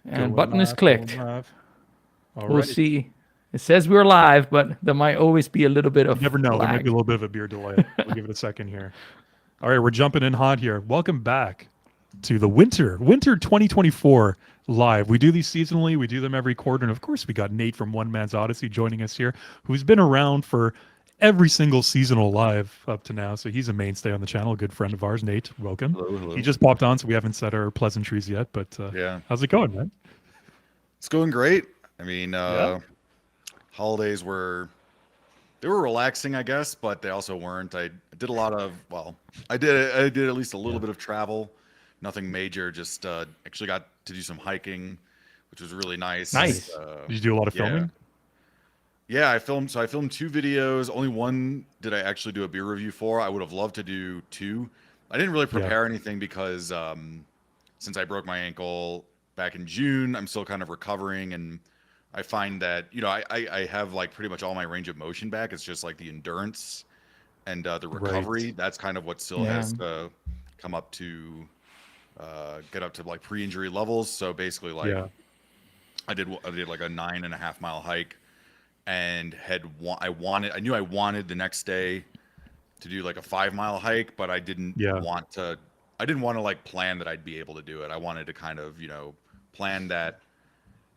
And button is Going clicked. live. All We'll right. see. It says we're live, but there might always be a little bit You never of know. There might be a lag. little bit of a beer delay. We'll give it a second here. All right, we're jumping in hot here. Welcome back to the winter 2024 live. We do these seasonally. We do them every quarter, and of course, we got Nate from One Man's Odyssey joining us here, who's been around for every single seasonal live up to now. So he's a mainstay on the channel. A good friend of ours, Nate. Welcome. Hello, He hello. just popped on, so we haven't said our pleasantries yet. But Yeah, how's it going, man? it's going great. I mean, Yeah. holidays they were relaxing, I guess, but they also weren't. I did a lot of I did at least a little Yeah. bit of travel, nothing major. Just actually got to do some hiking, which was really nice. Nice. Did you do a lot of Yeah, filming? yeah. I filmed two videos. Only one did I actually do a beer review for. I would have loved to do two. I didn't really Yeah. prepare anything because since I broke my ankle back in June, I'm still kind of recovering and I find that I have like pretty much all my range of motion back. It's just like the endurance and the recovery. Right. That's kind of what still Yeah. has to come up to get up to like pre-injury levels. So basically, like Yeah. I did like a 9.5 mile hike, and I knew I wanted the next day to do like a 5 mile hike, but Yeah. I didn't want to like plan that I'd be able to do it. I wanted to kind of plan that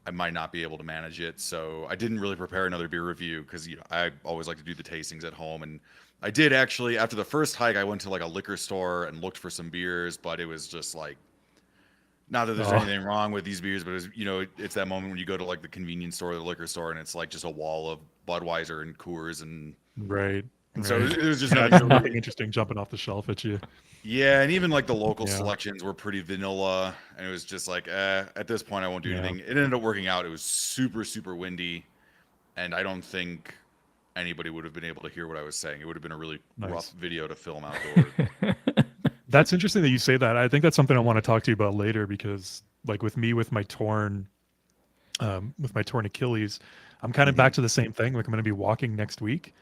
I might not be able to manage it. So I didn't really prepare another beer review because I always like to do the tastings at home. And I did actually after the first hike, I went to like a liquor store and looked for some beers, but it was just like not that there's Oh, anything wrong with these beers, but it's that moment when you go to like the convenience store or the liquor store and it's like just a wall of Budweiser and Coors right. and so Right. it was just Yeah, nothing just nothing really. interesting jumping off the shelf at you. Yeah, and even like the local Yeah. selections were pretty vanilla, and it was just like, at this point, I won't do Yeah. anything. It ended up working out. It was super, super windy, and I don't think anybody would have been able to hear what I was saying. It would have been a really rough Nice. video to film outdoors. That's interesting that you say that. I think that's something I want to talk to you about later because, like, with with my torn Achilles, I'm kind of Hmm. back to the same thing. Like, I'm going to be walking next week,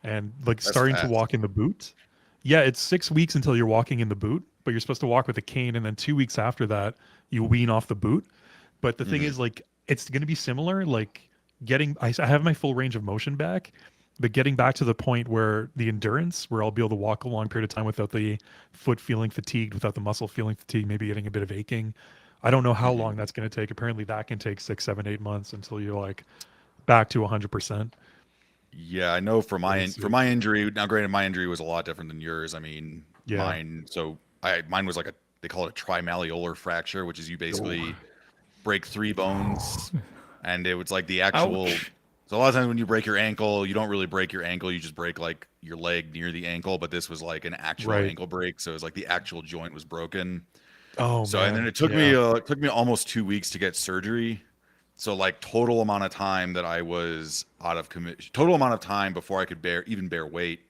and like That's starting to fast. walk in the boot. Yeah, it's 6 weeks until you're walking in the boot, but you're supposed to walk with a cane, and then 2 weeks after that, you wean off the boot. But the thing Hmm. is, like, it's going to be similar. Like, I have my full range of motion back, but getting back to the point where the endurance, where I'll be able to walk a long period of time without the foot feeling fatigued, without the muscle feeling fatigued, maybe getting a bit of aching. I don't know how Hmm. long that's going to take. Apparently, that can take 6, 7, 8 months until you're like back to 100%. Yeah, I know So we'll for see. my injury. Now, granted, my injury was a lot different than yours. I mean, Yeah. mine was like they call it a trimalleolar fracture, which is you Oh, basically break three bones, and it was like the actual. Ouch. So a lot of times when you break your ankle, you don't really break your ankle; you just break like your leg near the ankle. But this was like an actual right. ankle break, so it was like the actual joint was broken. Oh So and then man. Yeah. it took me almost 2 weeks to get surgery. So like total amount of time that I was out of commit, total amount of time before I could bear weight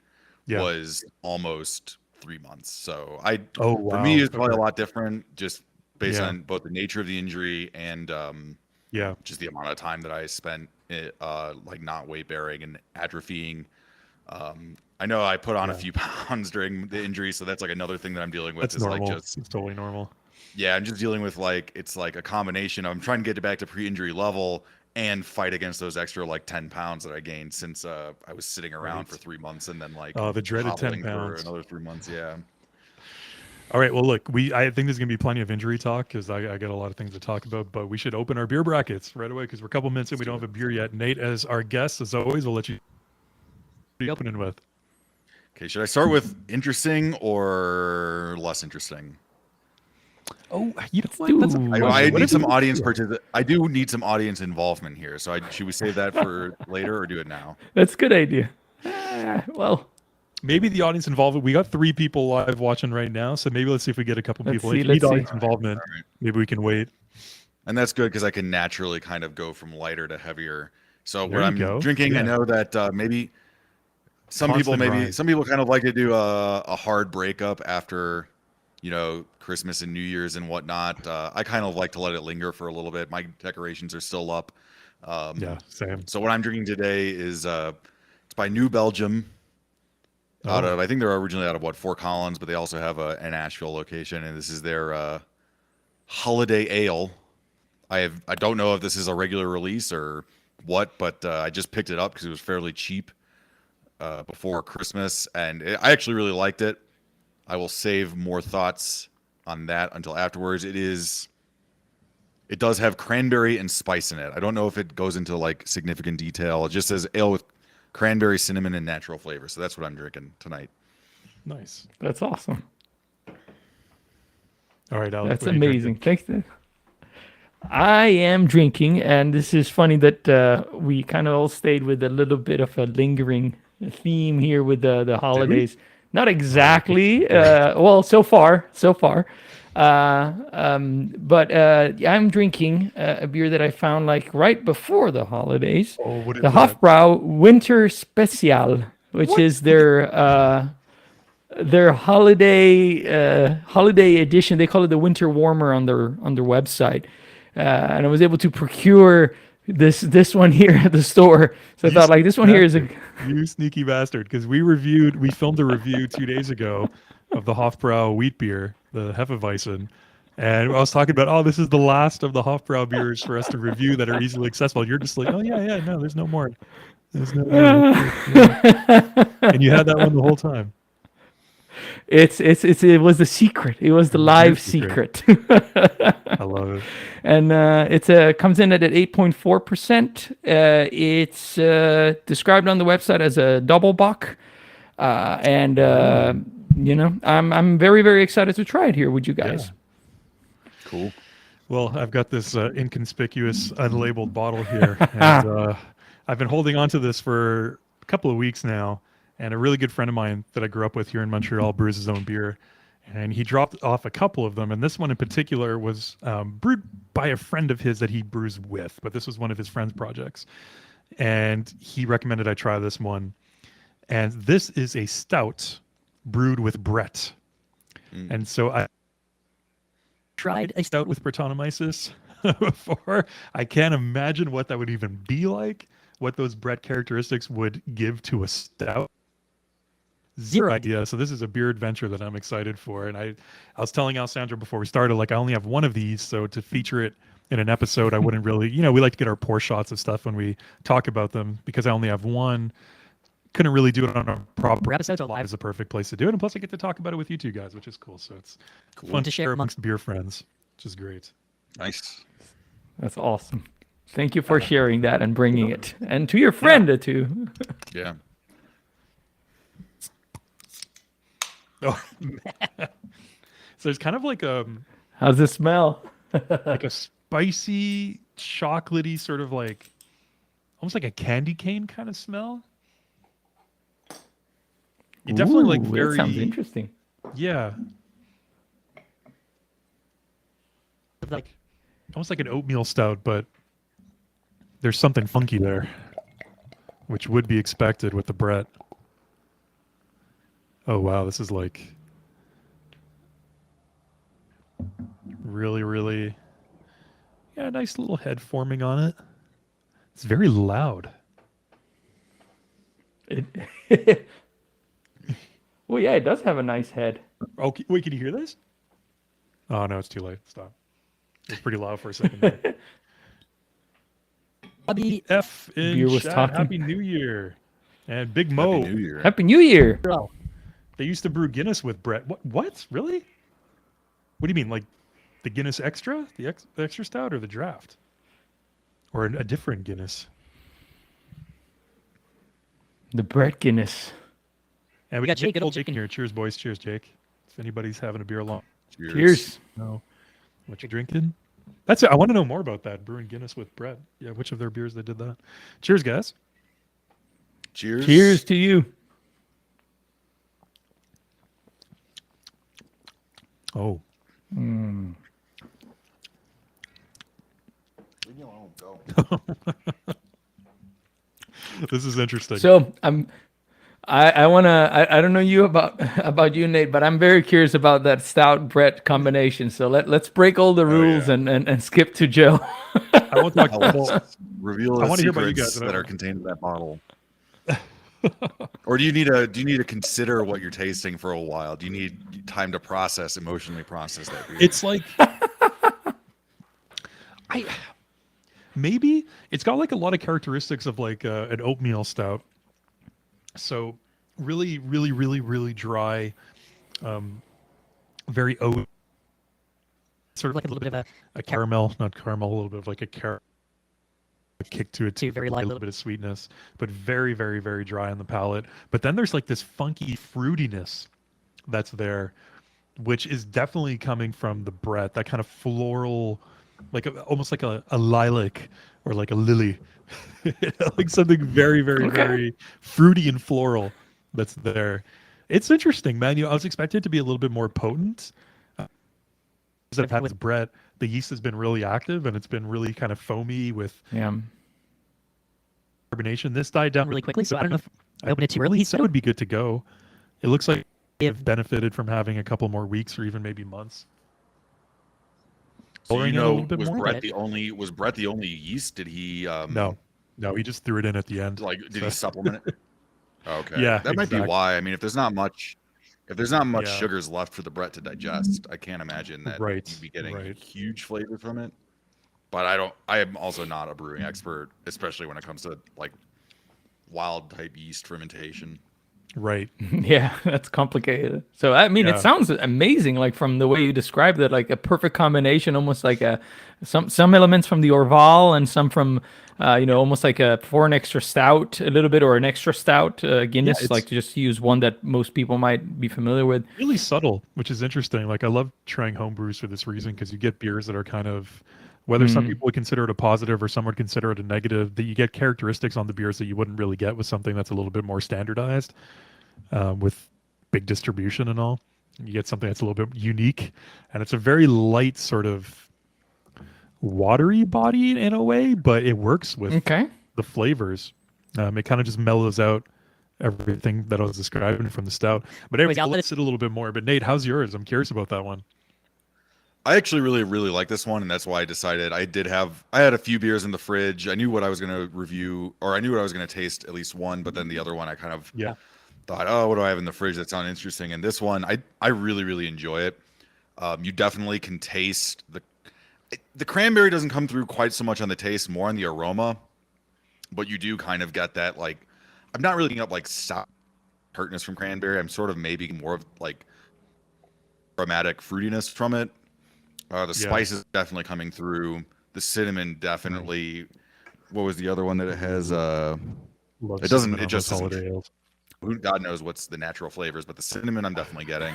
Yeah. was almost 3 months. So I, Oh for me, wow. it's probably Okay. a lot different, just based Yeah. on both the nature of the injury and Yeah. just the amount of time that I spent like not weight bearing and atrophying. I know I put on a Yeah. few pounds during the injury, so that's like another thing that I'm dealing with That's is like normal. just It's totally normal. yeah, I'm just dealing with like it's like a combination. I'm trying to get it back to pre-injury level and fight against those extra like 10 pounds that I gained since I was sitting around for Right. 3 months and then like The dreaded 10 hobbling for pounds. another 3 months. Yeah. All right. Well, look, I think there's going to be plenty of injury talk because I got a lot of things to talk about, but we should open our beer brackets right away because we're a couple minutes in. Let's We do don't it. have a beer yet. Nate, as our guest, as always, we'll let you be opening with. Okay, should I start with interesting or less interesting? Oh, you know Let's what? That's a do. I need whatever some you audience feel. I do need some audience involvement here. So should we save that for later or do it now? That's a good idea. Well, Maybe the audience involvement. We got 3 people live watching right now, so maybe let's see if we get a couple let's people. see. If you need Let's see. audience involvement, maybe we can wait. And that's good because I can naturally kind of go from lighter to heavier. So There what you I'm go. drinking, I Yeah. know that Constant grind. some people kind of like to do a hard breakup after Christmas and New Year's and whatnot. I kind of like to let it linger for a little bit. My decorations are still up. Yeah. Same. So what I'm drinking today is it's by New Belgium. Oh. I think they're originally out of Fort Collins, but they also have an Asheville location, and this is their Holiday Ale I don't know if this is a regular release or what, but I just picked it up because it was fairly cheap before Christmas, and I actually really liked it. I will save more thoughts on that until afterwards. It does have cranberry and spice in it. I don't know if it goes into like significant detail. It just says ale with cranberry, cinnamon, and natural flavor. So that's what I'm drinking tonight. Nice. That's awesome. All right, Alex. That's what are you drinking? amazing. Thanks. I am drinking, and this is funny that we kind of all stayed with a little bit of a lingering theme here with the holidays. Not exactly. Well, so far. But I'm drinking a beer that I found like right before the holidays. Oh, what is The that? Hofbrau Winter Special, which is their holiday edition. They call it the Winter Warmer on their website. And I was able to procure this one here at the store. So I thought like this one here is a You sneaky bastard, because we filmed a review 2 days ago of the Hofbrau wheat beer, the Hefeweizen. And I was talking about, oh, this is the last of the Hofbrau beers for us to review that are easily accessible. You're just like, oh, yeah, no, there's no more. There's no more. And you had that one the whole time. it was the secret. It was the live secret. secret. I love it. And it comes in at 8.4%. It's described on the website as a double bock. And I'm very, very excited to try it here with you guys. Yeah. Cool. Well, I've got this inconspicuous, unlabeled bottle here, and I've been holding on to this for a couple of weeks now. And a really good friend of mine that I grew up with here in Montreal brews his own beer, and he dropped off a couple of them. And this one in particular was brewed by a friend of his that he brews with, but this was one of his friend's projects, and he recommended I try this one. And this is a stout brewed with Brett, and so I tried a stout with Brettanomyces before. I can't imagine what that would even be like, what those Brett characteristics would give to a stout. Zero idea. So this is a beer adventure that I'm excited for. And I was telling Alessandra before we started, like I only have one of these, so to feature it in an episode, I wouldn't really, we like to get our pour shots of stuff when we talk about them. Because I only have one, couldn't really do it on a proper episode. So live is a perfect place to do it. And plus I get to talk about it with you two guys, which is cool. So it's fun to share amongst beer friends, which is great. Nice. That's awesome. Thank you for sharing that and bringing it. And to your friend, too. Yeah. Oh, so there's kind of like How's it smell? like a spicy, chocolatey sort of like almost like a candy cane kind of smell. You definitely like Ooh, very that sounds interesting. Yeah. Like almost like an oatmeal stout, but there's something funky there, which would be expected with the Brett. Oh wow, this is like really, really, yeah, nice little head forming on it. It's very loud. Well, yeah, it does have a nice head. Oh, wait, can you hear this? Oh no, it's too late. Stop. It was pretty loud for a second there. Bobby F in Beer was chat. talking. Happy New Year. And Big Mo. Happy New Year. Happy New Year. They used to brew Guinness with Brett. What? Really? What do you mean? Like the Guinness Extra? The extra stout or the draft? Or a different Guinness? The Brett Guinness. And we got Jake Chicken here. Cheers, boys. Cheers, Jake. If anybody's having a beer along. Cheers. No. What you drinking? That's it. I want to know more about that. Brewing Guinness with Brett. Yeah, which of their beers they did that. Cheers, guys. Cheers. Cheers to you. Oh. Mm. Leave me alone. Go. This is interesting. So I don't know you about you, Nate, but I'm very curious about that stout Brett combination. So let's break all the rules yeah. and skip to Joe. I won't talk Reveal I the wanna hear about you secrets guys, that are contained in that bottle. Or do you need to consider what you're tasting for a while? Do you need time to emotionally process that beer? It's like I maybe it's got like a lot of characteristics of like an oatmeal stout. So really, really, really, really dry, very oat, sort of like a little bit of a caramel, not caramel, a little bit of like a kick to it too, very light, a little bit of sweetness, but very, very, very dry on the palate. But then there's like this funky fruitiness that's there, which is definitely coming from the Brett, that kind of floral, like almost like a lilac or like a lily, like something very, very, Okay. very fruity and floral that's there. It's interesting, man. I was expecting it to be a little bit more potent. That I've had with Brett, the yeast has been really active and it's been really kind of foamy with Yeah. carbonation. This died down really quickly, so I don't know if I opened it too early. He said it would be good to go. It looks like they've benefited from having a couple more weeks or even maybe months. So Coloring you it a know, little bit was more? Brett the only yeast? Did he No, he just threw it in at the end. like did he supplement it? Okay. Yeah, That might be exactly. why. I mean, if there's not much Yeah. sugars left for the Brett to digest, I can't imagine that Right, you'd be getting right. huge flavor from it. But I am also not a brewing expert, especially when it comes to like wild type yeast fermentation. Right. Yeah, that's complicated. So I mean, Yeah. it sounds amazing, like from the way you described it, like a perfect combination, almost like a some elements from the Orval and some from, almost like a for an extra stout, a little bit, or an extra stout Guinness, it's- like to just use one that most people might be familiar with. Really subtle, which is interesting. Like I love trying home brews for this reason because you get beers that are kind of, whether some people would consider it a positive or some would consider it a negative, that you get characteristics on the beers that you wouldn't really get with something that's a little bit more standardized, with big distribution and all. You get something that's a little bit unique, and it's a very light sort of watery body in a way, but it works with Okay. the flavors. It kind of just mellows out everything that I was describing from the stout. But anyways, I'll let it sit a little bit more. But Nate, how's yours? I'm curious about that one. I actually really, really like this one, and that's why I decided I had a few beers in the fridge. I knew what I was going to review, or I knew what I was going to taste, at least one, but then the other one I kind of Yeah. thought, oh, what do I have in the fridge that sounds interesting? And this one, I really, really enjoy it. You definitely can taste the cranberry doesn't come through quite so much on the taste, more on the aroma, but you do kind of get that, like, I'm not really getting up like sour tartness from cranberry. I'm sort of maybe more of like aromatic fruitiness from it. The spice is definitely coming through. The cinnamon definitely. What was the other one that it has? Love It doesn't. cinnamon It on just those doesn't. holiday ales. God knows what's the natural flavors, but the cinnamon I'm definitely getting.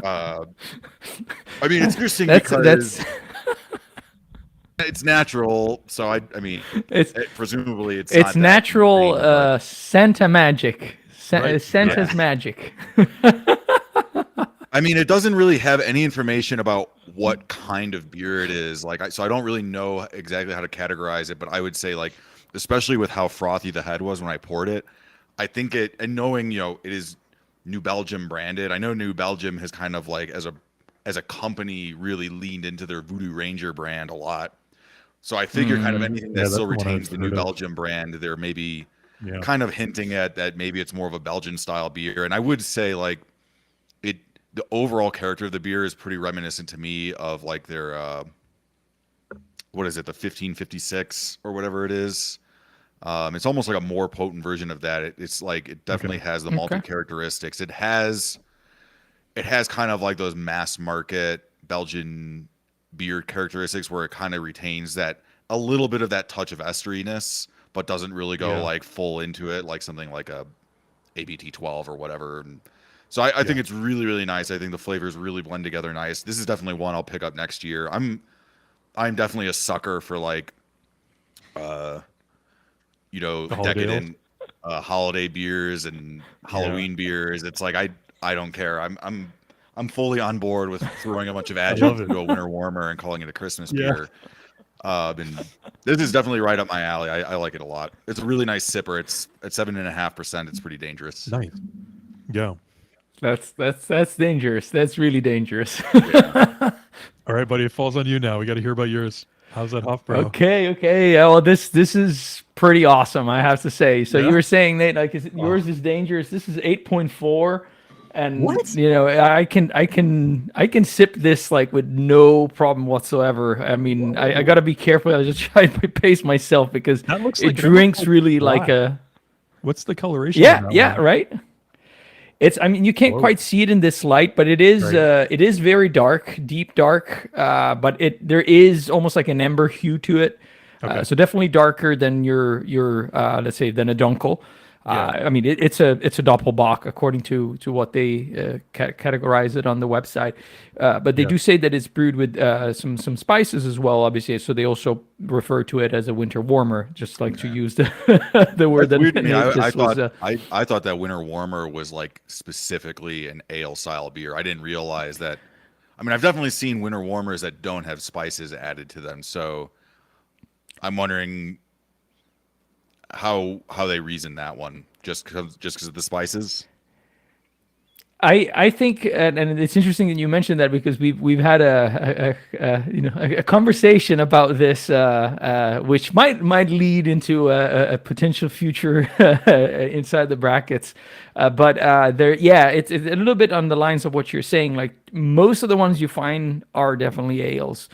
I mean, it's interesting because it's natural. So I mean, It's presumably it's it's not that natural insane, but- Santa magic. Right. Santa's Yeah. magic. I mean, it doesn't really have any information about what kind of beer it is. Like, so I don't really know exactly how to categorize it. But I would say, like, especially with how frothy the head was when I poured it, I think it, and knowing, it is New Belgium branded. I know New Belgium has kind of like as a company really leaned into their Voodoo Ranger brand a lot. So I figure kind of anything that Yeah, still that's the one I've retains the New heard of. Belgium brand, they're maybe Yeah. kind of hinting at that maybe it's more of a Belgian style beer. And I would say like the overall character of the beer is pretty reminiscent to me of like their what is it, the 1556 or whatever it is. It's almost like a more potent version of that. It's like it definitely has the malty characteristics. It has kind of like those mass market Belgian beer characteristics where it kind of retains that a little bit of that touch of esteriness, but doesn't really go like full into it like something like a ABT 12 or whatever. And so I think it's really, really nice. I think the flavors really blend together nice. This is definitely one I'll pick up next year. I'm definitely a sucker for like holiday decadent holiday beers and Halloween beers. It's like I don't care. I'm fully on board with throwing a bunch of adjuncts it. into a winter warmer and calling it a Christmas Yeah. beer. And this is definitely right up my alley. I like it a lot. It's a really nice sipper. It's at 7.5%. It's pretty dangerous. Nice. Yeah. That's dangerous. That's really dangerous. All right, buddy. It falls on you now. We got to hear about yours. How's that Hofbräu? Okay. Yeah, well, this is pretty awesome, I have to say. So Yeah? you were saying, Nate, like yours is dangerous. This is 8.4. And What? I can sip this like with no problem whatsoever. I mean, I gotta be careful. I just try to pace myself because That looks it like it almost drinks like really like black. a What's the coloration on that yeah, one? right. I mean, you can't Whoa. quite see it in this light, but Right. it is very dark, deep dark. But there is almost like an ember hue to it. Okay. So definitely darker than your let's say than a Dunkel. Yeah. I mean, it's a Doppelbock according to what they categorize it on the website. But they Yeah. do say that it's brewed with some spices as well, obviously. So they also refer to it as a winter warmer, just like to use the the word That's that weird to me. Nate I just was. thought I thought that Winter Warmer was like specifically an ale style beer. I didn't realize that. I mean, I've definitely seen Winter Warmers that don't have spices added to them. So I'm wondering how they reason that one. Just because of the spices. I think, and it's interesting that you mentioned that because we've had a conversation about this, which might lead into a potential future inside the brackets, but there, yeah, it's a little bit on the lines of what you're saying. Like most of the ones you find are definitely ales,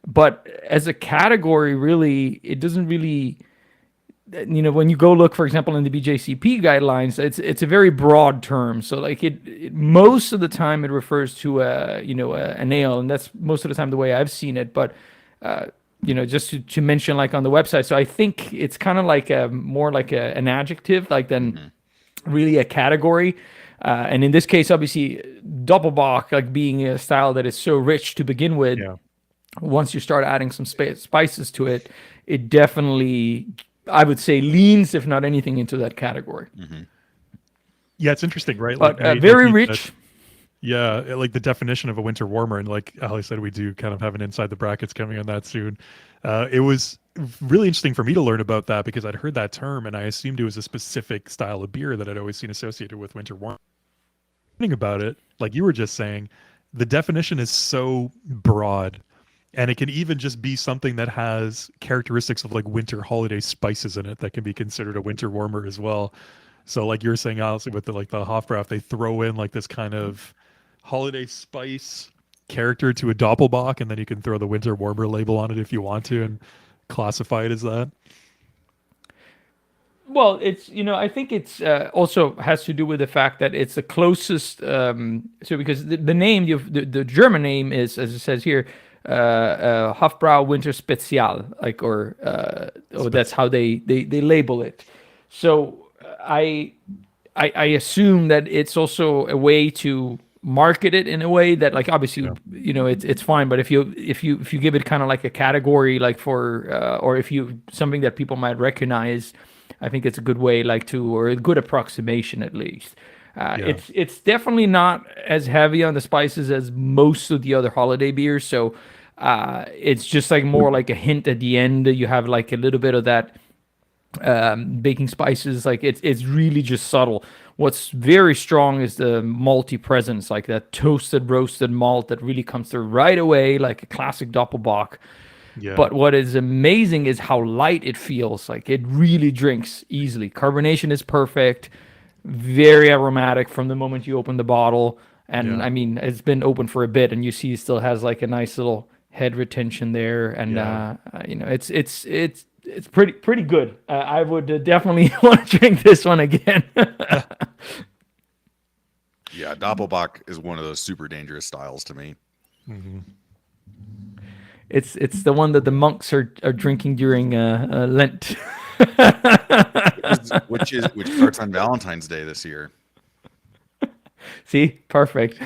but as a category, really, it doesn't really when you go look, for example, in the BJCP guidelines, it's a very broad term. So like most of the time it refers to an ale, and that's most of the time the way I've seen it. But just to mention like on the website, so I think it's kind of like more like an adjective, like than really a category. And in this case, obviously, Doppelbock, like being a style that is so rich to begin with, Yeah. once you start adding some spices to it, it definitely, I would say, leans, if not anything, into that category. Yeah, it's interesting, right? But Like very you rich. said, yeah, like the definition of a winter warmer, and like Ali said, we do kind of have an inside the brackets coming on that soon. It was really interesting for me to learn about that because I'd heard that term and I assumed it was a specific style of beer that I'd always seen associated with winter warmer. Thinking about it, like you were just saying, the definition is so broad, and it can even just be something that has characteristics of like winter holiday spices in it that can be considered a winter warmer as well. So like you're saying, Allison, with the Hofbrau, they throw in like this kind of holiday spice character to a Doppelbock, and then you can throw the winter warmer label on it if you want to and classify it as that. Well, I think it's also has to do with the fact that it's the closest. So because the name, the German name is, as it says here, Hofbrau Winter Spezial, like or that's how they label it. So I assume that it's also a way to market it in a way that, like, obviously, it's fine, but if you give it kind of like a category, like for or if you something that people might recognize, I think it's a good way, like, or a good approximation at least. Yeah. It's definitely not as heavy on the spices as most of the other holiday beers, so it's just like more like a hint at the end. You have like a little bit of that baking spices. Like it's really just subtle. What's very strong is the malty presence, like that toasted roasted malt that really comes through right away, like a classic Doppelbock. Yeah. But what is amazing is how light it feels. Like it really drinks easily. Carbonation is perfect, very aromatic from the moment you open the bottle. And Yeah. I mean, it's been open for a bit, and you see it still has like a nice little head retention there. And Yeah. it's pretty good. I would definitely want to drink this one again. Yeah, Doppelbock is one of those super dangerous styles to me. It's the one that the monks are drinking during Lent. Which starts on Valentine's Day this year. See, perfect.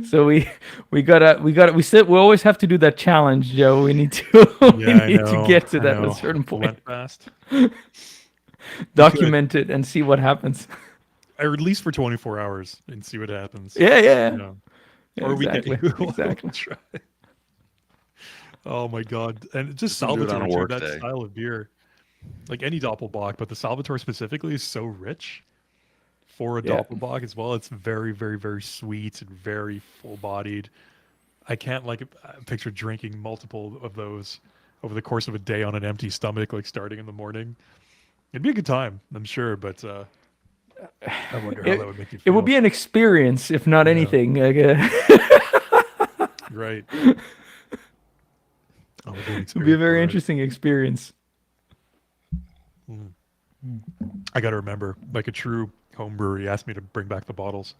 So we always have to do that challenge, Joe. We need to Yeah, I we need to know, get to I that at know. a certain point. Went fast. Document it and see what happens. Or at least for 24 hours and see what happens. Yeah. Yeah. Yeah, Or exactly. we can Exactly. try. Oh my god! And just Just do it on a Salvatore, too, work that day. style of beer, like any Doppelbock, but the Salvatore specifically is so rich for a Yeah. Doppelbock as well. It's very, very, very sweet and very full-bodied. I can't picture drinking multiple of those over the course of a day on an empty stomach, like starting in the morning. It'd be a good time, I'm sure, but I wonder how that would make you It feel. would be an experience, if not Yeah. anything. Like, Right. Oh, it'd be an it would be a experience, very right. interesting experience. I got to remember, like a true home brewery asked me to bring back the bottles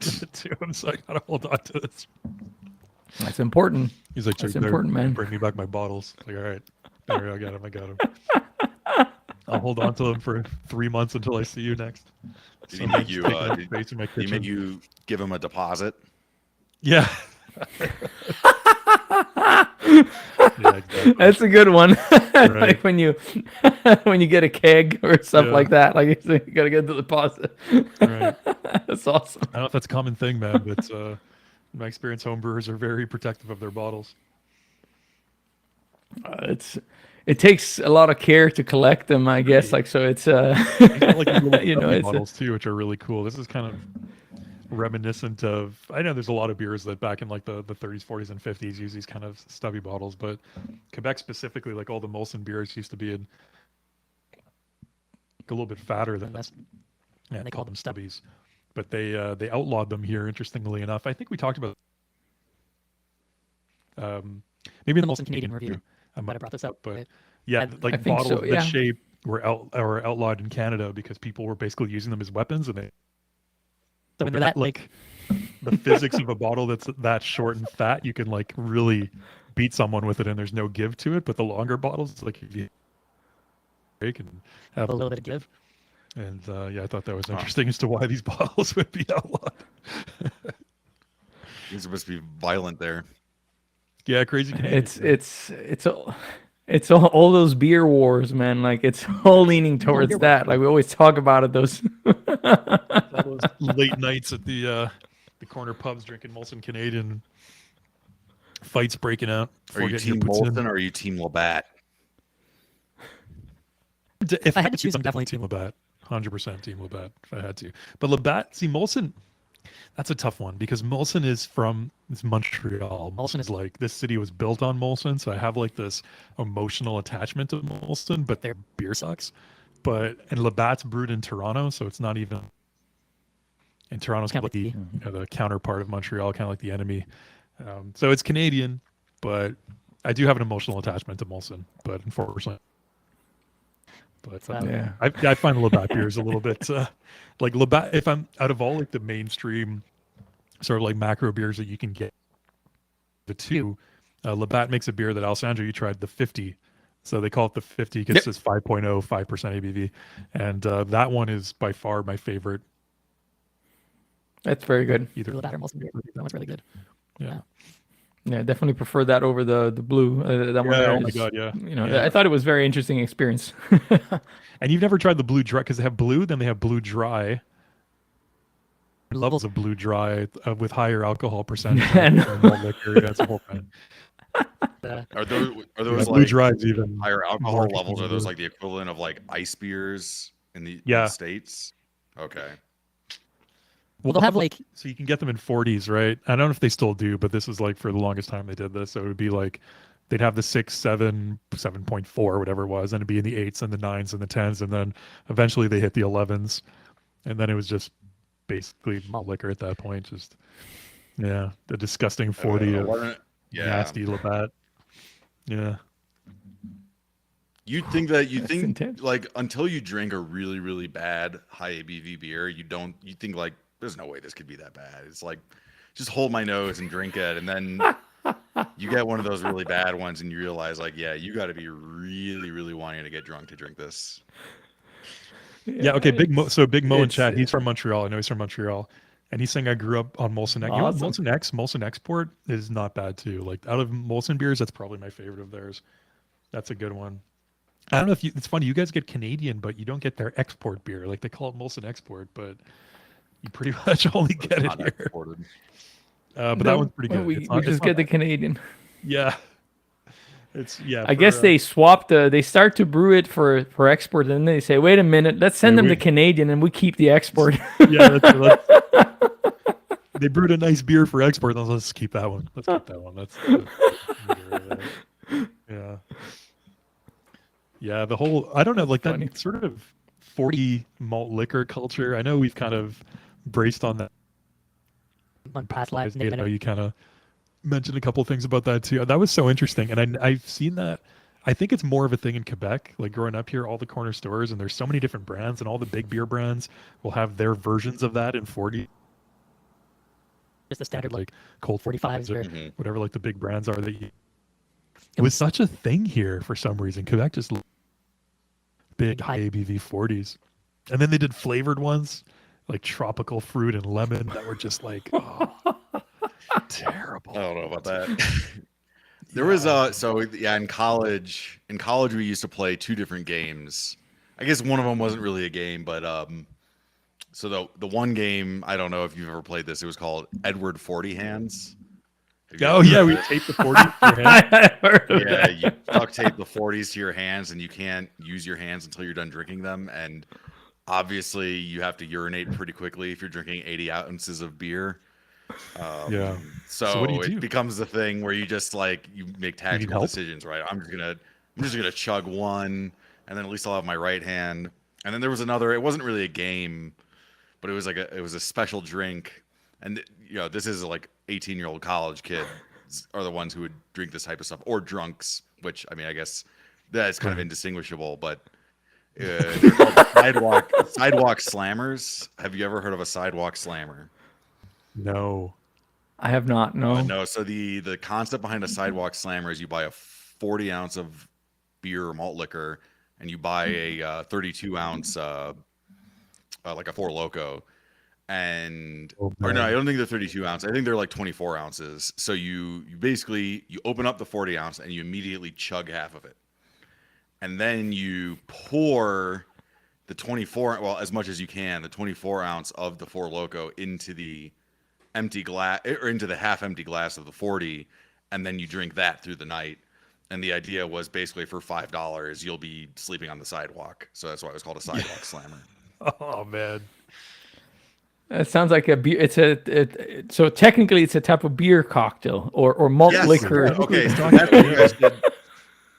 to him, so I got to hold on to this. That's important. He's like, That's "Check there, important, man." bring me back my bottles." Like, all right, there we go, I got him. I'll hold on to them for 3 months until I see you next. Did he make you? Taking up Did space in my he kitchen. make you give him a deposit? Yeah. Yeah, exactly. That's a good one. Right. Like when you when you get a keg or stuff Yeah. like that, like you gotta get the deposit. Right. That's awesome. I don't know if that's a common thing, man, but in my experience, home brewers are very protective of their bottles. It takes a lot of care to collect them, I guess. Like so, it's These are like little you know, stubby it's bottles too, which are really cool. This is kind of reminiscent of. I know there's a lot of beers that back in like the 30s, 40s, and 50s use these kind of stubby bottles, but Quebec specifically, like all the Molson beers used to be in a little bit fatter than this. Yeah, they call them stubbies, but they outlawed them here. Interestingly enough, I think we talked about maybe in the Molson Canadian review. I might have brought this up, but yeah, like I think so, bottles of yeah. this shape were outlawed in Canada because people were basically using them as weapons, and they. So when they're that like the physics of a bottle that's that short and fat, you can like really beat someone with it, and there's no give to it. But the longer bottles, like if you break and have a little bit of give. And yeah, I thought that was interesting as to why these bottles would be outlawed. He's supposed to be violent there. Yeah, crazy. Canadians, it's all those beer wars, man. Like it's all leaning towards that. Like we always talk about it. Those all those late nights at the corner pubs drinking Molson Canadian, fights breaking out. Are you getting your team boots in. Molson or are you team Labatt? If I had to choose, I'm definitely team Labatt. 100% team Labatt if I had to. But Labatt, see Molson, that's a tough one because Molson is Montreal. Molson is like, this city was built on Molson, so I have like this emotional attachment to Molson, but their beer sucks. And Labatt's brewed in Toronto, so it's not even. And Toronto's kind of like the counterpart of Montreal, kind of like the enemy. So it's Canadian, but I do have an emotional attachment to Molson. But unfortunately, yeah. I find the Labatt beers a little bit like Labatt. If I'm out of all like the mainstream sort of like macro beers that you can get, the two, Labatt makes a beer that Alessandro, you tried, the 50. So they call it the 50 because it says 5.0, 5% ABV, and that one is by far my favorite. That's very good. Either Labatt or Molson beer. That one's really good. Yeah. Yeah, definitely prefer that over the blue. That one. There Oh my is, god, yeah. You know, Yeah. I thought it was a very interesting experience. And you've never tried the blue dry because they have blue, then they have blue dry. Levels of blue dry with higher alcohol percentage. And- liquor, that's a whole thing. Are those blue like dry's even higher alcohol more levels? Are interesting. those like the equivalent of like ice beers in the States? Okay. Well, they'll have like, so you can get them in 40s, right? I don't know if they still do, but this was like for the longest time they did this. So it would be like, they'd have the 6, 7, 7.4, whatever it was, and it'd be in the 8s and the 9s and the 10s. And then eventually they hit the 11s. And then it was just basically malt liquor at that point. Just, yeah, the disgusting 40 of nasty Labatt. Yeah. You think intense. like until you drink a really, really bad high ABV beer, you think like there's no way this could be that bad. It's like just hold my nose and drink it, and then you get one of those really bad ones and you realize like, yeah, you got to be really, really wanting to get drunk to drink this. Yeah, okay, Big Mo in it's- chat, he's from Montreal. I know he's from Montreal. And he's saying I grew up on Molson X. You know what, Awesome. Molson Export is not bad too. Like out of Molson beers, that's probably my favorite of theirs. That's a good one. I don't know if it's funny, you guys get Canadian, but you don't get their export beer. Like they call it Molson Export, but you pretty much only get it Not here. exported. But No, that one's pretty good. We It's not- just it's get not the bad. Canadian. Yeah. I guess they swapped. They start to brew it for export, and then they say, "Wait a minute, let's send them the Canadian, and we keep the export." Yeah, they brewed a nice beer for export. Let's keep that one. Let's keep that one. Yeah. Yeah, the whole I don't know, like Funny. that sort of 40 malt liquor culture. I know we've kind of braced on that. On past lives, You know, you kind of mentioned a couple of things about that too. That was so interesting, and I've seen that. I think it's more of a thing in Quebec. Like growing up here, all the corner stores, and there's so many different brands, and all the big beer brands will have their versions of that in 40, just the standard like Colt 45s or Mhm. whatever, like the big brands are that you. It was such a thing here for some reason. Quebec just big high ABV 40s, and then they did flavored ones like tropical fruit and lemon that were just like terrible. I don't know about that. There was so yeah, in college we used to play two different games. I guess one of them wasn't really a game, but so the one game, I don't know if you've ever played this, it was called Edward 40 Hands. Have you Oh ever yeah, heard we of it? taped the 40 to your hand. I heard of Yeah, that. you duct tape the 40s to your hands and you can't use your hands until you're done drinking them. And obviously you have to urinate pretty quickly if you're drinking 80 ounces of beer. Yeah. So, what do you do? it becomes the thing where you just like you make tactical help? decisions, right? I'm just gonna chug one, and then at least I'll have my right hand. And then there was another. It wasn't really a game, but it was a special drink. And you know, this is like 18-year-old college kids are the ones who would drink this type of stuff, or drunks. Which I mean, I guess that's kind of Right. indistinguishable. But they're called sidewalk slammers. Have you ever heard of a sidewalk slammer? No. I have not. No. No, so the concept behind a sidewalk slammer is you buy a 40 ounce of beer or malt liquor, and you buy a 32 ounce like a Four Loco, and Oh, or no, man. I don't think they're 32 ounce. I think they're like 24 ounces. So you basically you open up the 40 ounce and you immediately chug half of it, and then you pour the 24, well, as much as you can, the 24 ounce of the Four Loco into the empty glass or into the half empty glass of the 40, and then you drink that through the night. And the idea was basically for $5 you'll be sleeping on the sidewalk, so that's why it was called a sidewalk slammer. Oh man. It sounds like a beer. So technically, it's a type of beer cocktail or malt Yes. liquor. Okay, so that's what you guys did.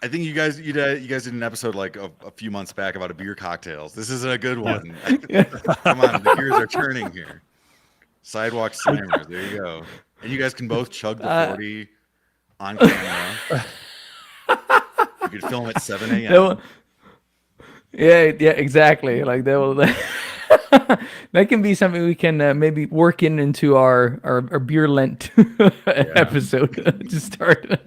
I think you guys did an episode like a few months back about a beer cocktails. This is a good one. Come on, the gears are turning here. Sidewalk slammers, there you go. And you guys can both chug the 40 on camera. You could film at 7 a.m. Yeah, exactly. Like they will. That can be something we can maybe work into our beer Lent episode to start.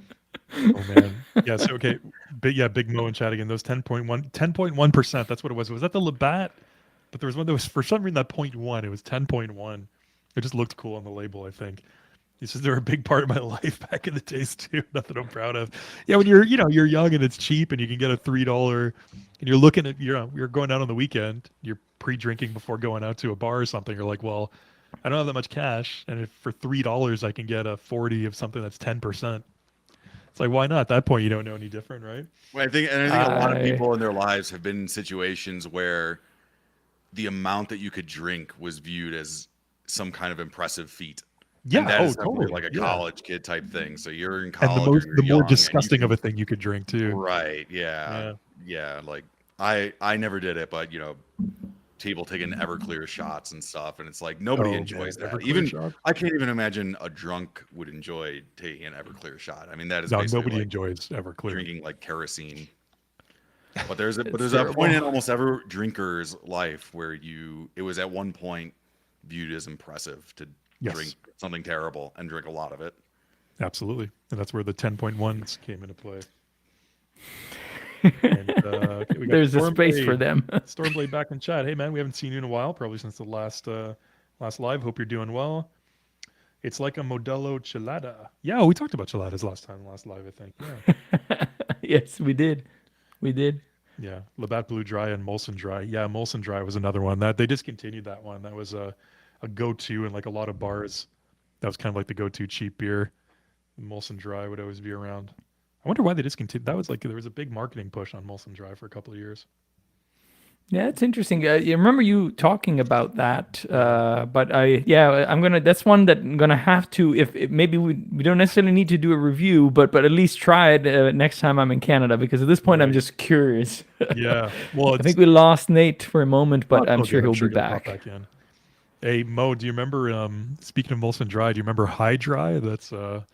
Oh man. Yeah. So okay. Big Mo in chat again. Those 10.1%. That's what it was. Was that the Labatt? But there was one that was for some reason that 0.1. It was 10.1. It just looked cool on the label, I think. He says they're a big part of my life back in the days too. Nothing I'm proud of. Yeah, when you're young and it's cheap and you can get a $3 and you're looking at you're going out on the weekend, you're pre-drinking before going out to a bar or something. You're like, well, I don't have that much cash, and if for $3 I can get a 40 of something that's 10%. It's like, why not? At that point, you don't know any different, right? Well, I think a lot of people in their lives have been in situations where the amount that you could drink was viewed as some kind of impressive feat. Yeah, and that is definitely totally. like a Yeah. college kid type thing. So you're in And college, the more disgusting of a thing you could drink too. right? Yeah. Like I never did it, but people taking Everclear shots and stuff, and it's like nobody enjoys that. Everclear Even shot? I can't even imagine a drunk would enjoy taking an Everclear shot. I mean, that is No, basically nobody like enjoys Everclear. drinking like kerosene. But there's a terrible. point in almost every drinker's life where it was at one point viewed as impressive to Yes. drink something terrible and drink a lot of it. Absolutely. And that's where the 10.1s came into play. And, okay, we got There's a space Stormblade. for them. Stormblade back in chat. Hey man, we haven't seen you in a while, probably since the last live. Hope you're doing well. It's like a Modelo Chelada. Yeah, we talked about Cheladas last live, I think. Yeah. Yes, we did. Yeah, Labatt Blue Dry and Molson Dry. Yeah, Molson Dry was another one that they discontinued. That one that was a go-to in like a lot of bars. That was kind of like the go-to cheap beer. Molson Dry would always be around. I wonder why they discontinued. That was like there was a big marketing push on Molson Dry for a couple of years. Yeah, it's interesting. You remember you talking about that, but I'm gonna. That's one that I'm gonna have to. If maybe we don't necessarily need to do a review, but at least try it next time I'm in Canada, because at this point I'm Right. just curious. Yeah. Well, I it's think we lost Nate for a moment, oh, but it's I'm all sure good. he'll I'm sure be he'll pop back. back in. Hey Mo, do you remember? Speaking of Molson Dry, do you remember High Dry? That's a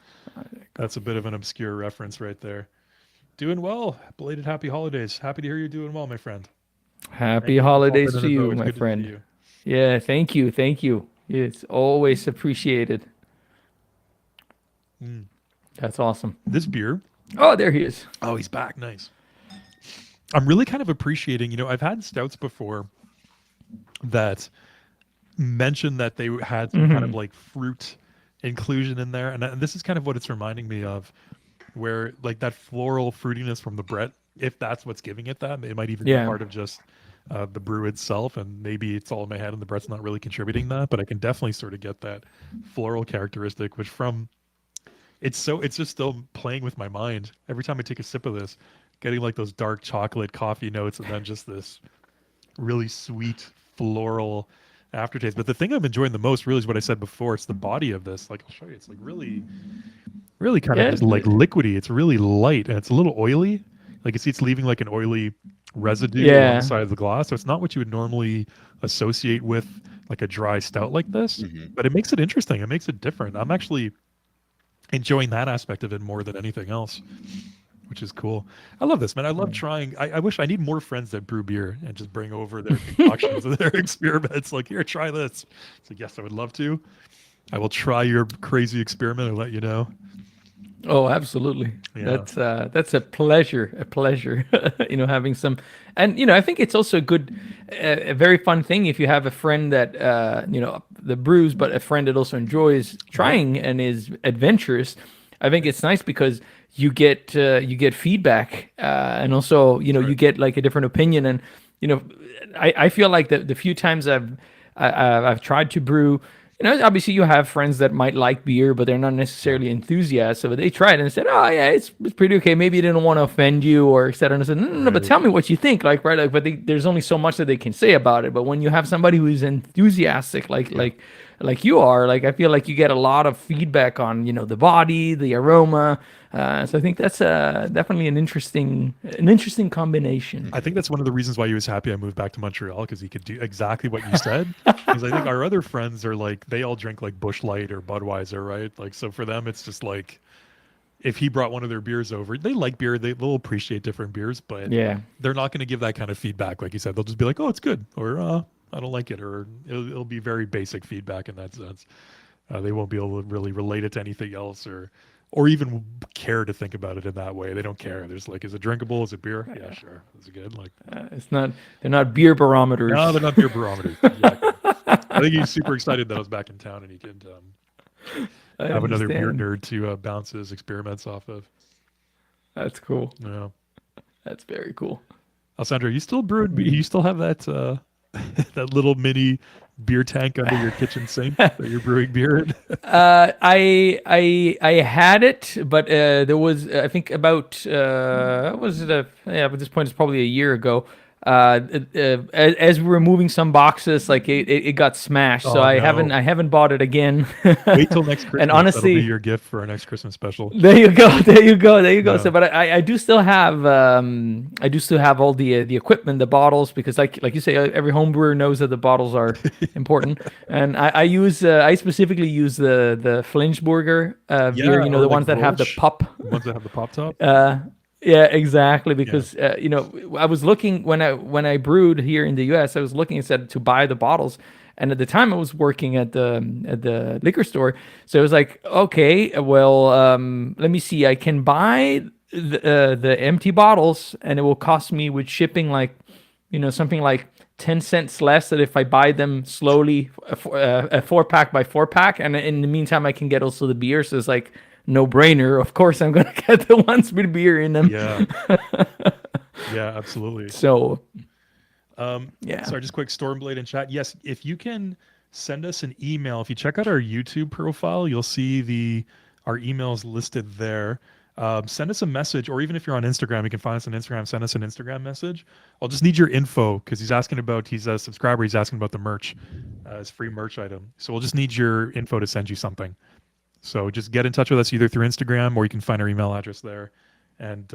bit of an obscure reference right there. Doing well. Belated happy holidays. Happy to hear you're doing well, my friend. Thank Happy you for popping holidays in to as you, always. my Good to see friend. you. Yeah, thank you, thank you. It's always appreciated. Mm. That's awesome. This beer. Oh, there he is. Oh, he's back. Nice. I'm really kind of appreciating, I've had stouts before that mentioned that they had some kind of like fruit inclusion in there. And this is kind of what it's reminding me of, where like that floral fruitiness from the Brett, if that's what's giving it that, it might even be Yeah. part of just the brew itself. And maybe it's all in my head and the Brett's not really contributing that, but I can definitely sort of get that floral characteristic, which it's just still playing with my mind. Every time I take a sip of this, getting like those dark chocolate coffee notes and then just this really sweet floral aftertaste. But the thing I'm enjoying the most really is what I said before. It's the body of this. Like I'll show you. It's like really kind of just like liquidy. It's really light and it's a little oily. Like you see it's leaving like an oily residue on the side of the glass. So it's not what you would normally associate with like a dry stout like this. But it makes it interesting. It makes it different. I'm actually enjoying that aspect of it more than anything else, which is cool. I love this, man. I love trying. I wish I need more friends that brew beer and just bring over their concoctions and their experiments. Like, here, try this. So yes, I would love to. I will try your crazy experiment and let you know. Oh, absolutely. Yeah. That's a pleasure, having some, and I think it's also a very fun thing if you have a friend that the brews, but a friend that also enjoys trying and is adventurous. I think it's nice because you get feedback, and also you get like a different opinion, and I feel like the few times I've tried to brew. Obviously you have friends that might like beer, but they're not necessarily enthusiasts. So they tried and said, "Oh yeah, it's pretty okay." Maybe they didn't want to offend you or said, "No, no, but tell me what you think." Like, right? Like, but there's only so much that they can say about it. But when you have somebody who's enthusiastic, like you are, like I feel like you get a lot of feedback on the body, the aroma. So I think that's definitely an interesting combination. I think that's one of the reasons why he was happy I moved back to Montreal, because he could do exactly what you said. Because I think our other friends are like, they all drink like Busch Light or Budweiser, right? Like, so for them, it's just like, if he brought one of their beers over, they like beer, they'll appreciate different beers, but Yeah. they're not going to give that kind of feedback. Like you said, they'll just be like, "Oh, it's good," or "I don't like it," or it'll be very basic feedback in that sense. They won't be able to really relate it to anything else, or even care to think about it in that way. They don't care. They're just like, is it drinkable? Is it beer? Yeah, sure. Is it good? Like, They're not beer barometers. no, they're not beer barometers. Exactly. I think he's super excited that I was back in town and he could have another beer nerd to bounce his experiments off of. That's cool. Yeah. That's very cool. Alessandro, you still you still have that that little mini beer tank under your kitchen sink that you're brewing beer in? I had it, but there was I think about was it at this point it's probably a year ago. As we were moving some boxes, like it got smashed, so Oh, I no. haven't bought it again. Wait till next Christmas. And honestly, that'll be your gift for our next Christmas special. there you go. Yeah. So, but I do still have all the equipment, the bottles, because like you say, every home brewer knows that the bottles are important. And I specifically use the Flinchburger beer, or the like ones that have the Grolsch, pop. the ones that have the pop top. Yeah, exactly. Because I was looking when I brewed here in the U.S. I was looking and said to buy the bottles, and at the time I was working at the liquor store, so I was like, okay, well, let me see. I can buy the empty bottles, and it will cost me with shipping like, something like 10 cents less than if I buy them slowly, a 4-pack by 4-pack, and in the meantime I can get also the beer. So it's like no brainer. Of course, I'm gonna get the ones with beer in them. Yeah. Yeah, absolutely. So, yeah. Sorry, just quick, Stormblade in chat. Yes, if you can send us an email, if you check out our YouTube profile, you'll see our emails listed there. send us a message, or even if you're on Instagram, you can find us on Instagram. Send us an Instagram message. I'll just need your info because he's a subscriber. He's asking about the merch, his free merch item. So we'll just need your info to send you something. So just get in touch with us either through Instagram or you can find our email address there, and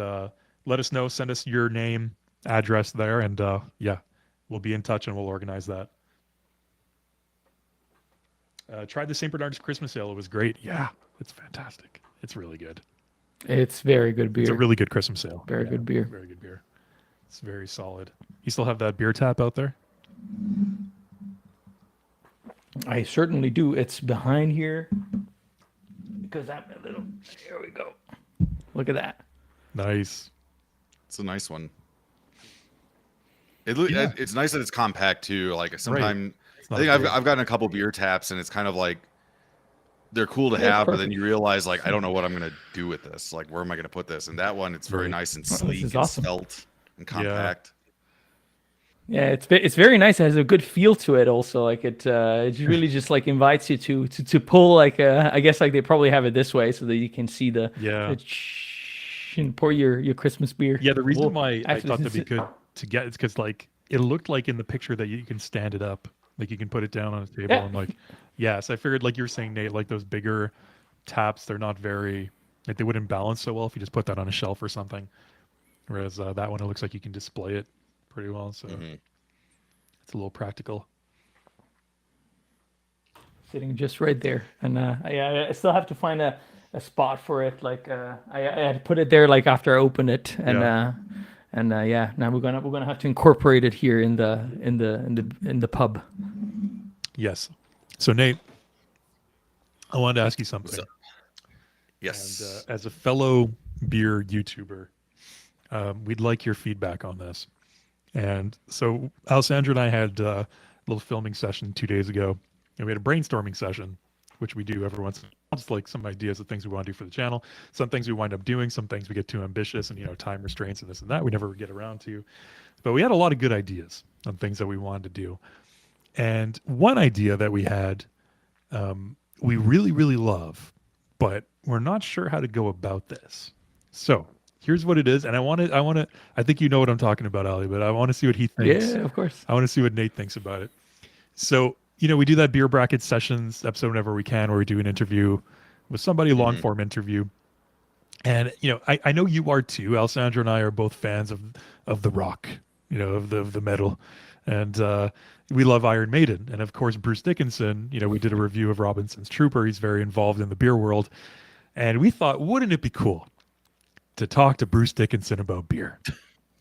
let us know. Send us your name, address there, and yeah, we'll be in touch and we'll organize that. Tried the St. Bernard's Christmas Ale. It was great. Yeah, it's fantastic. It's really good. It's very good beer. It's a really good Christmas ale. Very good beer. Very good beer. It's very solid. You still have that beer tap out there? I certainly do. It's behind here because I'm a little. Here we go. Look at that. Nice. It's a nice one. Yeah. It's nice that it's compact too. Like sometimes It's I not think big. I've gotten a couple beer taps and it's kind of like they're cool to Yeah, have, but then perfect. you realize like I don't know what I'm gonna do with this. Like where am I gonna put this? And that one, it's very Right. nice and this sleek is and awesome. svelte and compact. Yeah, it's very nice. It has a good feel to it. Also, like it really just like invites you to pull. Like I guess like they probably have it this way so that you can see the Yeah. and pour your Christmas beer. Yeah, the reason Well, why I actually, thought that'd since be good to get is because like it looked like in the picture that you can stand it up, like you can put it down on a table Yeah. and like, yes, I figured like you were saying, Nate, like those bigger taps, they're not very like they wouldn't balance so well if you just put that on a shelf or something. Whereas that one, it looks like you can display it pretty well, so Mhm. it's a little practical. sitting just right there, and I still have to find a spot for it. Like I had to put it there like after I opened it, and Yeah. yeah, now we're gonna have to incorporate it here in the pub. Yes. So Nate, I wanted to ask you something. up? Yes. And as a fellow beer YouTuber, we'd like your feedback on this. And so Alessandra and I had a little filming session 2 days ago, and we had a brainstorming session, which we do every once in a while, just like some ideas of things we want to do for the channel. Some things we wind up doing, some things we get too ambitious and, time restraints and this and that we never get around to. But we had a lot of good ideas on things that we wanted to do. And one idea that we had, we really, really love, but we're not sure how to go about this. So here's what it is. And I think you know what I'm talking about, Ali, but I want to see what he thinks. Yeah, of course. I want to see what Nate thinks about it. So, we do that beer bracket sessions episode whenever we can, where we do an interview with somebody, long form interview. And, I know you are too. Alessandra and I are both fans of the rock, of the metal. And we love Iron Maiden. And of course, Bruce Dickinson, we did a review of Robinson's Trooper. He's very involved in the beer world. And we thought, wouldn't it be cool to talk to Bruce Dickinson about beer?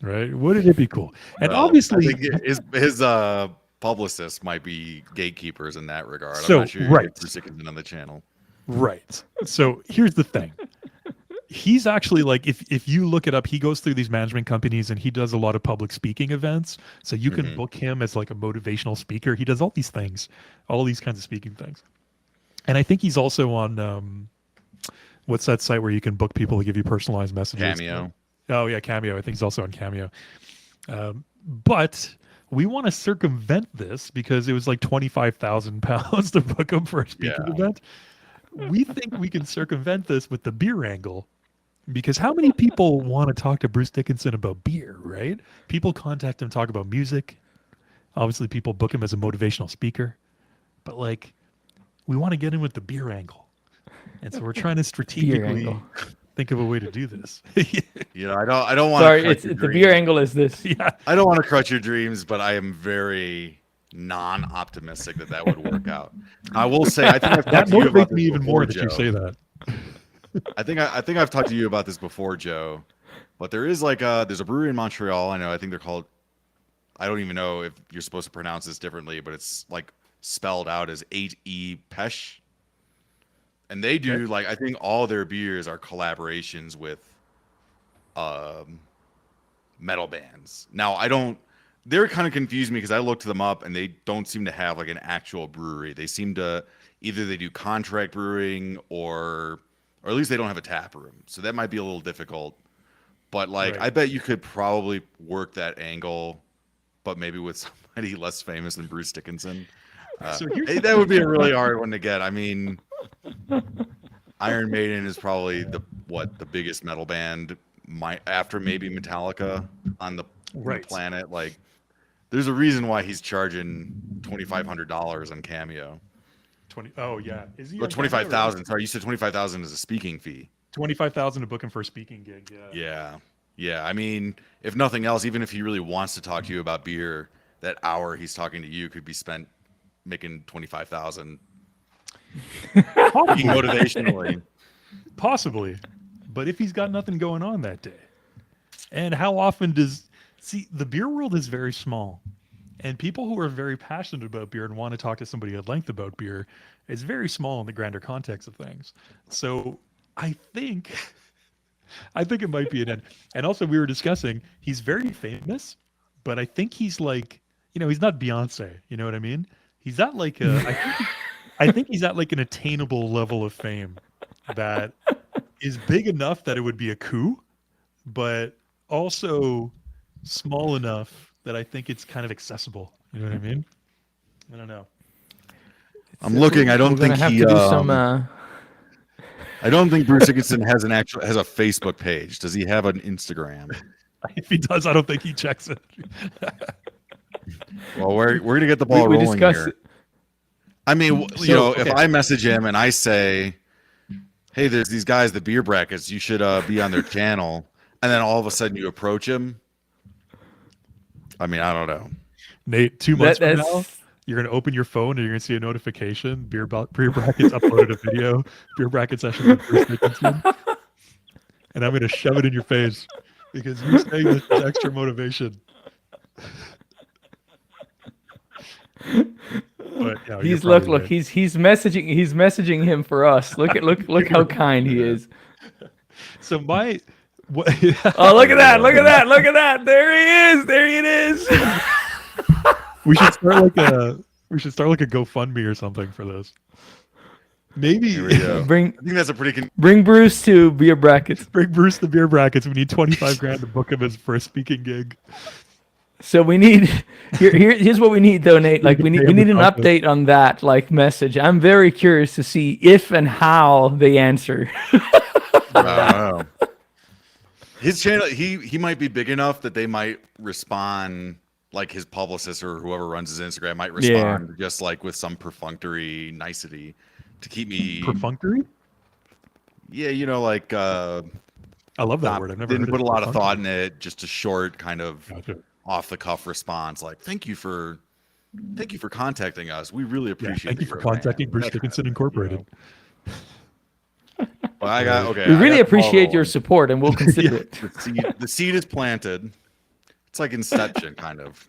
Right? Wouldn't it be cool? And Well, obviously, I think his publicists might be gatekeepers in that regard. So, I'm not sure right. Bruce Dickinson on the channel. right. So here's the thing. He's actually like, if you look it up, he goes through these management companies and he does a lot of public speaking events. So you can book him as like a motivational speaker. He does all these things, all these kinds of speaking things. And I think he's also on, what's that site where you can book people to give you personalized messages? Cameo. Oh yeah, Cameo. I think he's also on Cameo. But we want to circumvent this because it was like £25,000 to book him for a speaking Yeah. event. We think we can circumvent this with the beer angle, because how many people want to talk to Bruce Dickinson about beer, right? People contact him, talk about music. Obviously, people book him as a motivational speaker, but like, we want to get in with the beer angle, and so we're trying to strategically angle. think of a way to do this. I don't want Sorry, to it's the beer angle is this. Yeah. I don't want to crush your dreams, but I am very non-optimistic that would work out. I will say, I think I've That talked to you about motivates this me even before, more that Joe. you say that. I think I've talked to you about this before, Joe. But there is there's a brewery in Montreal. I know. I think they're called. I don't even know if you're supposed to pronounce this differently, but it's like spelled out as 8E Pesh. And they do I think all their beers are collaborations with metal bands. Now they're kind of confused me because I looked them up and they don't seem to have like an actual brewery. They seem to either they do contract brewing or at least they don't have a tap room. So that might be a little difficult. But Right. I bet you could probably work that angle, but maybe with somebody less famous than Bruce Dickinson. So here's Hey, that would be a really hard one to get. I mean, Iron Maiden is probably what the biggest metal band might after maybe Metallica on the Right. planet. Like, there's a reason why he's charging $2,500 on Cameo. 20. Oh yeah, is he? Or on Cameo, or- 25,000. Sorry, you said 25,000 is a speaking fee. 25,000 to book him for a speaking gig. Yeah. Yeah. Yeah. I mean, if nothing else, even if he really wants to talk to you about beer, that hour he's talking to you could be spent making 25,000 motivationally. Possibly, but if he's got nothing going on that day, and how often does the beer world is very small, and people who are very passionate about beer and want to talk to somebody at length about beer is very small in the grander context of things. So I think it might be an end. And also, we were discussing he's very famous, but I think he's like, he's not Beyonce. You know what I mean? He's at like I think he's at like an attainable level of fame that is big enough that it would be a coup, but also small enough that I think it's kind of accessible. You know what I mean? I don't know. I'm looking. I don't We're gonna think have he. to do some. I don't think Bruce Dickinson has a Facebook page. Does he have an Instagram? If he does, I don't think he checks it. Well, we're gonna get the ball we rolling discussed here. it. I mean, okay. if I message him and I say, "Hey, there's these guys, the beer brackets. You should be on their channel," and then all of a sudden you approach him. I mean, I don't know. Nate, 2 months from that's now, you're going to open your phone and you're going to see a notification. Beer Brackets uploaded a video. Beer Bracket session with Bruce Dickinson. And I'm going to shove it in your face because you're saying this is extra motivation. But, yeah, you're he's probably look. right. He's messaging him for us. Look how kind he is. So what? Oh, look at that! Look at that! Look at that! There he is! There it is! We should start like a GoFundMe or something for this. Maybe Here we go. Bring I think that's a pretty. bring Bruce to beer brackets. bring Bruce the Beer Brackets. We need 25 grand to book him for a speaking gig. So we need here's what we need though, Nate. Like we need an update on that message. I'm very curious to see if and how they answer. I don't know. His channel, he might be big enough that they might respond, like his publicist or whoever runs his Instagram might respond just like with some perfunctory nicety to keep me Perfunctory? Yeah, like I love that word. I've never didn't heard put a of lot of thought perfunctory. in it. Just a short kind of Gotcha. off the cuff response, like "Thank you for contacting us. We really Yeah, appreciate. thank you that for you're a fan." contacting Bruce That kind of Dickinson thing, Incorporated. Well, I got okay. We I really got the ball appreciate your rolling. support, and we'll consider it. The seed is planted. It's like Inception, kind of.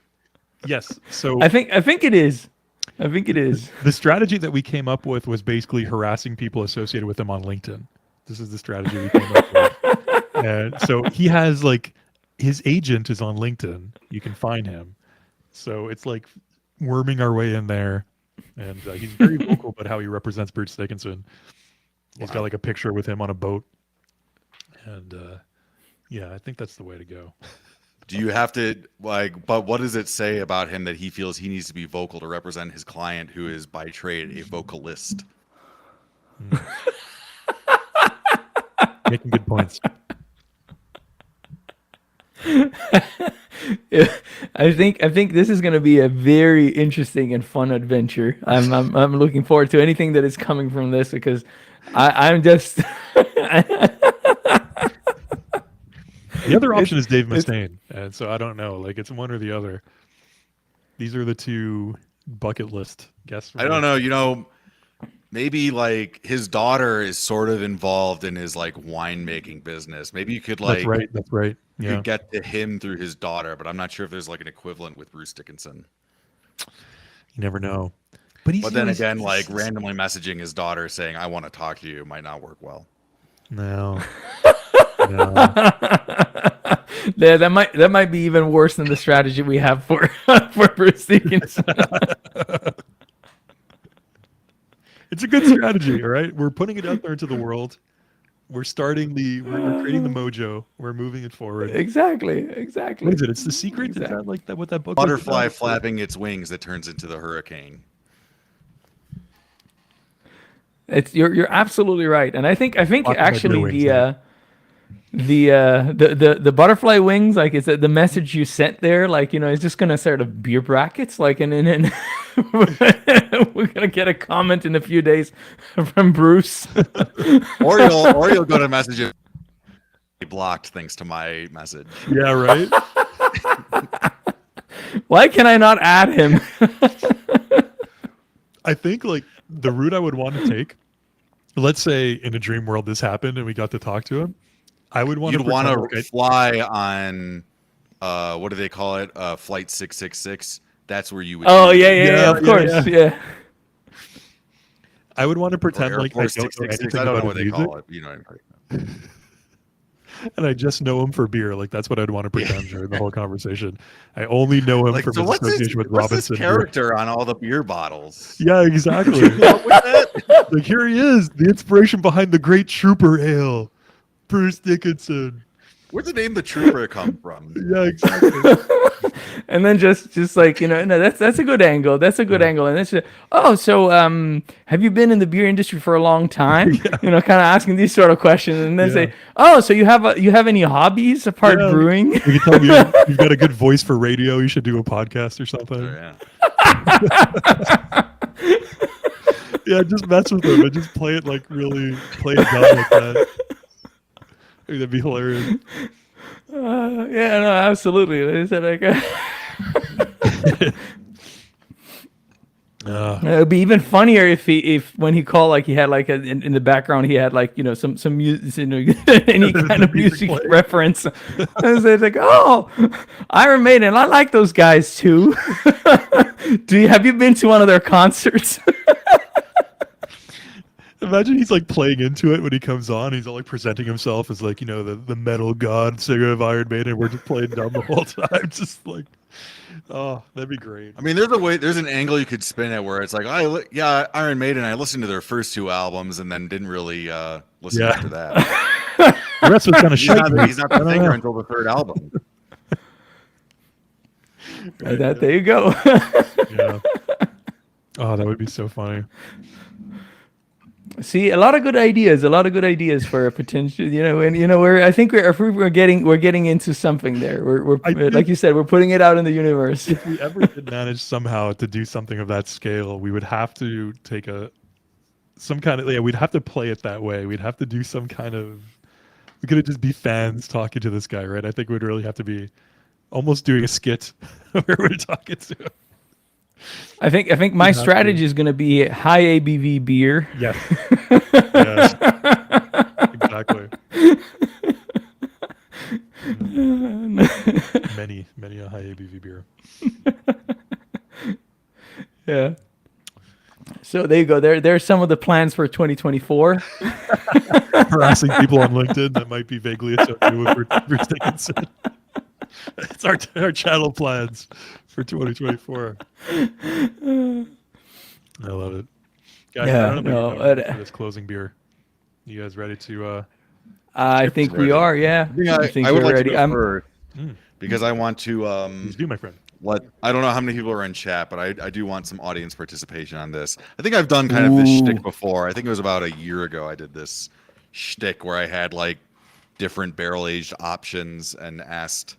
Yes. So I think it is. I think it is. the strategy that we came up with was basically harassing people associated with him on LinkedIn. This is the strategy we came up with. And so he has his agent is on LinkedIn. You can find him. So it's like worming our way in there. And he's very vocal about how he represents Bruce Dickinson. He's got a picture with him on a boat. And yeah, I think that's the way to go. Do you have to but what does it say about him that he feels he needs to be vocal to represent his client who is by trade a vocalist? Making good points. I think this is going to be a very interesting and fun adventure. I'm looking forward to anything that is coming from this because I'm just. The other option is Dave Mustaine, and so I don't know. It's one or the other. These are the two bucket list guests. I don't know. Maybe his daughter is sort of involved in his winemaking business. Maybe you could That's right. That's right. you Yeah. could get to him through his daughter, but I'm not sure if there's an equivalent with Bruce Dickinson. You never know. But But then again, randomly messaging his daughter saying "I want to talk to you" might not work well. No. Yeah, that might be even worse than the strategy we have for Bruce Dickinson. It's a good strategy, all right? We're putting it out there into the world. We're starting we're creating the mojo. We're moving it forward. Exactly. What is it? It's The Secret? Is that what that book was Butterfly about? flapping its wings that turns into the hurricane. You're absolutely right, and I think Talking about actually your wings, the butterfly wings, like, is that the message you sent there? Like, is just gonna start a beer brackets, like, and we're gonna get a comment in a few days from Bruce. Or you'll go to messages blocked thanks to my message. Yeah, right. Why can I not add him? I think like the route I would want to take. Let's say in a dream world this happened and we got to talk to him. I would want You'd want to to fly on what do they call it? Flight 666. That's where you would. Oh be. yeah, of course, yeah. I would want to Or pretend Air like I Force don't know 666. anything I don't know about what his they music, call it. You know what I mean? and I just know him for beer. Like that's what I'd want to pretend during the whole conversation. I only know him Like, from so his what's this, association with what's this Robinson. character on all the beer bottles? Yeah, exactly. What was that? Like here he is, the inspiration behind the Great Trooper Ale, Bruce Dickinson. Where'd the name the Trooper come from? Yeah, exactly. And then just like, no, that's a good angle. That's a good angle. And it's so have you been in the beer industry for a long time? Kind of asking these sort of questions, and then say, so you have any hobbies apart Yeah. brewing? You can tell me you've got a good voice for radio. You should do a podcast or something. Oh, yeah. Yeah, just mess with them and just play it like really play it dumb like that. I think that'd be hilarious. Yeah, no, absolutely. Is it like it would be even funnier if when he called, like, he had like in the background he had like some music, any kind of music music playing. reference. And it's like, oh, Iron Maiden, I like those guys too. Have you been to one of their concerts? Imagine he's like playing into it when he comes on. He's all like presenting himself as like the metal god singer of Iron Maiden. We're just playing dumb the whole time, just like, oh, that'd be great. I mean, there's an angle you could spin it where it's like, Iron Maiden. I listened to their first two albums and then didn't really listen Yeah. after that. The rest was kind of shit. He's not the singer until the third album. There you go. Yeah. Oh, that would be so funny. See, a lot of good ideas for a potential. I think we're getting into something there. We're I think- like you said, we're putting it out in the universe. If we ever did manage somehow to do something of that scale, we would have to take we'd have to play it that way. We'd have to do some kind of, we couldn't just be fans talking to this guy, right? I think we'd really have to be almost doing a skit where we're talking to him. I think my strategy is going to be high ABV beer. Yes. Yes. Exactly. Many a high ABV beer. Yeah. So there you go. There's some of the plans for 2024. Harassing people on LinkedIn that might be vaguely associated with Bruce Dickinson. It's our channel plans for 2024. I love it. Guys, Yeah, I don't know no, about for this closing beer. You guys ready to? I think we are. Yeah. I think I would we're like ready. to go first Mm. because I want to Please do, my friend. I don't know how many people are in chat, but I do want some audience participation on this. I think I've done kind of this shtick before. I think it was about a year ago I did this shtick where I had like different barrel aged options and asked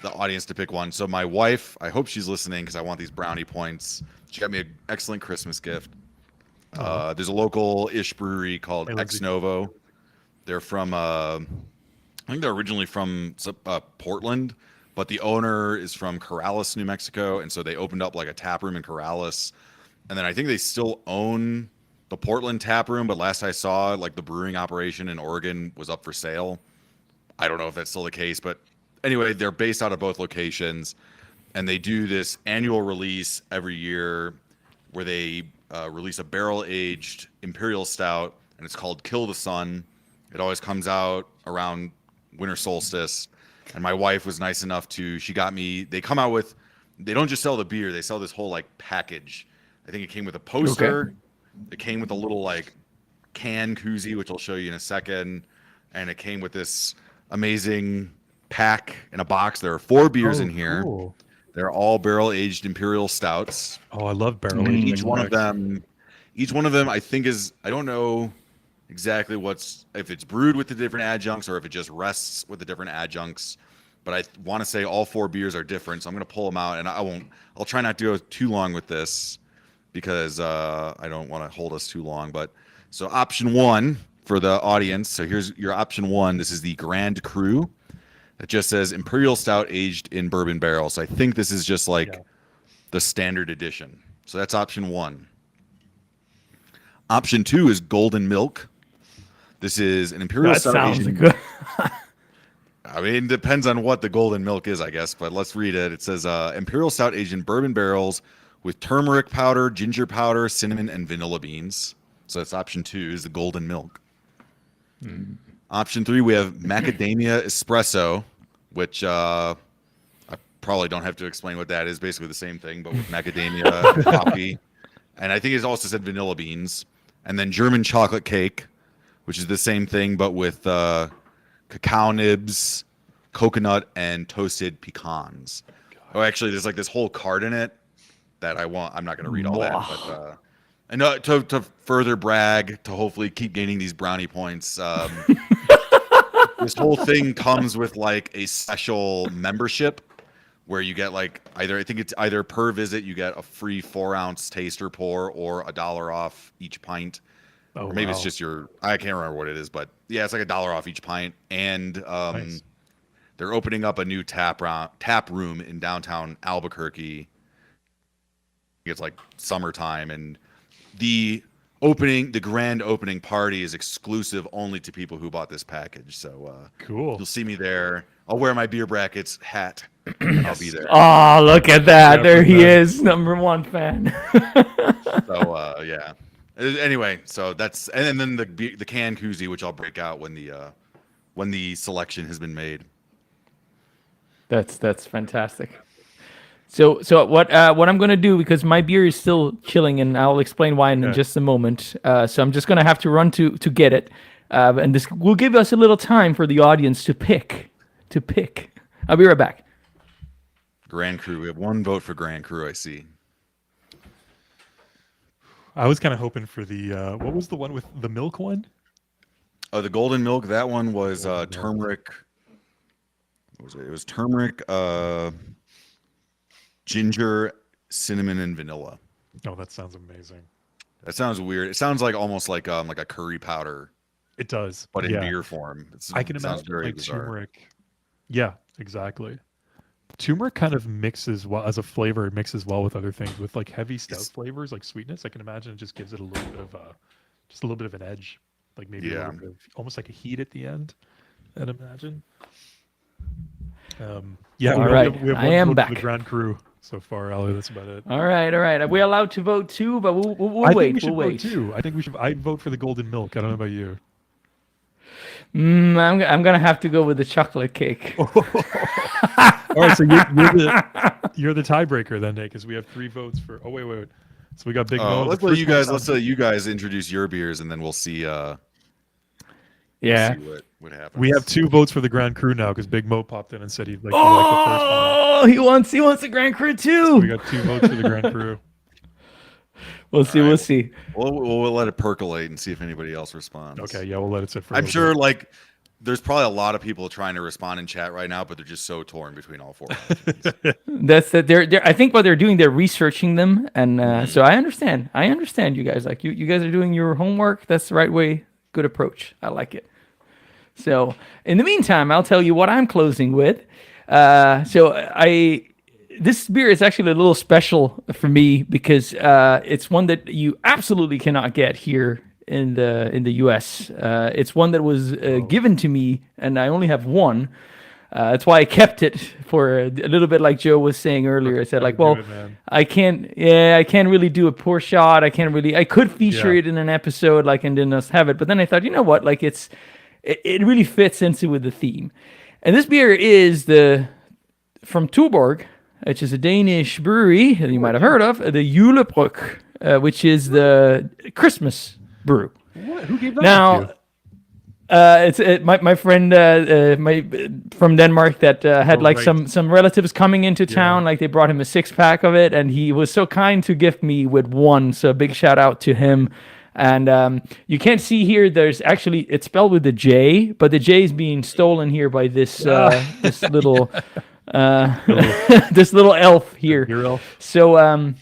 the audience to pick one. So my wife, I hope she's listening because I want these brownie points. She got me an excellent Christmas gift. There's a local-ish brewery called Hey, Ex Lindsay. Novo. They're from, I think they're originally from Portland, but the owner is from Corrales, New Mexico, and so they opened up like a tap room in Corrales, and then I think they still own the Portland tap room. But last I saw, like the brewing operation in Oregon was up for sale. I don't know if that's still the case, but anyway, they're based out of both locations, and they do this annual release every year where they release a barrel-aged imperial stout, and it's called Kill the Sun. It always comes out around winter solstice, and my wife was nice enough she got me, they come out with, they don't just sell the beer, they sell this whole like package. I think it came with a poster, it came with a little like can koozie, which I'll show you in a second, and it came with this amazing pack in a box. There are 4 beers in here. Cool. They're all barrel-aged imperial stouts. Oh, I love barrel Mm. aged. Each one of them I think is, I don't know exactly if it's brewed with the different adjuncts or if it just rests with the different adjuncts. But I want to say all 4 beers are different, so I'm going to pull them out, and I'll try not to go too long with this because I don't want to hold us too long. But so option 1 for the audience. So here's your option 1. This is the Grand Cru. It just says Imperial Stout aged in bourbon barrels. So I think this is just like the standard edition. So that's option 1. Option 2 is Golden Milk. This is an Imperial That Stout sounds aged in good. I mean, it depends on what the golden milk is, I guess, but let's read it. It says Imperial Stout aged in bourbon barrels with turmeric powder, ginger powder, cinnamon, and vanilla beans. So that's option 2 is the golden milk. Option 3, we have Macadamia Espresso, which I probably don't have to explain what that is. Basically the same thing, but with macadamia coffee. And I think it also said vanilla beans. And then German Chocolate Cake, which is the same thing, but with cacao nibs, coconut, and toasted pecans. Oh, actually, there's like this whole card in it that I'm not going to read all that, but and to further brag, to hopefully keep gaining these brownie points. This whole thing comes with like a special membership where you get like I think it's either per visit you get a free 4-ounce taster pour or $1 off each pint. Oh, or maybe it's wow. just I can't remember what it is, but yeah, it's like $1 off each pint. And Nice. they're opening up a new tap room in downtown Albuquerque. It's like summertime, and the grand opening party is exclusive only to people who bought this package. So Cool. you'll see me there. I'll wear my Beer Brackets hat. I'll be there. Oh, look at that. Yeah, There for he that. is, #1 fan. So yeah. Anyway, so that's and then the can koozie, which I'll break out when the selection has been made. That's fantastic. So what I'm gonna do, because my beer is still chilling, and I'll explain why in Yeah. just a moment. So I'm just gonna have to run to get it, and this will give us a little time for the audience to pick. I'll be right back. Grand Cru. We have 1 vote for Grand Cru. I see. I was kind of hoping for the what was the one with the milk one? Oh, the golden milk. That one was Golden milk. turmeric. What was it? It was turmeric, ginger, cinnamon, and vanilla. Oh, that sounds amazing. That sounds weird. It sounds like almost like a curry powder, It does. but in yeah. beer form. I can sounds imagine very like bizarre. turmeric. Yeah, exactly. Turmeric kind of mixes well as a flavor. It mixes well with other things, with like heavy stout flavors, like sweetness. I can imagine it just gives it a little bit of just a little bit of an edge, like maybe a Yeah. little bit of almost like a heat at the end. I'd imagine. Yeah, All we right, we have I one am vote for back. the Grand Cru so far, Ali. That's about it. All right. Are we allowed to vote too? But we'll I think wait. we should We'll vote wait. too. I think we should. I'd vote for the golden milk. I don't know about you. I'm gonna have to go with the chocolate cake. All right, so you're the tiebreaker then, Nick, because we have 3 votes for. Oh wait. So we got Big Mo. Let's let you guys introduce your beers, and then we'll see. Yeah. See what happens. We have 2 votes for the Grand Cru now because Big Mo popped in and said he'd like to like the first one. Oh, he wants the Grand Cru So we too. got 2 votes for the Grand Cru. We'll see. All right. We'll see. We'll let it percolate and see if anybody else responds. Okay, yeah, we'll let it sit for. a I'm little sure bit. like there's probably a lot of people trying to respond in chat right now, but they're just so torn between all 4 options. That's that. They're. I think what they're doing, they're researching them, and so I understand. I understand you guys. Like you guys are doing your homework. That's the right way. Good approach. I like it. So in the meantime, I'll tell you what I'm closing with. This beer is actually a little special for me because it's one that you absolutely cannot get here in the U.S. It's one that was given to me, and I only have one. That's why I kept it for a little bit, like Joe was saying earlier. I said, like, Do well, it, man. I can't really do a pour shot. I could feature Yeah. it in an episode, like, and then just have it. But then I thought, you know what, like, it really fits into with the theme. And this beer is from Tuborg, which is a Danish brewery that you might have heard of, the Julebryg, which is the Christmas brew. What? Who gave that Now, to you? it's my friend from Denmark that had Oh, like right. some relatives coming into town. Like they brought him a 6-pack of it, and he was so kind to gift me with one. So a big shout out to him. And you can't see here. There's actually it's spelled with the J, but the J is being stolen here by this this little this little elf here. Your elf. So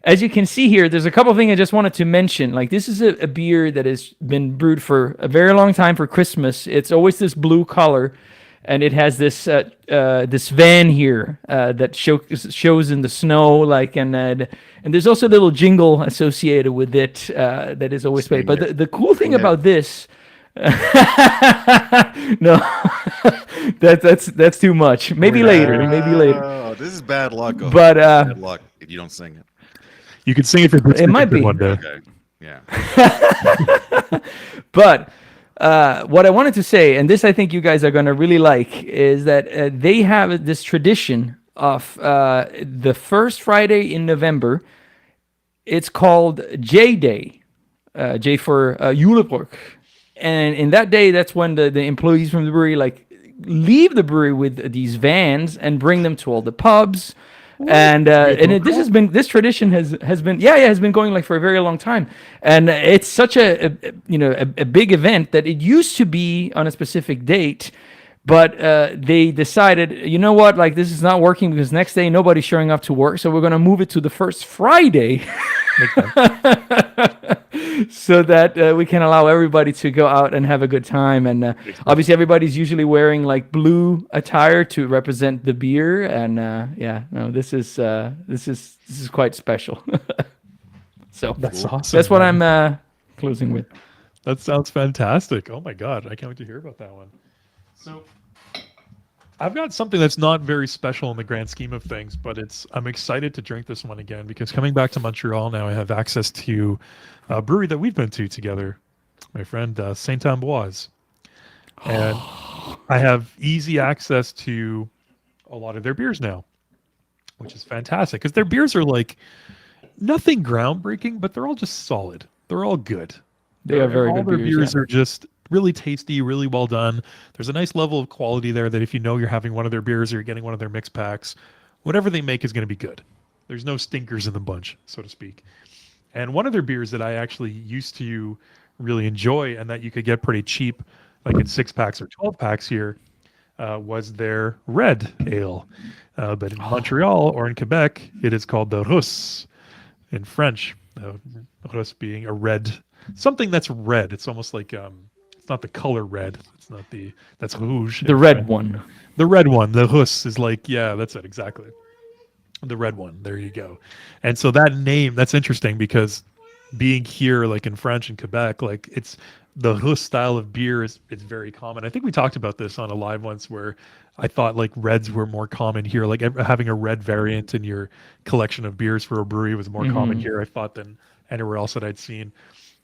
as you can see here, there's a couple of things I just wanted to mention. Like this is a beer that has been brewed for a very long time for Christmas. It's always this blue color, and it has this this van here that shows in the snow, like and there's also a little jingle associated with it that is always played. But the cool thing about this, no, that's too much. Maybe later, maybe later. Oh, this is bad luck. But bad luck if you don't sing it. You can sing it for It might be. one day. Okay. Yeah. But what I wanted to say, and this I think you guys are going to really like, is that they have this tradition of the first Friday in November. It's called J Day, J for Julebrug. And in that day, that's when the employees from the brewery leave the brewery with these vans and bring them to all the pubs. This tradition has been going for a very long time, and it's such a big event that it used to be on a specific date, but they decided, you know what, this is not working because next day nobody's showing up to work, so we're going to move it to the first Friday. So that we can allow everybody to go out and have a good time. And obviously everybody's usually wearing blue attire to represent the beer. And this is quite special. So That's awesome. that's what I'm closing with. That sounds fantastic. Oh my god, I can't wait to hear about that one. So I've got something that's not very special in the grand scheme of things, but I'm excited to drink this one again because coming back to Montreal now, I have access to a brewery that we've been to together, my friend Saint Ambroise, and I have easy access to a lot of their beers now, which is fantastic because their beers are nothing groundbreaking, but they're all just solid. They're all good. They are very good All their beers, beers are just really tasty, really well done. There's a nice level of quality there that if you know you're having one of their beers or you're getting one of their mix packs, whatever they make is going to be good. There's no stinkers in the bunch, so to speak. And one of their beers that I actually used to really enjoy and that you could get pretty cheap, like in 6-packs or 12-packs here, was their red ale. But in Montreal or in Quebec, it is called the Russe in French. Russe being a red, something that's red. It's almost like it's not the color red. It's not that's rouge. The red one. The red one. The Russe is that's it exactly. The red one. There you go. And so that name, that's interesting because being here in French in Quebec, it's the Russe style of beer is very common. I think we talked about this on a live once where I thought reds were more common here, having a red variant in your collection of beers for a brewery was more common here, I thought, than anywhere else that I'd seen.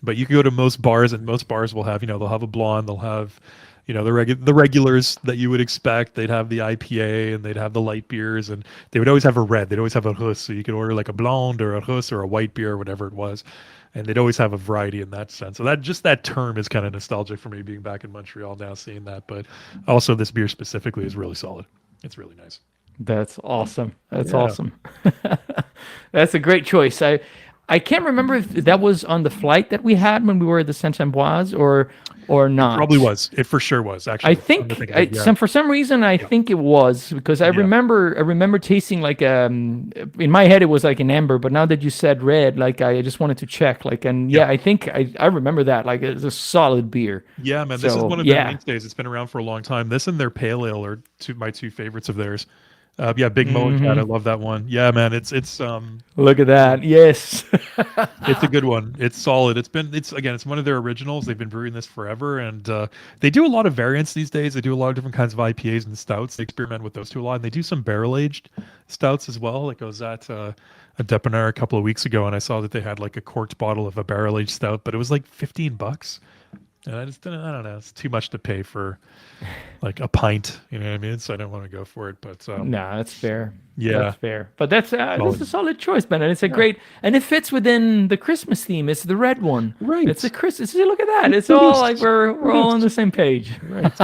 But you can go to most bars, and most bars will have, they'll have a blonde, they'll have, the regulars that you would expect. They'd have the IPA and they'd have the light beers, and they would always have a red. They'd always have a Russe, so you could order a blonde or a Russe or a white beer or whatever it was, and they'd always have a variety in that sense. So that term is kind of nostalgic for me being back in Montreal now, seeing that. But also this beer specifically is really solid. It's really nice. That's awesome. That's awesome. That's a great choice. I can't remember if that was on the flight that we had when we were at the Saint Ambroise or not. Probably was. It for sure was, actually. I think for some reason I think it was because I remember tasting in my head it was an amber, but now that you said red, I just wanted to check I think I remember that it's a solid beer. Yeah, man, this is one of their mainstays. It's been around for a long time. This and their pale ale are my two favorites of theirs. Big Mo and Cat, I love that one. Yeah, man, it's look at that. Yes. It's a good one. It's solid. It's one of their originals. They've been brewing this forever, and they do a lot of variants these days. They do a lot of different kinds of IPAs and stouts. They experiment with those two a lot, and they do some barrel-aged stouts as well. I was at a Depanneur a couple of weeks ago, and I saw that they had a corked bottle of a barrel-aged stout, but it was $15. And I don't know, it's too much to pay for a pint, you know what I mean? So I don't want to go for it, but no, that's fair. Yeah, that's fair. But that's a solid choice, Ben. And it's a great, and it fits within the Christmas theme. It's the red one, right? It's a Christmas. Look at that. It's all we're all on the same page, right?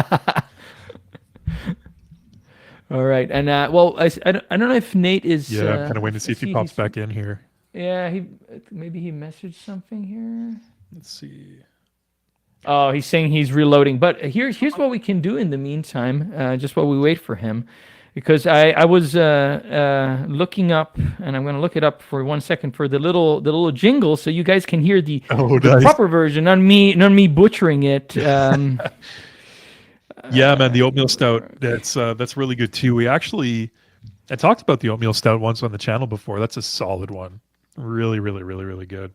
All right, and I don't know if Nate is. Yeah, I'm kind of waiting to see if he pops back in here. Yeah, maybe he messaged something here. Let's see. Oh, he's saying he's reloading. But here's what we can do in the meantime, just while we wait for him, because I was looking up, and I'm going to look it up for 1 second for the little jingle, so you guys can hear the Nice. proper version, not me butchering it. Yeah, man, the oatmeal stout. That's really good too. I talked about the oatmeal stout once on the channel before. That's a solid one. Really, really, really, really good.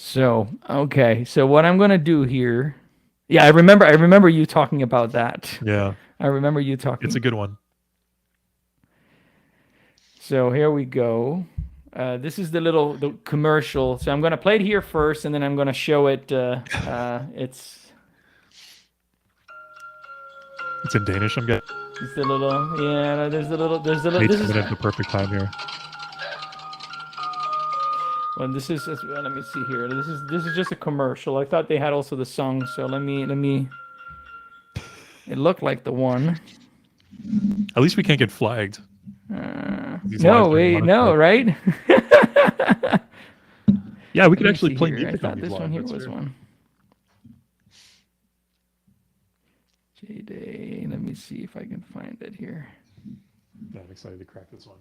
So okay, so what I'm going to do here, yeah, I remember you talking about that. Yeah, I remember you talking. it's a good one. So here we go. This is the commercial. So I'm going to play it here first, and then I'm going to show it. It's It's in Danish. I'm getting. the little, yeah. There's the little. This Nate's is coming in at the perfect time here. well, this is. Let me see here. This is just a commercial. I thought they had also the song. So let me. It looked like the one. At least we can't get flagged. These No, lives are wait, no, monitored. right? Yeah, we could Let me actually see play here. I music on thought these this one live. here That's was fair. one. J-Day. Let me see if I can find it here. Yeah, I'm excited to crack this one.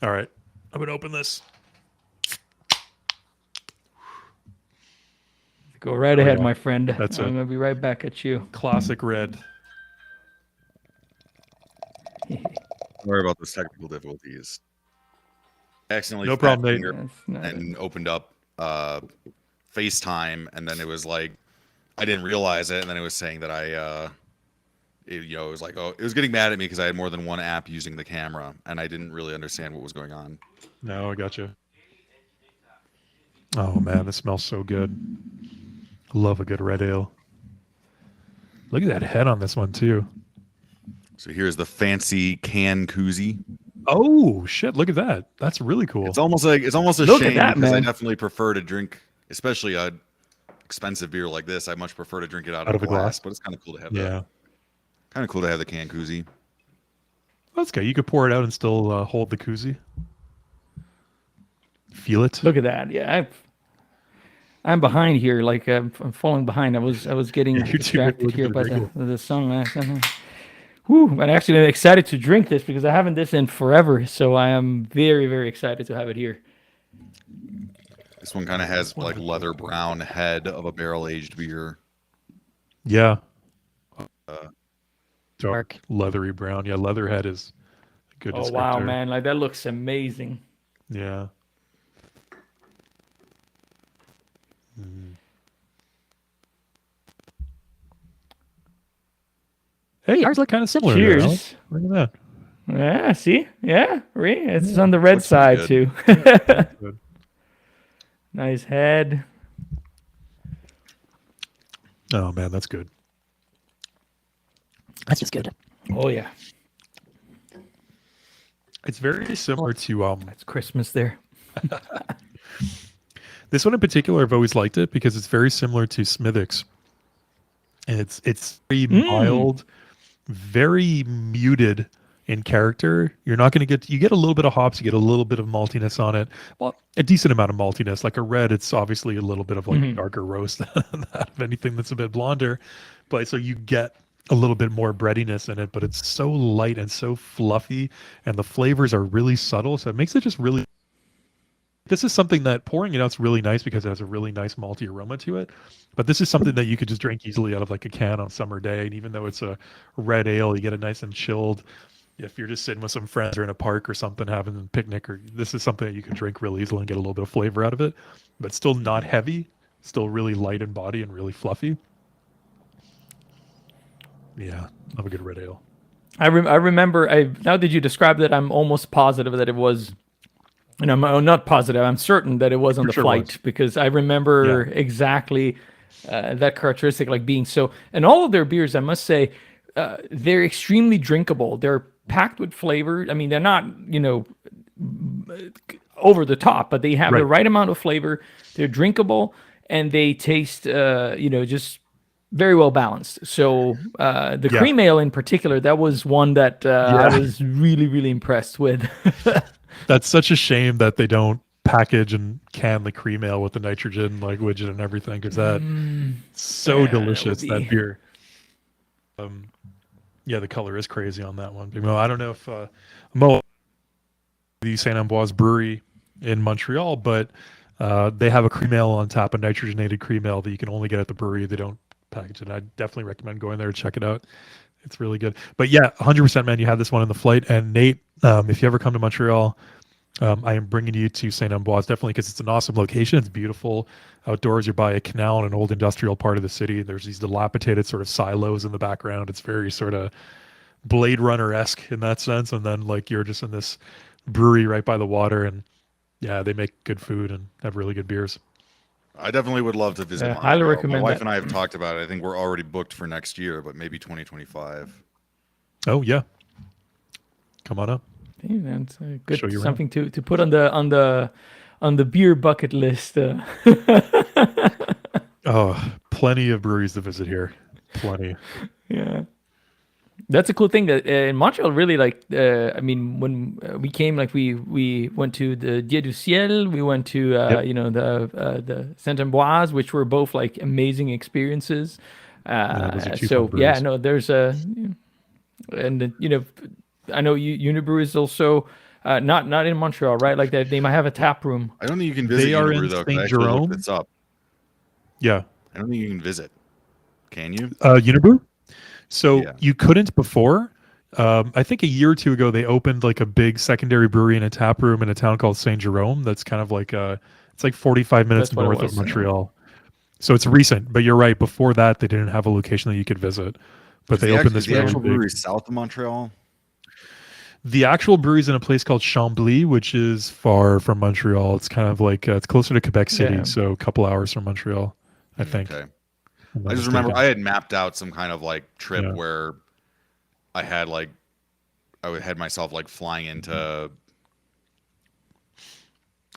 All right, I'm gonna open this. Go right Oh, ahead, yeah. my friend. That's I'm it. gonna be right back at you. Classic red. Sorry about those technical difficulties. Accidentally No fat problem, Nate. fingered That's not and opened up FaceTime, and then it was like I didn't realize it, and then it was saying that it was like, oh, it was getting mad at me because I had more than one app using the camera, and I didn't really understand what was going on. No, I got you. Oh man, this smells so good. Love a good red ale. Look at that head on this one too. So here's the fancy can koozie. Oh shit! Look at that. That's really cool. It's almost a Look at shame that, because I man. definitely prefer to drink, especially a expensive beer like this. I much prefer to drink it out Out of of a a glass? glass, but it's kind of cool to have. Yeah, Kind of cool to have the can koozie. that's good. You could pour it out and still hold the koozie. Feel it. Look at that. Yeah, I'm behind here. Like I'm falling behind. I was getting Yeah, you're too good distracted looking here for by the drink. the song. Whew, but actually, I'm excited to drink this because I haven't this in forever. So I am very, very excited to have it here. This one kind of has like leather brown head of a barrel aged beer. Yeah. Dark, leathery brown. Yeah, leatherhead is a good Oh descriptor. wow, man! Like that looks amazing. Yeah. Hey, ours look kind of similar. there, Alex. Cheers. Look at that. Yeah. See. Yeah. It's on the red looks pretty side too. Good. Nice head. Oh man, that's good. That's just good. Oh yeah. It's very similar to It's Christmas there. this one in particular. I've always liked it because it's very similar to Smithwick's. And it's very mild, very muted in character. You're not going to you get a little bit of hops, you get a little bit of maltiness on it. Well, a decent amount of maltiness. Like a red, it's obviously a little bit of like darker roast than that of anything that's a bit blonder. But so you get a little bit more breadiness in it, but it's so light and so fluffy, and the flavors are really subtle. So it makes it just really. This is something that pouring it out's really nice because it has a really nice malty aroma to it. But this is something that you could just drink easily out of like a can on a summer day. And even though it's a red ale, you get it nice and chilled. If you're just sitting with some friends or in a park or something, having a picnic, or this is something that you can drink really easily and get a little bit of flavor out of it, but still not heavy, still really light in body and really fluffy. Yeah, love a good red ale. I remember. Now that you described it, I'm almost positive that it was. And I'm not positive. I'm certain that it was on For the sure it flight was. because I remember exactly that characteristic, like being so. And all of their beers, I must say, they're extremely drinkable. They're packed with flavor. I mean, they're not, over the top, but they have the right amount of flavor. They're drinkable and they taste, just very well balanced. So the cream ale in particular, that was one that I was really, really impressed with. That's such a shame that they don't package and can the cream ale with the nitrogen like widget and everything, because that's so Yeah, that would delicious, that be. beer. Yeah, the color is crazy on that one. Big Mo, I don't know if Mo, the Saint Ambroise Brewery in Montreal, but they have a cream ale on tap, a nitrogenated cream ale that you can only get at the brewery. They don't package it. I definitely recommend going there and check it out. It's really good. But yeah, 100%, man. You have this one in the flight. And Nate, if you ever come to Montreal, I am bringing you to Saint Ambroise, definitely, because it's an awesome location. It's beautiful outdoors. You're by a canal in an old industrial part of the city. There's these dilapidated sort of silos in the background. It's very sort of Blade Runner-esque in that sense. And then like you're just in this brewery right by the water, and yeah, they make good food and have really good beers. I definitely would love to visit Yeah, Montreal. highly My recommend wife that. and I have talked about it. I think we're already booked for next year, but maybe 2025. Oh yeah, come on up. Yeah, that's good. Show you around. Something to put on the beer bucket list. Oh, plenty of breweries to visit here. Plenty. Yeah. That's a cool thing that in Montreal, really, like, I mean, when we came, like, we went to the Dia du Ciel, we went to, Yep. the Saint Ambroise, which were both like amazing experiences. Yeah, those are two So fun yeah, breweries. no, there's and I know Unibrew is also not in Montreal, right? Like that, they might have a tap room. I don't think you can visit They are Unibrew in though. 'Cause I Saint actually looked Jerome. this up. Yeah. I don't think you can visit. Can you? Unibrew. So Yeah. you couldn't before. I think a year or two ago they opened like a big secondary brewery and a tap room in a town called Saint Jerome. That's kind of like it's like 45 minutes That's what it north was, of yeah. Montreal. So it's recent, but you're right. Before that, they didn't have a location that you could visit, but Is they the opened is this the really actual big. brewery south of Montreal. The actual brewery's in a place called Chambly, which is far from Montreal. It's kind of like it's closer to Quebec City, Yeah. so a couple hours from Montreal, I think. Okay. if I'm not I just remember mistaken. I had mapped out some kind of like trip Yeah. where I had like I would had myself like flying into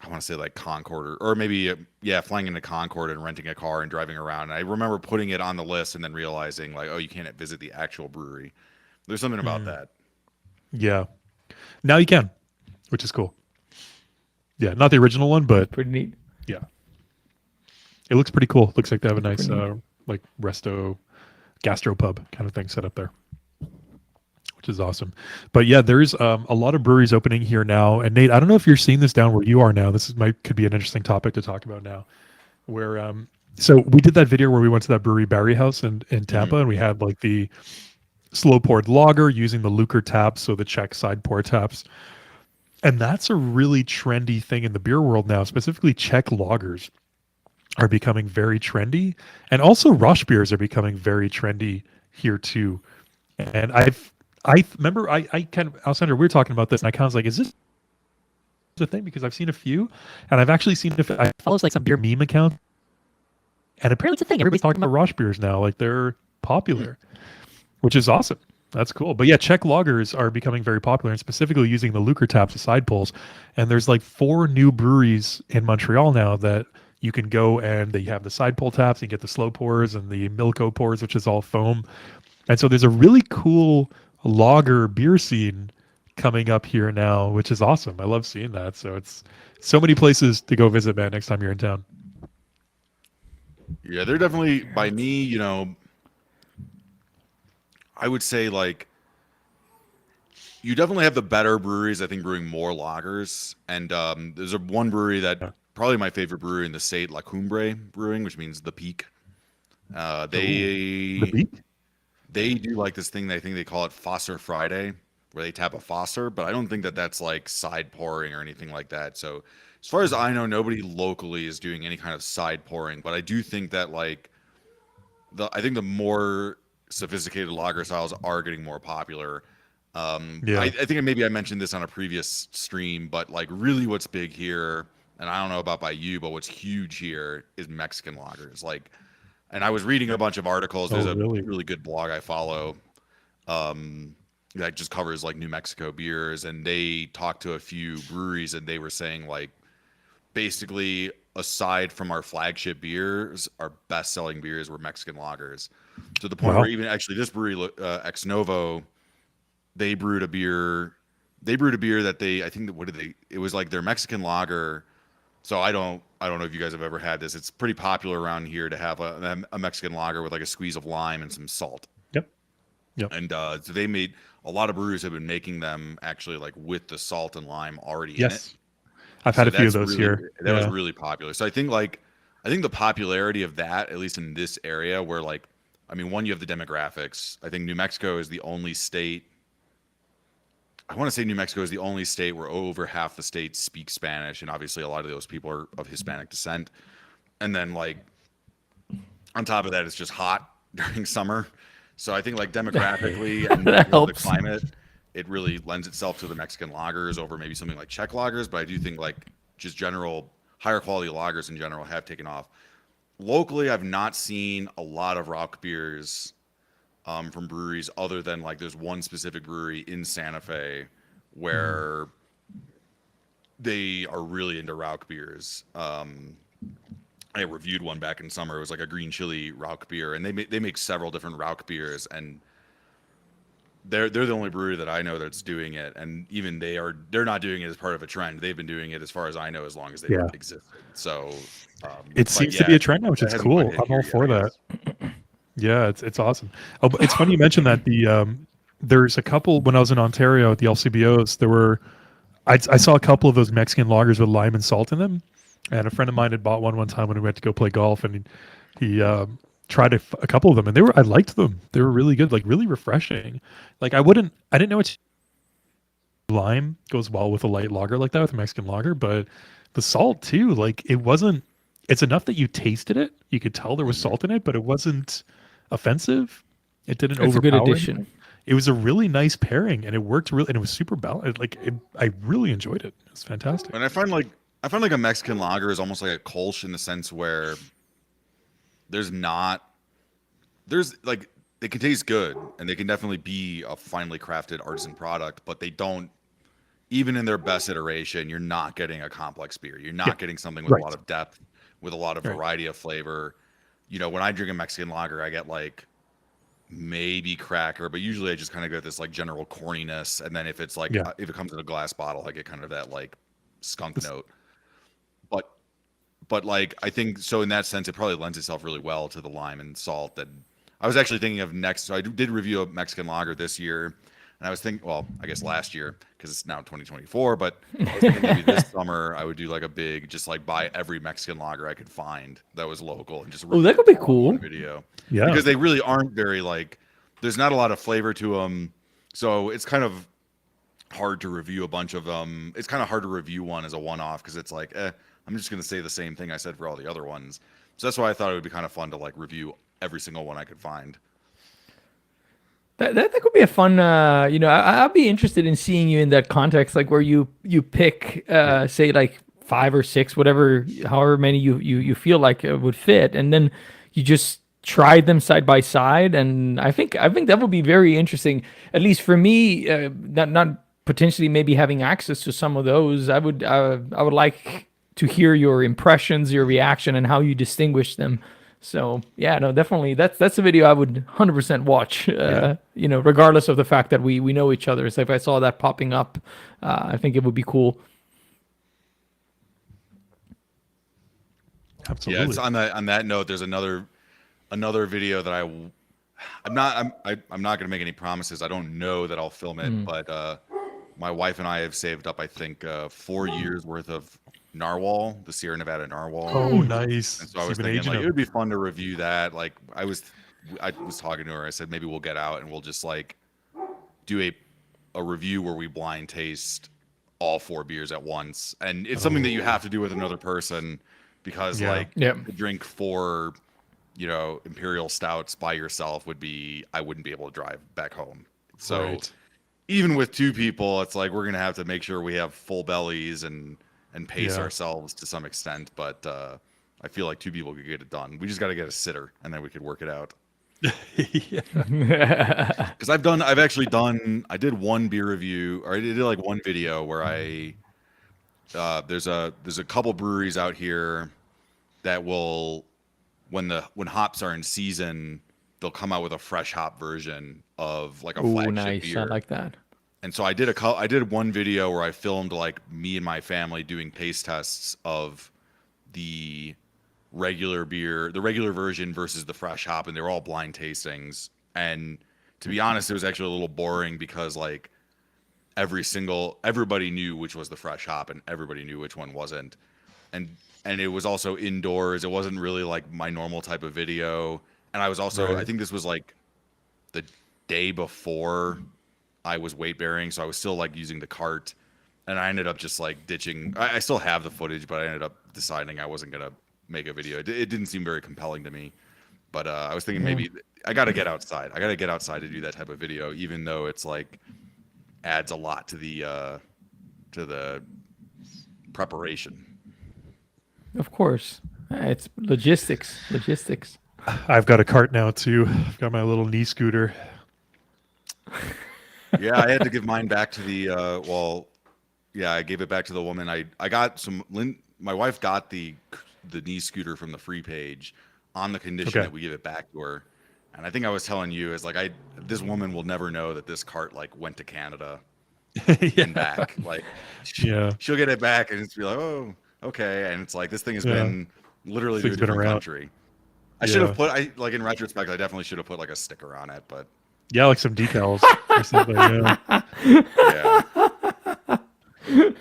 I want to say like Concord or maybe flying into Concord and renting a car and driving around. And I remember putting it on the list and then realizing like, oh, you can't visit the actual brewery. There's something about that. Yeah. Now you can, which is cool. Yeah, not the original one, but Pretty neat. yeah, it looks pretty cool. Looks like they have a nice Pretty like resto gastropub kind of thing set up there, which is awesome. But yeah, there's a lot of breweries opening here now. And Nate, I don't know if you're seeing this down where you are now. Could be an interesting topic to talk about now. Where so we did that video where we went to that brewery Barry House in Tampa, and we had like the slow poured lager using the Lucre taps, so the Czech side pour taps. And that's a really trendy thing in the beer world now. Specifically, Czech lagers are becoming very trendy, and also Rush beers are becoming very trendy here too. And I remember I kind of Alexander, we were talking about this, and I kind of was like, is this a thing? Because I've seen a few, and I've actually seen I Follows like some beer. meme account, and apparently It's a thing. Everybody's talking about about. Rush beers now, like they're popular, which is awesome. That's cool. But yeah, Czech lagers are becoming very popular, and specifically using the Lucre taps as side pulls. And there's like 4 new breweries in Montreal now that you can go and they have the side pull taps. You get the slow pours and the Milko pours, which is all foam. And so there's a really cool lager beer scene coming up here now, which is awesome. I love seeing that. So it's so many places to go visit, man, next time you're in town. Yeah, they're definitely by me, I would say like you definitely have the better breweries, I think, brewing more lagers. And there's one brewery that probably my favorite brewery in the state, La Cumbre Brewing, which means the Peak. The beak? They do like this thing, they think they call it Fosser Friday, where they tap a Fosser, but I don't think that that's like side pouring or anything like that. So as far as I know, nobody locally is doing any kind of side pouring, but I do think that like I think the more sophisticated lager styles are getting more popular. I think maybe I mentioned this on a previous stream, but like really what's big here, and I don't know about by you, but what's huge here is Mexican lagers. Like, and I was reading a bunch of articles. There's a really good blog I follow that just covers like New Mexico beers, and they talked to a few breweries, and they were saying like basically aside from our flagship beers, our best-selling beers were Mexican lagers, to the point where even actually this brewery, Ex Novo, they brewed a beer they brewed a beer that I think that what did they? It was like their Mexican lager. So I don't know if you guys have ever had this. It's pretty popular around here to have a Mexican lager with like a squeeze of lime and some salt. Yep. Yep. And so they made a lot of breweries have been making them actually like with the salt and lime already in it. Yes. I've had So a few of that's those really, here. that was Yeah. really popular. So I think the popularity of that, at least in this area, where like, I mean, one, you have the demographics. I think New Mexico is the only state. I want to say New Mexico is the only state where over half the state speak Spanish, and obviously a lot of those people are of Hispanic descent. And then like on top of that, it's just hot during summer. So I think like demographically and That the helps. climate, it really lends itself to the Mexican lagers over maybe something like Czech lagers. But I do think like just general higher quality lagers in general have taken off. Locally, I've not seen a lot of Rauch beers from breweries other than like there's one specific brewery in Santa Fe where they are really into Rauch beers. I reviewed one back in summer. It was like a green chili Rauch beer, and they make several different Rauch beers, and they're the only brewery that I know that's doing it. And even they're not doing it as part of a trend. They've been doing it as far as I know as long as they've Yeah. existed. So It but seems to yeah, be a trend now, which that is hasn't cool. quite hit I'm here all yet, for I that. guess. Yeah, it's awesome. Oh, but it's funny you mentioned that there's a couple when I was in Ontario at the LCBOs. I saw a couple of those Mexican lagers with lime and salt in them, and a friend of mine had bought one time when we went to go play golf, and he tried a couple of them, and I liked them. They were really good, like really refreshing. Like I didn't know it's lime goes well with a light lager like that with a Mexican lager, but the salt too, like it's enough that you tasted it. You could tell there was salt in it, but it wasn't offensive. It didn't It's a good overpower addition. anything. It was a really nice pairing, and it worked really, and it was super balanced. I really enjoyed it. It was fantastic. And I find like a Mexican lager is almost like a Kolsch in the sense where there's like they can taste good and they can definitely be a finely crafted artisan product, but they don't, even in their best iteration, you're not getting a complex beer. You're not Yeah. getting something with Right. a lot of depth, with a lot of Right. variety of flavor. You know, when I drink a Mexican lager, I get like maybe cracker, but usually I just kind of get this like general corniness. And then if it's like, Yeah. if it comes in a glass bottle, I get kind of that like skunk This- note. But like, I think so in that sense, it probably lends itself really well to the lime and salt. That I was actually thinking of next. So I did review a Mexican lager this year, and I was thinking, well, I guess last year because it's now 2024. But I was thinking maybe this summer I would do like a big, just like buy every Mexican lager I could find that was local and just Oh, that could be review cool. one video. Yeah. Because they really aren't very like. There's not a lot of flavor to them, so it's kind of hard to review a bunch of them. It's kind of hard to review one as a one-off because it's like, I'm just gonna say the same thing I said for all the other ones. So that's why I thought it would be kind of fun to like review every single one I could find. That could be a fun. I'd be interested in seeing you in that context, like where you pick, say, like 5 or 6, whatever, however many you feel like would fit, and then you just try them side by side. And I think that would be very interesting, at least for me. Not potentially maybe having access to some of those. I would like to hear your impressions, your reaction, and how you distinguish them. So yeah, no, definitely that's a video I would 100% watch. Regardless of the fact that we know each other. So if I saw that popping up, I think it would be cool. Absolutely. Yeah, it's on that note. There's another video that I'm not going to make any promises. I don't know that I'll film it, but my wife and I have saved up, I think, 4 years worth of narwhal, the Sierra Nevada narwhal. Oh, nice. And so I was You've been thinking aging like it them. would be fun to review that. Like I was talking to her. I said maybe we'll get out and we'll just like do a review where we blind taste all 4 beers at once. And it's something that you have to do with another person because Yeah. like Yep. to drink 4, imperial stouts by yourself I wouldn't be able to drive back home. So Right. even with 2 people, it's like we're gonna have to make sure we have full bellies and pace Yeah. ourselves to some extent. But I feel like 2 people could get it done. We just got to get a sitter, and then we could work it out. Yeah. Because I did one beer review, or I did like one video where there's a couple breweries out here that will, when hops are in season, they'll come out with a fresh hop version of like a Oh, flagship nice. beer. I like that. and so I did one video where I filmed like me and my family doing taste tests of the regular beer, the regular version versus the fresh hop, and they were all blind tastings. And to be honest, it was actually a little boring because like everybody knew which was the fresh hop and everybody knew which one wasn't. And it was also indoors. It wasn't really like my normal type of video. And I was also Right. I think this was like the day before I was weight bearing, so I was still like using the cart, and I ended up just like ditching. I still have the footage, but I ended up deciding I wasn't gonna make a video. It didn't seem very compelling to me, but I was thinking maybe I got to get outside. I got to get outside to do that type of video, even though it's like adds a lot to the preparation. Of course. It's logistics. Logistics. I've got a cart now too. I've got my little knee scooter. Yeah, I had to give mine back to the yeah, I gave it back to the woman. I got some my wife got the knee scooter from the free page on the condition Okay. that we give it back to her. And I think I was telling you is like this woman will never know that this cart like went to Canada and back. Like Yeah. she'll get it back and it's be like, "Oh, okay." And it's like this thing has Yeah. been literally to a Thing's been different around. country. I should Yeah. have put like in retrospect I definitely should have put like a sticker on it, but Yeah, like some decals or something. Yeah. yeah.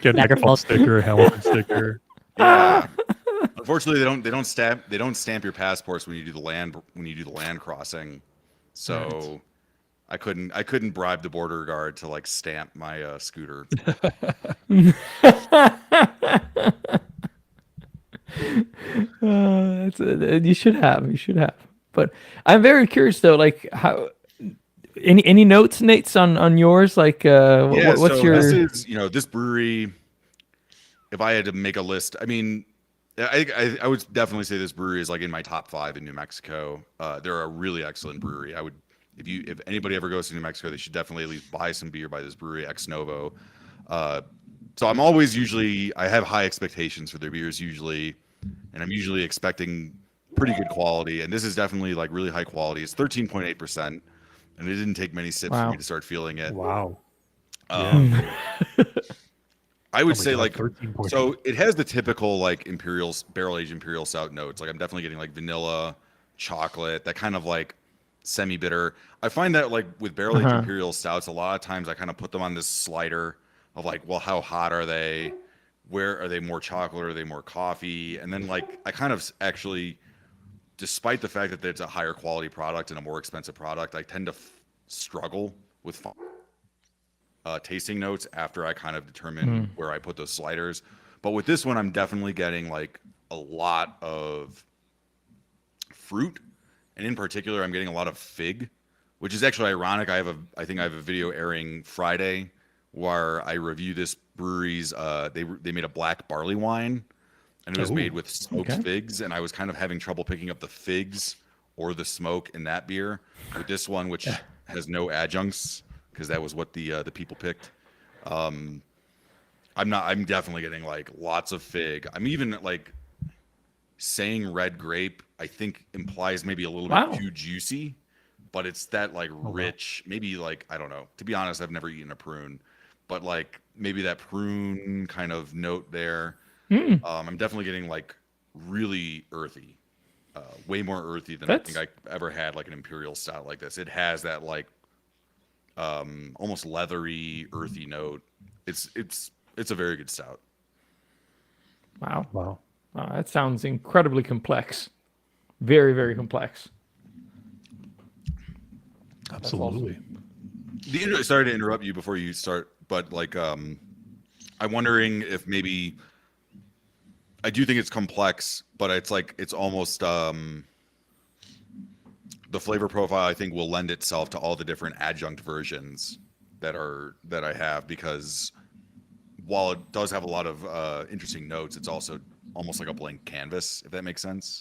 Get a Niagara Nickel Falls. sticker, Hamilton sticker. Yeah. Unfortunately, they don't stamp your passports when you do the land crossing. So I couldn't bribe the border guard to like stamp my scooter. You should have. You should have. But I'm very curious though. Like, how? Any notes, Nate's on yours? Like, what's so your? this is this brewery. If I had to make a list, I mean, I would definitely say this brewery is like in my top 5 in New Mexico. They're a really excellent brewery. I would if anybody ever goes to New Mexico, they should definitely at least buy some beer by this brewery, Ex Novo. So I'm always I have high expectations for their beers usually, and I'm usually expecting pretty good quality. And this is definitely like really high quality. It's 13.8%, and it didn't take many sips for Wow. me to start feeling it. Wow. I would Oh my say God, like 13.8. so it has the typical like barrel aged imperial stout notes. Like I'm definitely getting like vanilla, chocolate, that kind of like semi bitter. I find that like with barrel aged imperial stouts, a lot of times I kind of put them on this slider of like, well, how hot are they? Where are they more chocolate? Are they more coffee? And then like I kind of actually, despite the fact that it's a higher quality product and a more expensive product, I tend to struggle with tasting notes after I kind of determine where I put those sliders. But with this one, I'm definitely getting like a lot of fruit, and in particular, I'm getting a lot of fig, which is actually ironic. I think I have a video airing Friday where I review this brewery's. They made a black barley wine, and it was made with smoked figs, and I was kind of having trouble picking up the figs or the smoke in that beer. With this one, which has no adjuncts, because that was what the people picked. I'm definitely getting like lots of fig. I'm even like saying red grape, I think implies maybe a little bit too juicy, but it's that like rich, maybe like, I don't know. To be honest, I've never eaten a prune, but like maybe that prune kind of note there. I'm definitely getting like really earthy, way more earthy than I think I ever had like an imperial stout like this. It has that like almost leathery, earthy note. It's a very good stout. Wow. That sounds incredibly complex. Very, very complex. Absolutely. Sorry to interrupt you before you start, but like I'm wondering if maybe I do think it's complex, but it's like it's almost the flavor profile I think will lend itself to all the different adjunct versions that I have, because while it does have a lot of interesting notes, it's also almost like a blank canvas, if that makes sense.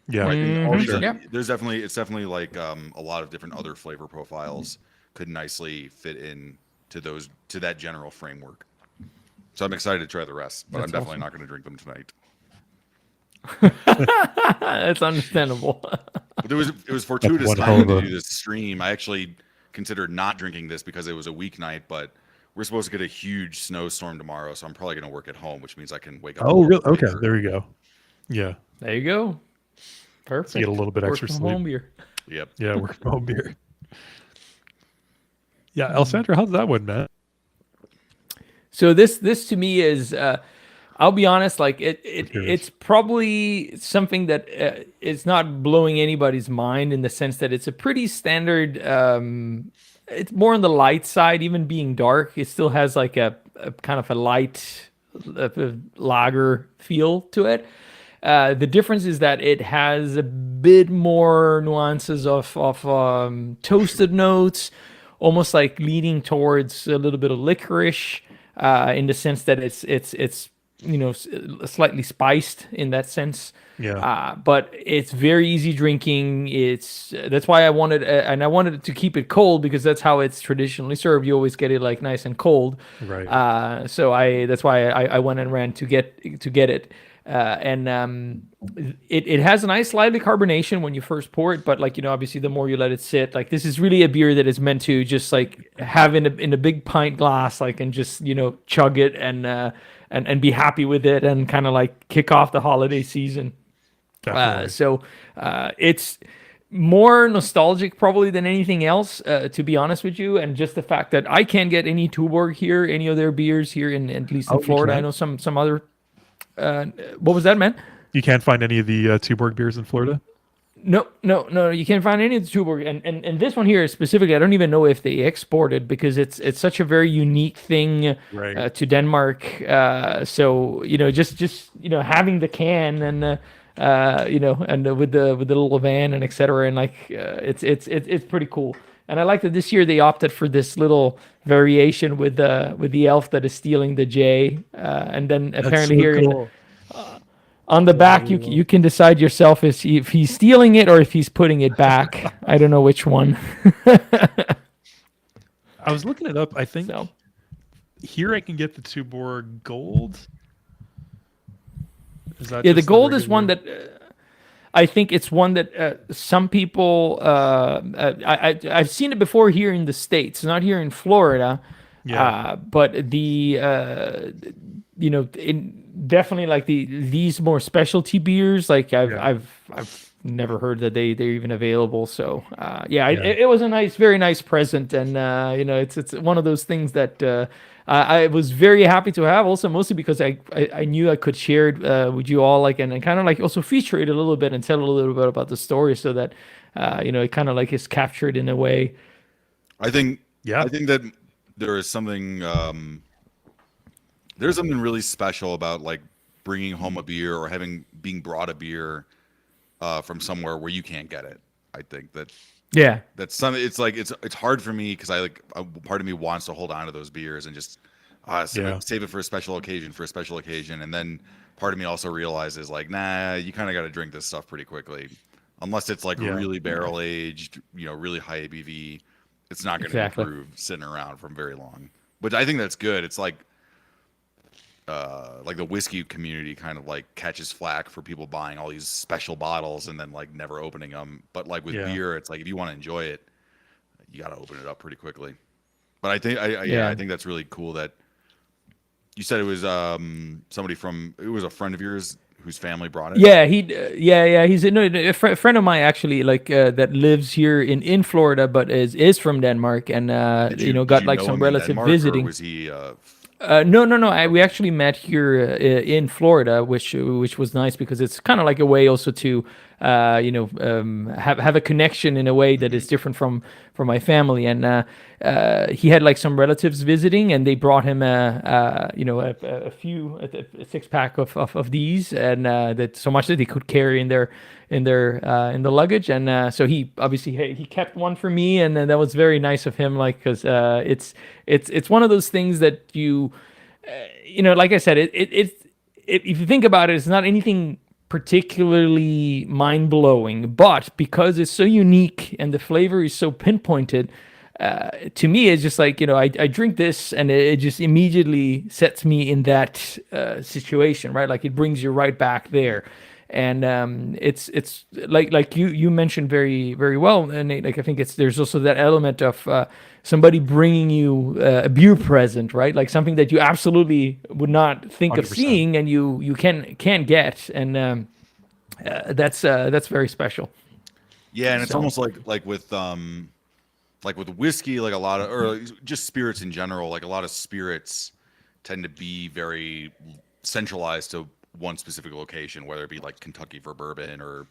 Yeah. I think all these- Sure. it's definitely like a lot of different other flavor profiles could nicely fit in to that general framework. So I'm excited to try the rest, but I'm definitely not going to drink them tonight. That's understandable. But it was fortuitous one timing hell to of do this stream. I actually considered not drinking this because it was a weeknight, but we're supposed to get a huge snowstorm tomorrow, so I'm probably gonna work at home, which means I can wake up. Oh, a little really? Okay, later. there you go. Yeah, There you go. Perfect. so you get a little bit Work extra from sleep. home beer. Yep. Yeah, work from home beer. Yeah, Alessandra, how's that one, man? So this to me is I'll be honest, like Curious. it's probably something that is not blowing anybody's mind in the sense that it's a pretty standard it's more on the light side, even being dark. It still has like a kind of a light lager feel to it. The difference is that it has a bit more nuances of toasted notes, almost like leaning towards a little bit of licorice, in the sense that it's slightly spiced in that sense. Yeah. But it's very easy drinking. It's that's why I wanted and I wanted to keep it cold because that's how it's traditionally served. You always get it like nice and cold. Right. So that's why I went and ran to get it. It has a nice lively carbonation when you first pour it, but like obviously the more you let it sit, like this is really a beer that is meant to just like have in a big pint glass, like and just chug it and be happy with it and kind of like kick off the holiday season. Definitely. It's more nostalgic probably than anything else, to be honest with you, and just the fact that I can't get any Tuborg here, any of their beers here in at least in Oh, you Florida. I can't? know some other. What was that, man? You can't find any of the Tuborg beers in Florida? No. You can't find any of the Tuborg, and this one here specifically, I don't even know if they exported because it's such a very unique thing Right. to Denmark. So just having the can and and with the little van and etc. and like it's pretty cool. And I like that this year they opted for this little variation with the elf that is stealing the J, and then apparently so here cool. on the back you can decide yourself if he's stealing it or if he's putting it back. I don't know which one. I was looking it up. I think So here I can get the Tuborg Gold. Is that yeah, the just gold is one regular- that I think it's one that some people I've seen it before here in the States, not here in Florida. Yeah. But definitely like these more specialty beers, like I've never heard that they're even available. So it was a very nice present, and it's one of those things that I was very happy to have. Also, mostly because I knew I could share it with you all, like and kind of like also feature it a little bit and tell a little bit about the story, so that it kind of like is captured in a way. I think Yeah. I think that there is something there's something really special about like bringing home a beer or being brought a beer from somewhere where you can't get it. I think Yeah. that's something. It's like it's hard for me because part of me wants to hold on to those beers and just save it for a special occasion, and then part of me also realizes like, nah, you kind of got to drink this stuff pretty quickly, unless it's like really barrel aged, really high ABV. It's not going to Exactly. improve sitting around from very long. But I think that's good. It's like the whiskey community kind of like catches flack for people buying all these special bottles and then like never opening them. But like with beer, it's like if you want to enjoy it, you got to open it up pretty quickly. But I think I think that's really cool that you said it was it was a friend of yours whose family brought it. Yeah, he's a friend of mine actually, like that lives here in Florida, but is from Denmark, and Did got you like know some him in relative Denmark, or visiting. was he No. We actually met here in Florida, which was nice because it's kind of like a way also to have a connection in a way that is different from my family. And he had like some relatives visiting, and they brought him a 6-pack of these, and that so much that they could carry in the luggage. And so he obviously he kept one for me, and that was very nice of him, like because it's one of those things that you like I said, if you think about it, it's not anything particularly mind-blowing, but because it's so unique and the flavor is so pinpointed, to me it's just like I drink this and it just immediately sets me in that situation, right? Like it brings you right back there. And it's like you mentioned very very well, and like I think it's there's also that element of somebody bringing you a beer present, right? Like something that you absolutely would not think of 100%. seeing, and you can get, and that's very special. Yeah, and it's So- almost like with whiskey, like a lot of, or just spirits in general, like a lot of spirits tend to be very centralized to one specific location, whether it be like Kentucky for bourbon or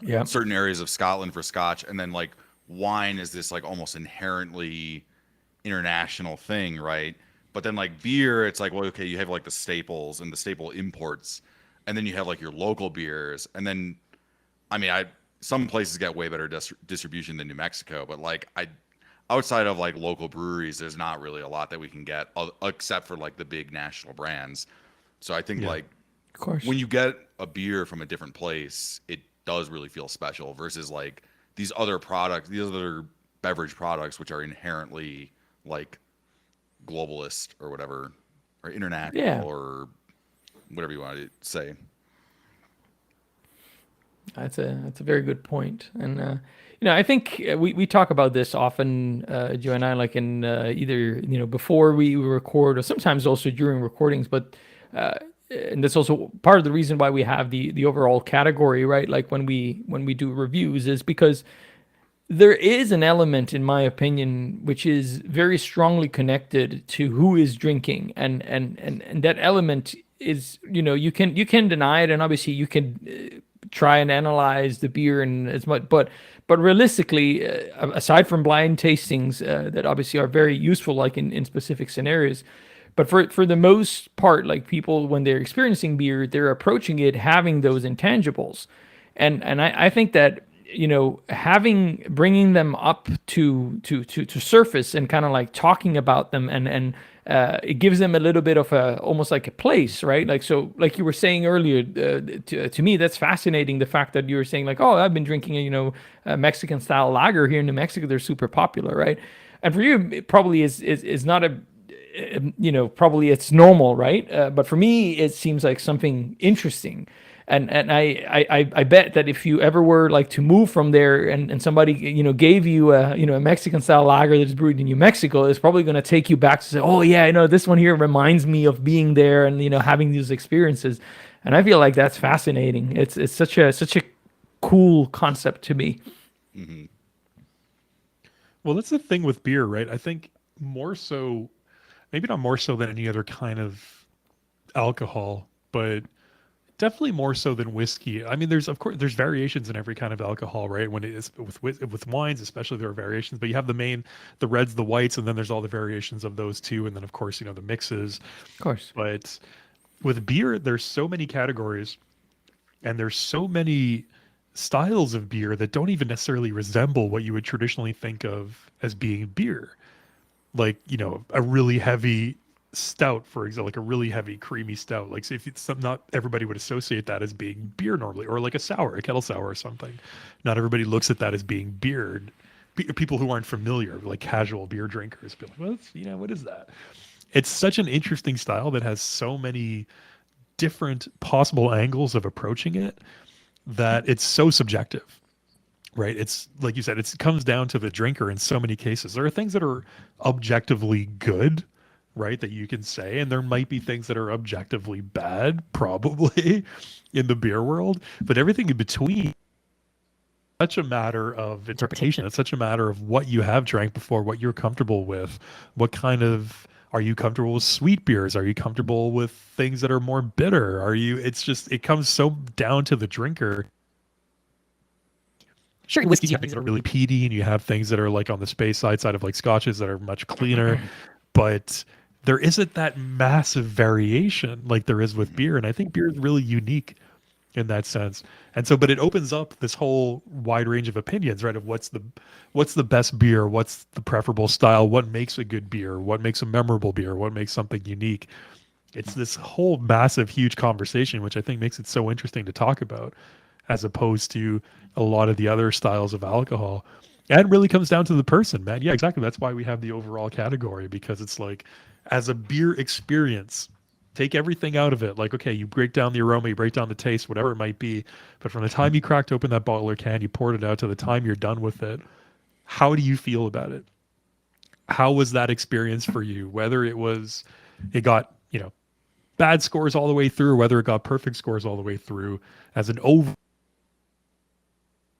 Yeah. certain areas of Scotland for scotch. And then like wine is this like almost inherently international thing, right? But then like beer, it's like, well, okay, you have like the staples and the staple imports, and then you have like your local beers. And then, I mean, some places get way better distribution than New Mexico, but like outside of like local breweries, there's not really a lot that we can get except for like the big national brands. So I think Yeah. like Of course. when you get a beer from a different place, it does really feel special versus like these other beverage products, which are inherently like globalist or whatever, or international Yeah. or whatever you want to say. That's a very good point, and I think we talk about this often, Joe and I, like in either before we record or sometimes also during recordings, but and that's also part of the reason why we have the overall category, right? Like when we do reviews, is because there is an element, in my opinion, which is very strongly connected to who is drinking, and that element is, you can deny it, and obviously you can try and analyze the beer and as much, but realistically, aside from blind tastings that obviously are very useful, like in specific scenarios, but for the most part, like people when they're experiencing beer, they're approaching it having those intangibles, and I think that bringing them up to surface and kind of like talking about them, and it gives them a little bit of a almost like a place, right? Like, so like you were saying earlier, to me that's fascinating, the fact that you were saying like, oh, I've been drinking a Mexican style lager here in New Mexico, they're super popular, right? And for you it probably is not a probably it's normal, right? But for me it seems like something interesting. And I bet that if you ever were like to move from there, and somebody gave you a Mexican style lager that's brewed in New Mexico, it's probably going to take you back to say, oh yeah, this one here reminds me of being there and having these experiences. And I feel like that's fascinating. It's such a cool concept to me. Hmm. Well, that's the thing with beer, right? I think more so, maybe not more so than any other kind of alcohol, but definitely more so than whiskey. I mean, there's variations in every kind of alcohol, right? When it is with wines, especially, there are variations, but you have the reds, the whites, and then there's all the variations of those too, and then of course the mixes. Of course. But with beer, there's so many categories, and there's so many styles of beer that don't even necessarily resemble what you would traditionally think of as being beer. Like, a really heavy stout, for example, like a really heavy creamy stout. Like, so if it's not everybody would associate that as being beer normally, or like a kettle sour or something. Not everybody looks at that as being beer. People who aren't familiar, like casual beer drinkers, be like, well, what is that? It's such an interesting style that has so many different possible angles of approaching it that it's so subjective, right? It's like you said, it comes down to the drinker in so many cases. There are things that are objectively good, right, that you can say, and there might be things that are objectively bad, probably, in the beer world, but everything in between, such a matter of interpretation. It's such a matter of what you have drank before, what you're comfortable with, are you comfortable with sweet beers? Are you comfortable with things that are more bitter? It comes so down to the drinker. Sure, in whiskeys you have things that are really peaty, and you have things that are like on the space side of like scotches that are much cleaner, but there isn't that massive variation like there is with beer. And I think beer is really unique in that sense. And so, but it opens up this whole wide range of opinions, right? Of what's the best beer, what's the preferable style, what makes a good beer, what makes a memorable beer, what makes something unique. It's this whole massive, huge conversation, which I think makes it so interesting to talk about, as opposed to a lot of the other styles of alcohol. And it really comes down to the person, man. Yeah, exactly. That's why we have the overall category, because it's like, as a beer experience, Take everything out of it. Like, okay, you break down the aroma, you break down the taste, whatever it might be. But from the time you cracked open that bottle or can, you poured it out to the time you're done with it, how do you feel about it? How was that experience for you? Whether it got, bad scores all the way through, or whether it got perfect scores all the way through, as an over,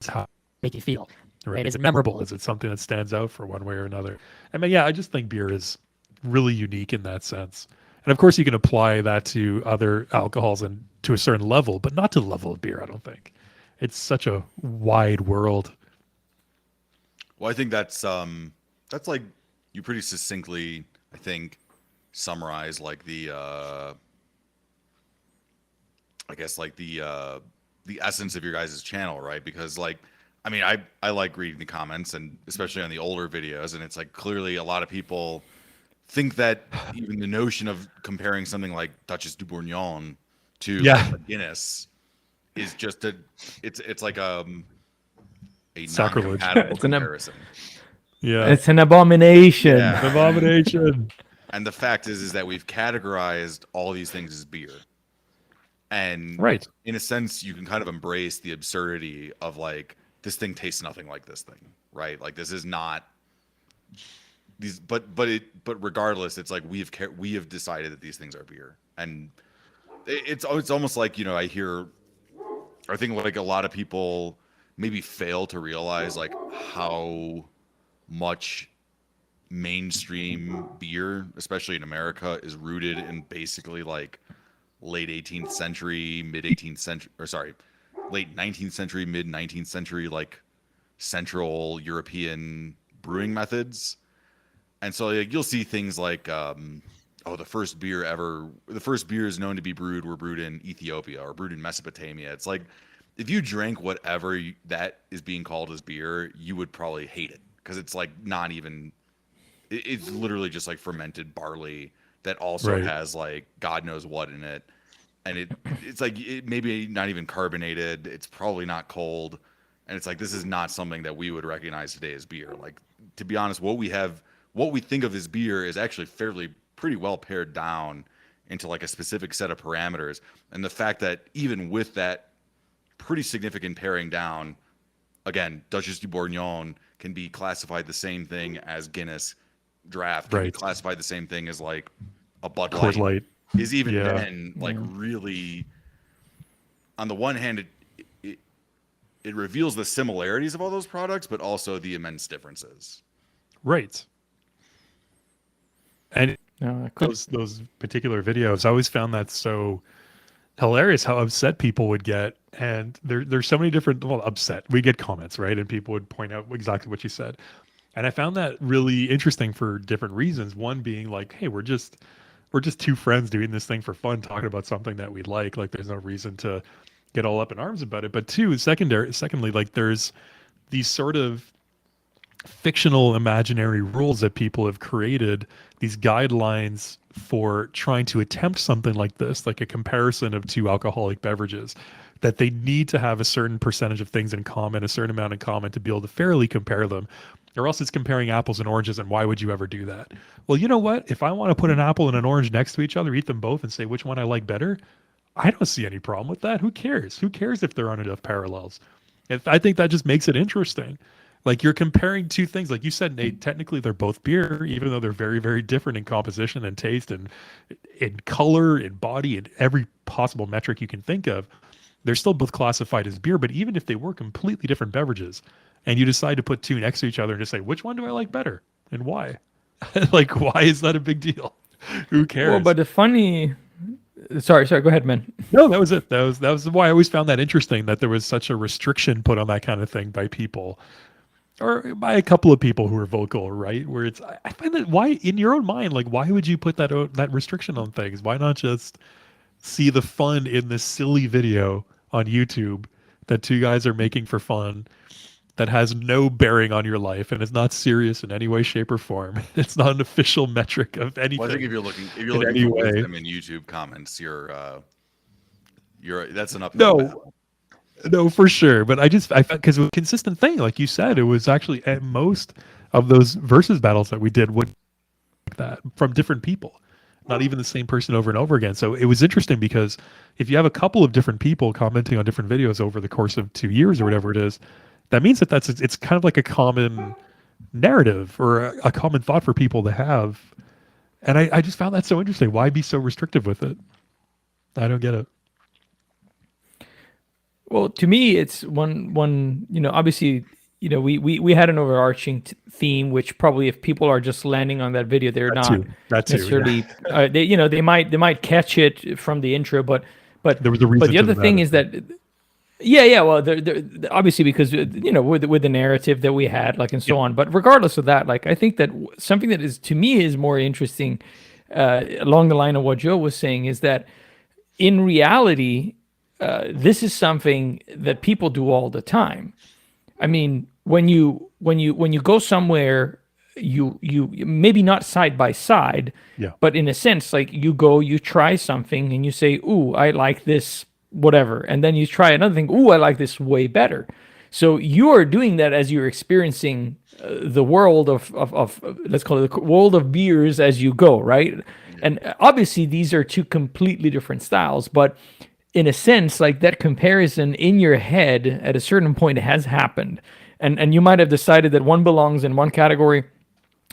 how Make you feel. right? Is it memorable? Is it something that stands out for one way or another? I mean, yeah, I just think beer is really unique in that sense. And of course, you can apply that to other alcohols and to a certain level, but not to the level of beer, I don't think. It's such a wide world. Well, I think that's like you pretty succinctly, I think, summarize like the I guess like the essence of your guys' channel, right? Because like I mean I like reading the comments, and especially on the older videos, and it's like clearly a lot of people think that even the notion of comparing something like Duchess du Bourgogne to Yeah. like Guinness is just it's like a Sacrilege. non-compatible It's an comparison. Yeah. It's an abomination. Yeah. Abomination. And the fact is that we've categorized all these things as beer. And Right. in a sense, you can kind of embrace the absurdity of like, this thing tastes nothing like this thing, right? Like this is not these, but regardless, it's like we have decided that these things are beer. And it's almost like, I think like a lot of people maybe fail to realize like how much mainstream beer, especially in America, is rooted in basically like late 18th century, mid 18th century, or sorry, late 19th century, mid 19th century, like Central European brewing methods. And so like, you'll see things like, the first beer is known to be were brewed in Ethiopia or brewed in Mesopotamia. It's like, if you drank whatever that is being called as beer, you would probably hate it, because it's like not even, it's literally just like fermented barley that also Right. has like God knows what in it. And it's like, it maybe not even carbonated. It's probably not cold. And it's like, this is not something that we would recognize today as beer. Like, to be honest, what we think of as beer is actually pretty well pared down into like a specific set of parameters. And the fact that even with that pretty significant paring down, again, Duchess du Bourgogne can be classified the same thing as Guinness Draft, can be Right. classified the same thing as like a Bud Coors Light, Light. is even Yeah. then like really, on the one hand, it reveals the similarities of all those products, but also the immense differences. Right. And No, I could- those particular videos, I always found that so hilarious how upset people would get. And there's so many different, upset. We get comments, right? And people would point out exactly what you said. And I found that really interesting for different reasons. One being like, hey, we're just two friends doing this thing for fun, talking about something that we like. Like, there's no reason to get all up in arms about it. But secondly, like there's these sort of fictional imaginary rules that people have created, these guidelines for trying to attempt something like this, like a comparison of two alcoholic beverages, that they need to have a certain percentage of things in common, a certain amount in common, to be able to fairly compare them, or else it's comparing apples and oranges. And why would you ever do that? Well, you know what? If I want to put an apple and an orange next to each other, eat them both, and say which one I like better, I don't see any problem with that. Who cares? Who cares if there aren't enough parallels? I think that just makes it interesting. Like, you're comparing two things. Like you said, Nate, technically they're both beer, even though they're very, very different in composition and taste and in color, in body, and every possible metric you can think of. They're still both classified as beer. But even if they were completely different beverages and you decide to put two next to each other and just say, which one do I like better and why? Like, why is that a big deal? Who cares? Well, but the funny. Sorry, go ahead, man. No, that was it. That was why I always found that interesting, that there was such a restriction put on that kind of thing by people, or by a couple of people who are vocal, right? Where it's, I find that, why, in your own mind, like, why would you put that restriction on things? Why not just see the fun in this silly video on YouTube that two guys are making for fun, that has no bearing on your life and is not serious in any way, shape, or form? It's not an official metric of anything. Well, I think if you're looking any for way. wisdom in YouTube comments, you're that's an uphill battle. No, for sure. But I thought, because it was a consistent thing, like you said, it was actually at most of those versus battles that we did would like that from different people. not even the same person over and over again. So it was interesting because if you have a couple of different people commenting on different videos over the course of 2 years or whatever it is, that means that it's kind of like a common narrative or a common thought for people to have. And I just found that so interesting. Why be so restrictive with it? I don't get it. Well, to me, it's one. Obviously, we had an overarching theme, which probably if people are just landing on that video, they're not necessarily. They might catch it from the intro, but there was a reason. But the other thing is that. Yeah. Well, they're obviously because with the narrative that we had, like and so on. But regardless of that, like I think that something that is to me is more interesting, along the line of what Joe was saying, is that in reality, this is something that people do all the time. I mean, when you go somewhere, you maybe not side by side, but in a sense, like you try something and you say, "Ooh, I like this." Whatever, and then you try another thing. Ooh, I like this way better. So you are doing that as you're experiencing the world of let's call it the world of beers as you go, right? And obviously these are two completely different styles, but in a sense, like that comparison in your head at a certain point has happened, and you might have decided that one belongs in one category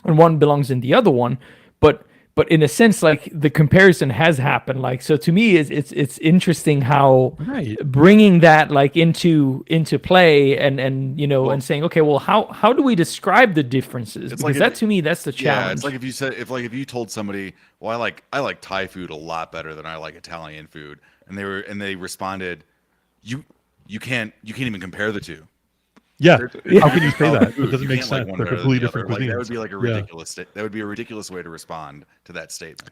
and one belongs in the other one, but in a sense, like the comparison has happened. Like, so to me, it's interesting how bringing that like into play and and saying, okay, well, how do we describe the differences? Because that to me, that's the challenge. Yeah, it's like if you told somebody, well, I like Thai food a lot better than I like Italian food, and they responded, you can't even compare the two. Yeah. How can you say that? It doesn't make sense. Like They're completely different cuisines. Like, that would be like a ridiculous. That would be a ridiculous way to respond to that statement.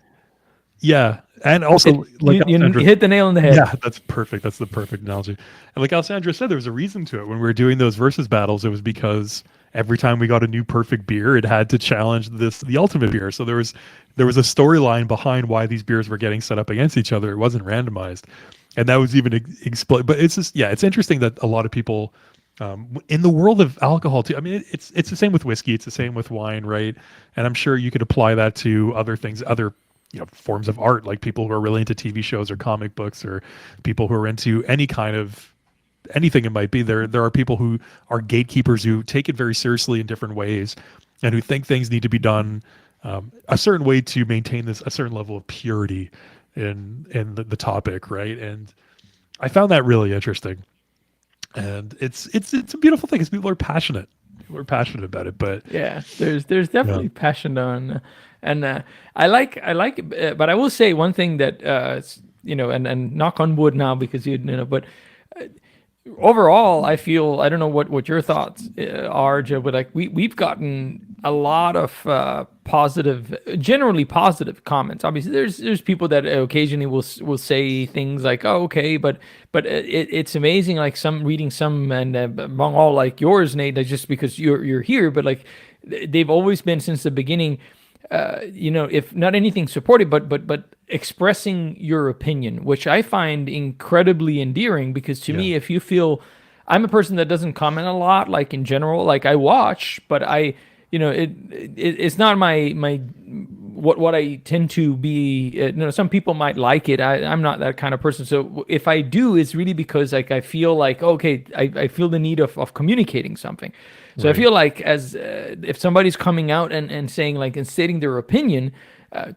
Yeah, and also you hit the nail on the head. Yeah, that's perfect. That's the perfect analogy. And like Alessandra said, there was a reason to it. When we were doing those versus battles, it was because every time we got a new perfect beer, it had to challenge the ultimate beer. So there was a storyline behind why these beers were getting set up against each other. It wasn't randomized, and that was even explained. But it's just it's interesting that a lot of people. In the world of alcohol too, I mean, it's the same with whiskey, it's the same with wine, right? And I'm sure you could apply that to other things, other forms of art, like people who are really into TV shows or comic books, or people who are into any kind of anything it might be. There are people who are gatekeepers who take it very seriously in different ways, and who think things need to be done a certain way to maintain a certain level of purity in the topic, right? And I found that really interesting. And it's a beautiful thing because people are passionate. People are passionate about it. But yeah, there's definitely passion on, and I like, but I will say one thing that and knock on wood now because but overall I feel I don't know what your thoughts are, Joe, but like we've gotten a lot of generally positive comments. Obviously, there's people that occasionally will say things like, "Oh, okay," but it's amazing. Like reading some, and among all like yours, Nate, just because you're here, but like they've always been since the beginning. If not anything supportive, but expressing your opinion, which I find incredibly endearing. Because to me, if you feel, I'm a person that doesn't comment a lot, like in general, like I watch, but it's not my what I tend to be. Some people might like it. I'm not that kind of person. So if I do, it's really because like I feel like I feel the need of communicating something. So right. I feel like as if somebody's coming out and saying like and stating their opinion,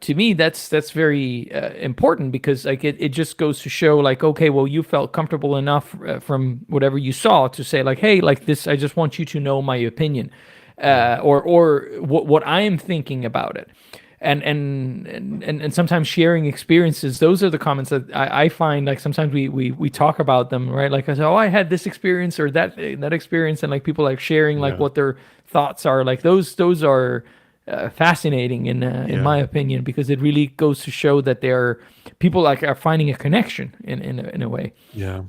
to me that's very important, because like it just goes to show like, okay, well, you felt comfortable enough from whatever you saw to say like, hey, like this, I just want you to know my opinion, or what I am thinking about it. And sometimes sharing experiences, those are the comments that I find like sometimes we talk about them, right? Like I say, oh, I had this experience or that experience, and like people like sharing like what their thoughts are. Like those are fascinating in my opinion, because it really goes to show that people like are finding a connection in a way. Yeah.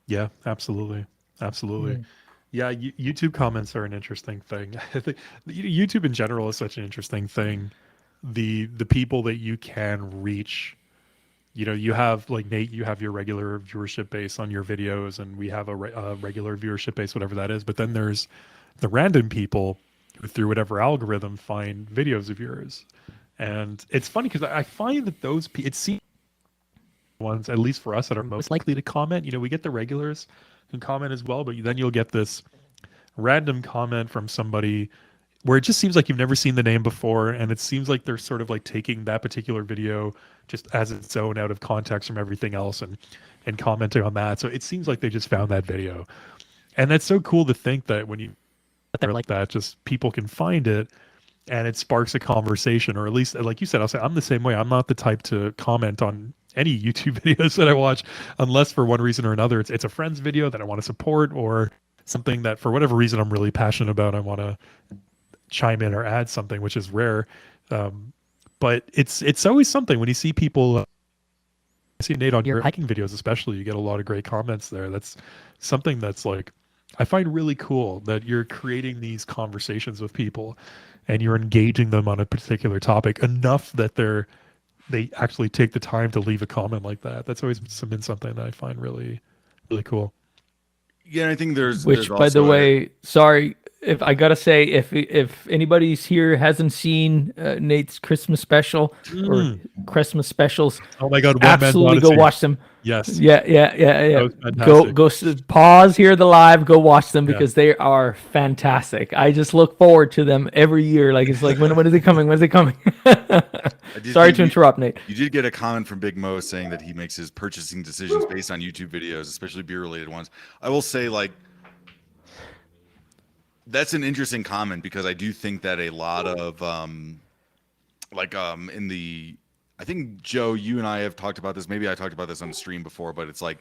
Yeah, absolutely. Absolutely. Mm. Yeah, YouTube comments are an interesting thing. I think YouTube in general is such an interesting thing. The people that you can reach, you have like Nate, you have your regular viewership base on your videos, and we have a regular viewership base, whatever that is. But then there's the random people through whatever algorithm find videos of yours. And it's funny because I find that those it seems ones, at least for us, that are most likely to comment. You know, we get the regulars who comment as well, but then you'll get this random comment from somebody where it just seems like you've never seen the name before, and it seems like they're sort of like taking that particular video just as its own out of context from everything else and commenting on that. So it seems like they just found that video. And that's so cool to think that when you But they're like, that just people can find it and it sparks a conversation, or at least like you said, I'll say I'm the same way. I'm not the type to comment on any YouTube videos that I watch unless for one reason or another it's a friend's video that I want to support, or something that for whatever reason I'm really passionate about. I want to chime in or add something, which is rare. But it's always something when you see people. I see Nate on your hiking videos, especially. You get a lot of great comments there. That's something that's like I find really cool, that you're creating these conversations with people and you're engaging them on a particular topic enough that they actually take the time to leave a comment like that. That's always been something that I find really, really cool. Yeah, and I think there's Which, there's by the also way, sorry if I gotta say, if anybody's here hasn't seen Nate's Christmas special or Christmas specials, Oh my God! One Man's absolutely go Odyssey. watch them. Yes. Yeah. That was Go fantastic. pause here the live. Go watch them Yeah. because they are fantastic. I just look forward to them every year. Like it's like when is it coming? When is it coming? Sorry to interrupt, Nate. You did get a comment from Big Mo saying that he makes his purchasing decisions based on YouTube videos, especially beer related ones. I will say, like, that's an interesting comment because I do think that a lot of in the I think Joe, you and I have talked about this. Maybe I talked about this on the stream before, but it's like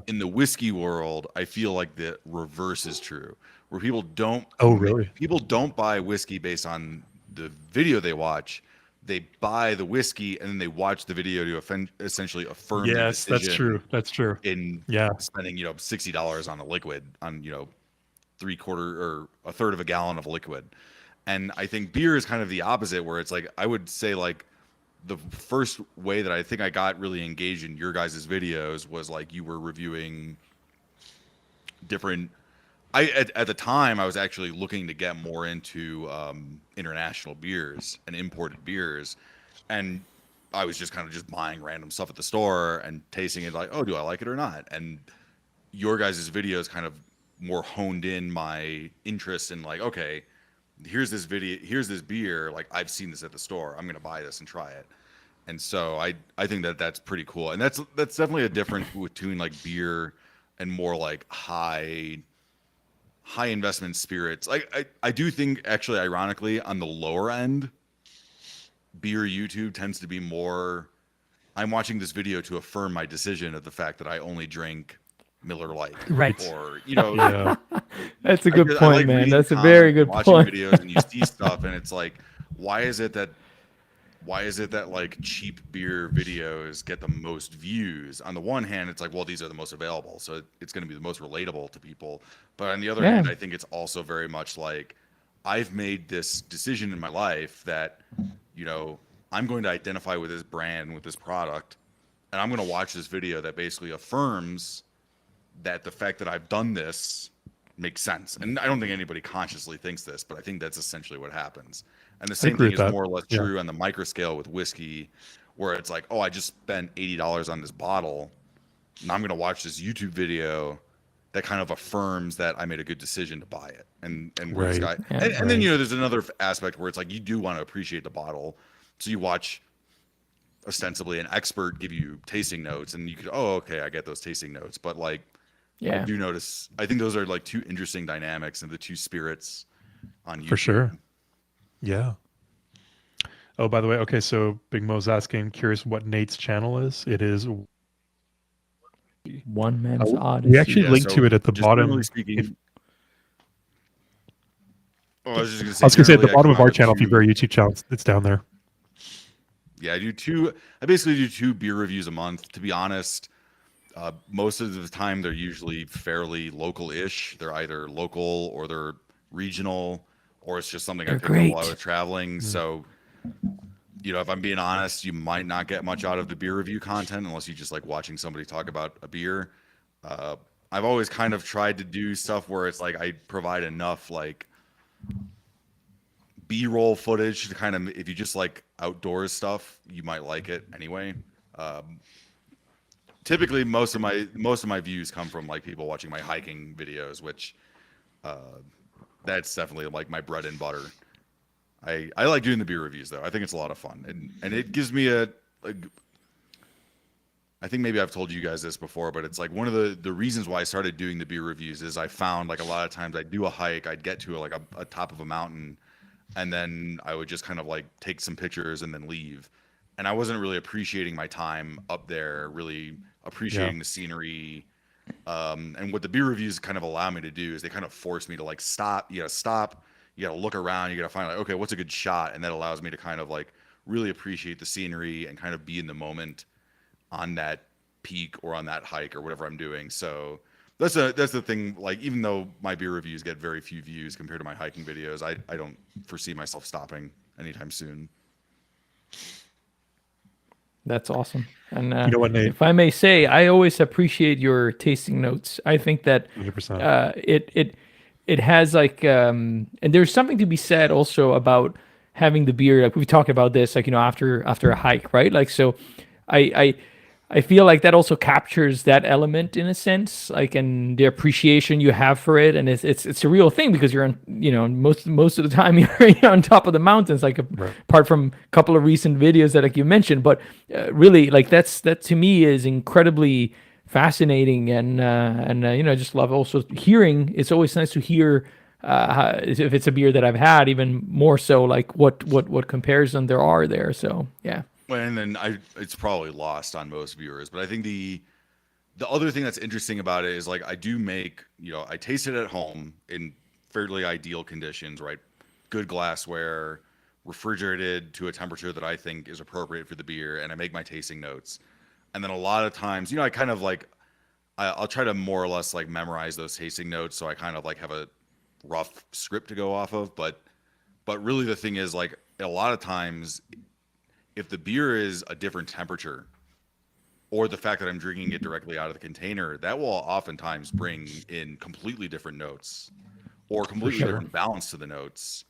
in the whiskey world, I feel like the reverse is true, where people don't. Oh, really? People don't buy whiskey based on the video they watch. They buy the whiskey and then they watch the video to essentially affirm. Yes, their that's decision true. That's true. In spending $60 on a liquid on 3/4 or a third of a gallon of liquid. And I think beer is kind of the opposite, where it's like I would say like the first way that I think I got really engaged in your guys' videos was like you were reviewing different. At the time I was actually looking to get more into international beers and imported beers, and I was just kind of just buying random stuff at the store and tasting it like, oh, do I like it or not? And your guys' videos kind of more honed in my interest in like, okay, here's this beer, like I've seen this at the store, I'm gonna buy this and try it. And so I think that's pretty cool, and that's definitely a difference between like beer and more like high investment spirits. Like I do think actually ironically on the lower end, beer YouTube tends to be more I'm watching this video to affirm my decision of the fact that I only drink Miller Lite, Right. or That's a good I point, like man. reading That's a comments, very good watching point. videos and you see stuff and it's like, why is it that like cheap beer videos get the most views? On the one hand, it's like, well, these are the most available, so it's going to be the most relatable to people. But on the other hand, I think it's also very much like I've made this decision in my life that I'm going to identify with this brand, with this product, and I'm going to watch this video that basically affirms that the fact that I've done this makes sense. And I don't think anybody consciously thinks this, but I think that's essentially what happens. And the same thing is more or less true on the micro scale with whiskey, where it's like, oh, I just spent $80 on this bottle, and I'm going to watch this YouTube video that kind of affirms that I made a good decision to buy it. And where this guy, and then there's another aspect where it's like you do want to appreciate the bottle, so you watch ostensibly an expert give you tasting notes, and you could, oh, okay, I get those tasting notes, but like. I do notice. I think those are like two interesting dynamics and the two spirits on YouTube. For sure. Yeah. Oh, by the way, okay, so Big Mo's asking, curious what Nate's channel is. It is One Man's Odyssey. we actually linked to it at the bottom. Speaking, I was just I was gonna say at the generally, bottom I of our come channel, out if you with go to our YouTube channel, it's down there. Yeah, I basically do 2 beer reviews a month. To be honest, most of the time they're usually fairly local-ish. They're either local or they're regional, or it's just something I picked up while I was traveling. So, if I'm being honest, you might not get much out of the beer review content unless you just like watching somebody talk about a beer. I've always kind of tried to do stuff where it's like I provide enough like B-roll footage to kind of, if you just like outdoors stuff, you might like it anyway. Typically most of my views come from like people watching my hiking videos, which that's definitely like my bread and butter. I like doing the beer reviews though. I think it's a lot of fun, and it gives me I think maybe I've told you guys this before, but it's like one of the reasons why I started doing the beer reviews is I found like a lot of times I'd do a hike, I'd get to a top of a mountain, and then I would just kind of like take some pictures and then leave. And I wasn't really appreciating my time up there, really appreciating the scenery. And what the beer reviews kind of allow me to do is they kind of force me to like stop. You gotta stop. You gotta look around. You gotta find like, okay, what's a good shot? And that allows me to kind of like really appreciate the scenery and kind of be in the moment on that peak or on that hike or whatever I'm doing. So that's the thing. Like, even though my beer reviews get very few views compared to my hiking videos, I don't foresee myself stopping anytime soon. That's awesome. And You know what, Nate? if I may say, I always appreciate your tasting notes. I think that 100%. it has like and there's something to be said also about having the beer. Like we talked about this, like after a hike, right? Like so, I feel like that also captures that element in a sense, like, and the appreciation you have for it, and it's a real thing because you're on, most of the time you're on top of the mountains, like apart from a couple of recent videos that like you mentioned, but really like that to me is incredibly fascinating, and I just love also hearing. It's always nice to hear if it's a beer that I've had, even more so like what comparison there are there. So yeah. Well, and then it's probably lost on most viewers, but I think the other thing that's interesting about it is like I do make, I taste it at home in fairly ideal conditions, right? Good glassware, refrigerated to a temperature that I think is appropriate for the beer, and I make my tasting notes. And then a lot of times, I kind of like I'll try to more or less like memorize those tasting notes, so I kind of like have a rough script to go off of, but really the thing is like a lot of times if the beer is a different temperature, or the fact that I'm drinking it directly out of the container, that will oftentimes bring in completely different notes or completely different balance to the notes.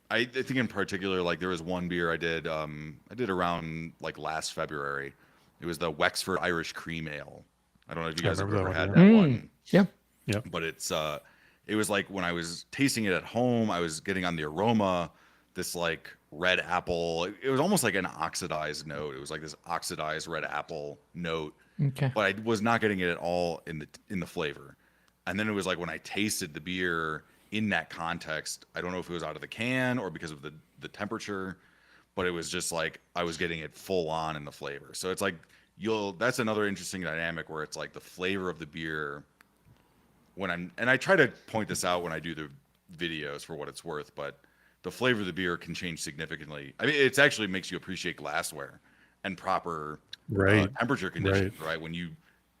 I think in particular, like there was one beer I did around like last February. It was the Wexford Irish Cream Ale. I don't know if you guys have ever had that one. Yeah. Yeah. But it was like when I was tasting it at home, I was getting on the aroma, this like red apple. It was almost like an oxidized note. It was like this oxidized red apple note. Okay. But I was not getting it at all in the flavor. And then it was like when I tasted the beer in that context, I don't know if it was out of the can or because of the temperature, but it was just like I was getting it full on in the flavor. So it's like that's another interesting dynamic where it's like the flavor of the beer and I try to point this out when I do the videos for what it's worth, but the flavor of the beer can change significantly. I mean, it actually makes you appreciate glassware and proper temperature conditions, right? When you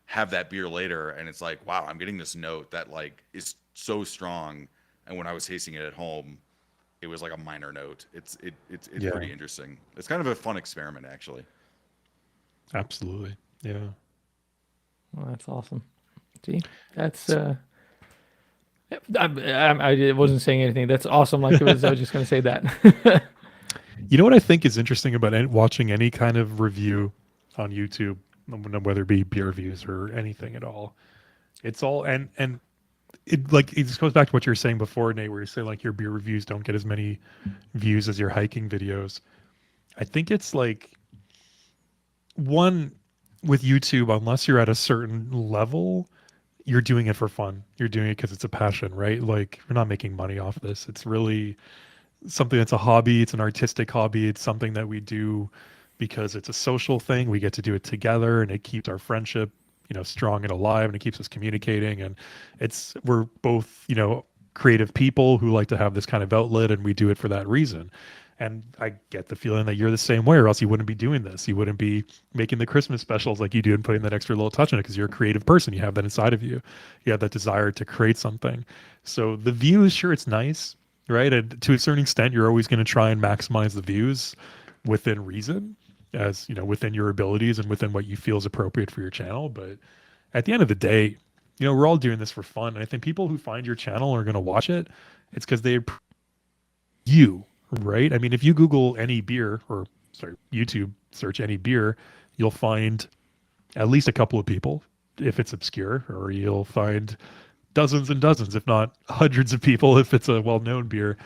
have that beer later and it's like, wow, I'm getting this note that like is so strong. And when I was tasting it at home, it was like a minor note. It's pretty interesting. It's kind of a fun experiment, actually. Absolutely. Yeah. Well, that's awesome. See, that's I wasn't saying anything. That's awesome. Like I was just going to say that. You know what I think is interesting about watching any kind of review on YouTube, whether it be beer reviews or anything at all, it's all and it like it just goes back to what you were saying before, Nate, where you say like your beer reviews don't get as many views as your hiking videos. I think it's like one with YouTube, unless you're at a certain level, you're doing it for fun. You're doing it because it's a passion, right? Like you're not making money off this. It's really something that's a hobby. It's an artistic hobby. It's something that we do because it's a social thing. We get to do it together, and it keeps our friendship, strong and alive, and it keeps us communicating. And we're both, creative people who like to have this kind of outlet, and we do it for that reason. And I get the feeling that you're the same way, or else you wouldn't be doing this. You wouldn't be making the Christmas specials like you do and putting that extra little touch on it, because you're a creative person. You have that inside of you. You have that desire to create something. So the views, sure, it's nice, right? And to a certain extent, you're always going to try and maximize the views within reason, as within your abilities and within what you feel is appropriate for your channel. But at the end of the day, we're all doing this for fun. And I think people who find your channel are going to watch it. It's because you, right? I mean, if you Google any beer, or sorry, YouTube search any beer, you'll find at least a couple of people if it's obscure, or you'll find dozens and dozens, if not hundreds of people if it's a well-known beer,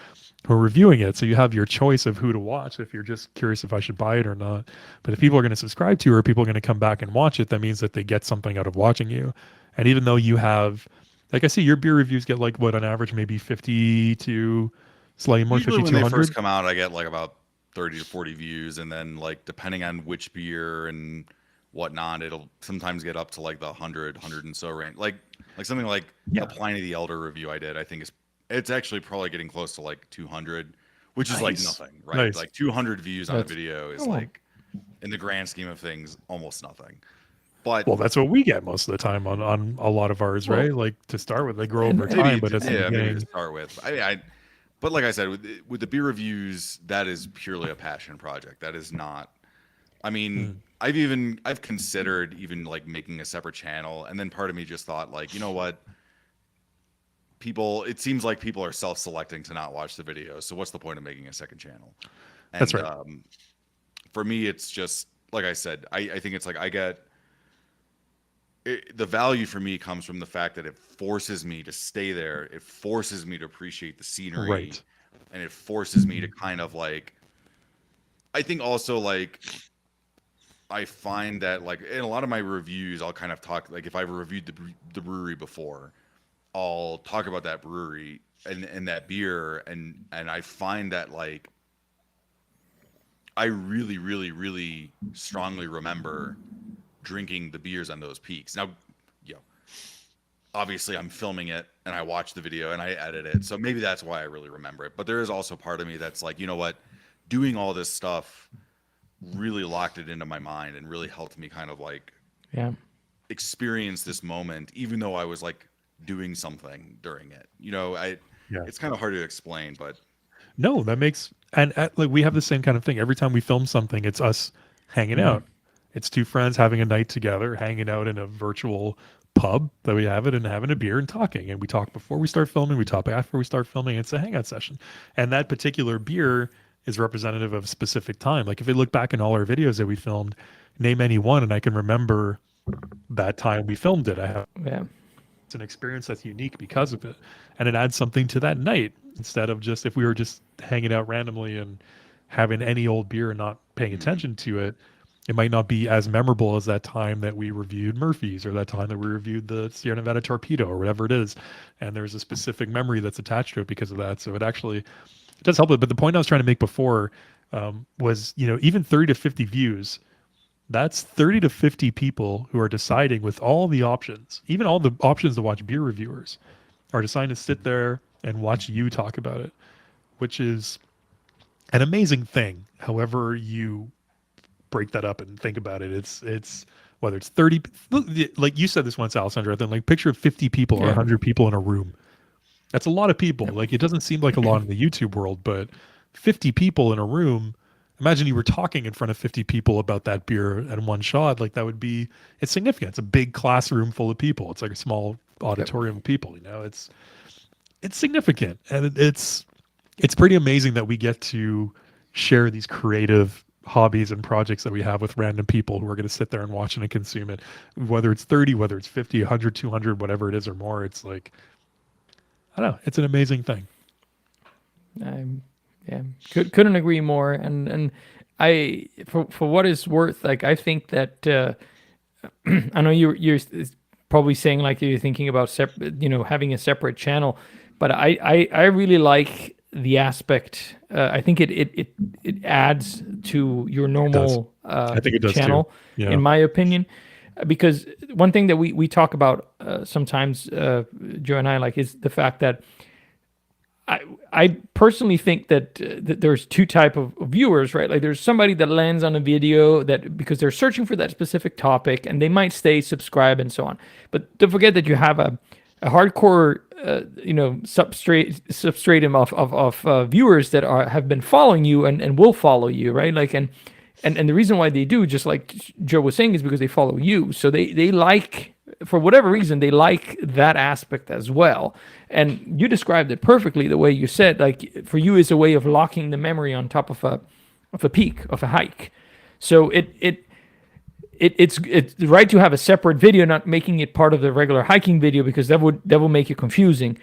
who are reviewing it. So you have your choice of who to watch if you're just curious if I should buy it or not. But if people are going to subscribe to you, or people are going to come back and watch it, that means that they get something out of watching you. And even though you have, like I see your beer reviews get like what on average, maybe 50 to slightly more, Usually when they 5,200. first come out, I get like about 30 to 40 views, and then like depending on which beer and whatnot, it'll sometimes get up to like the 100 and so range. Like something like the Pliny the Elder review I did, I think it's actually probably getting close to like 200, which is like nothing, right? Nice. Like 200 views on a That's- video is oh. like, in the grand scheme of things, almost nothing. But Well, that's what we get most of the time on a lot of ours, Well, right? Like to start with, they grow over maybe time, but it's maybe to beginning. start with. But like I said, with the beer reviews, that is purely a passion project. That is not. I mean, I've considered even like making a separate channel, and then part of me just thought like, you know what? It seems like people are self-selecting to not watch the video. So what's the point of making a second channel? And, That's right. For me, it's just like I said. I think it's like the value for me comes from the fact that it forces me to stay there. It forces me to appreciate the scenery, Right. and it forces me to kind of like. I think also like. I find that like in a lot of my reviews, I'll kind of talk like if I've reviewed the brewery before, I'll talk about that brewery and that beer, and I find that like I really, really, really strongly remember drinking the beers on those peaks. Now, obviously I'm filming it and I watch the video and I edit it, so maybe that's why I really remember it. But there is also part of me that's like, you know what, doing all this stuff really locked it into my mind and really helped me kind of like experience this moment, even though I was like doing something during it. It's kind of hard to explain, but No, that makes and like we have the same kind of thing. Every time we film something, it's us hanging out. It's two friends having a night together, hanging out in a virtual pub that we have it, and having a beer and talking. And we talk before we start filming, we talk after we start filming. It's a hangout session. And that particular beer is representative of a specific time. Like if we look back in all our videos that we filmed, name any one, and I can remember that time we filmed it. It's an experience that's unique because of it, and it adds something to that night instead of just if we were just hanging out randomly and having any old beer and not paying attention to it. It might not be as memorable as that time that we reviewed Murphy's, or that time that we reviewed the Sierra Nevada Torpedo, or whatever it is. And there's a specific memory that's attached to it because of that. So it does help it. But the point I was trying to make before was, even 30 to 50 views, that's 30 to 50 people who are deciding with all the options, even all the options to watch beer reviewers, are deciding to sit there and watch you talk about it, which is an amazing thing. However you break that up and think about it, it's whether it's 30, like you said this once, Alessandro, then like picture of 50 people or 100 people in a room. That's a lot of people. Like it doesn't seem like a lot in the YouTube world, but 50 people in a room. Imagine you were talking in front of 50 people about that beer in one shot. Like it's significant. It's a big classroom full of people. It's like a small auditorium of people, it's significant. And it's pretty amazing that we get to share these creative hobbies and projects that we have with random people who are going to sit there and watch it and consume it, whether it's 30, whether it's 50, 100, 200, whatever it is or more. It's like, I don't know. It's an amazing thing. Couldn't agree more. And I, for what it's worth, like I think that I know you're probably saying like you're thinking about having a separate channel, but I really like the aspect. I think it adds to your normal I think it does channel, too. Yeah. in my opinion. Because one thing that we talk about sometimes, Joe and I, like, is the fact that I personally think that there's two type of viewers, right? Like there's somebody that lands on a video that because they're searching for that specific topic and they might stay subscribe and so on. But don't forget that you have a hardcore, substratum of viewers that have been following you and will follow you, right? Like and the reason why they do, just like Joe was saying, is because they follow you. So they like for whatever reason, they like that aspect as well. And you described it perfectly the way you said, like for you, it's a way of locking the memory on top of a peak, of a hike. So it's right to have a separate video, not making it part of the regular hiking video, because that will make it confusing.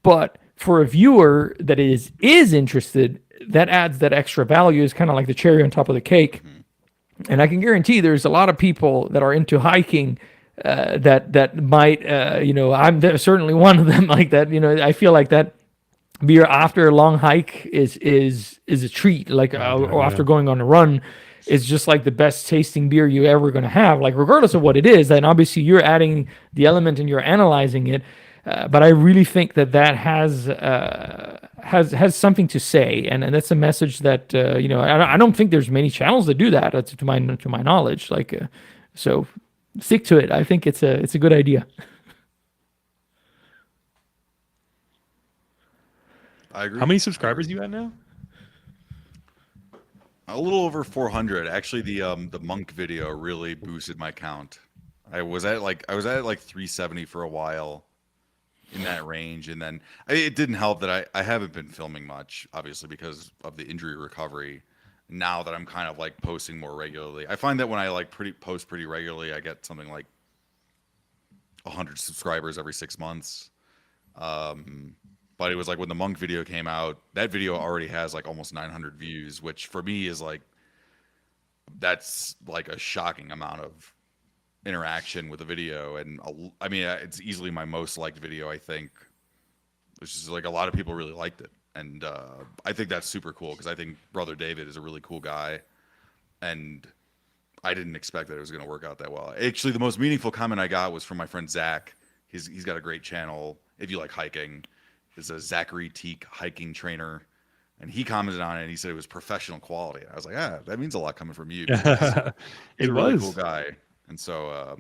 But for a viewer that is interested, that adds that extra value, is kind of like the cherry on top of the cake. And I can guarantee there's a lot of people that are into hiking that might, I'm certainly one of them like that. I feel like that beer after a long hike is a treat, like or after going on a run. It's just like the best tasting beer you're ever going to have, like regardless of what it is. Then obviously you're adding the element and you're analyzing it. But I really think that has something to say, and that's a message that I don't think there's many channels that do that to my knowledge. So stick to it. I think it's a good idea. I agree. How many subscribers do you have now? A little over 400. Actually, the monk video really boosted my count. I was at like 370 for a while, in that range, and then it didn't help that I haven't been filming much, obviously because of the injury recovery. Now that I'm kind of like posting more regularly, I find that when I like post pretty regularly, I get something like 100 subscribers every 6 months. But it was like when the monk video came out, that video already has like almost 900 views, which for me is like, that's like a shocking amount of interaction with the video. And I mean, it's easily my most liked video, I think. It's just like a lot of people really liked it. And I think that's super cool, because I think Brother David is a really cool guy. And I didn't expect that it was going to work out that well. Actually, the most meaningful comment I got was from my friend Zach. He's got a great channel if you like hiking. Is a Zachary Teak hiking trainer, and he commented on it and he said it was professional quality. I was like, that means a lot coming from you. He's a really cool guy. And so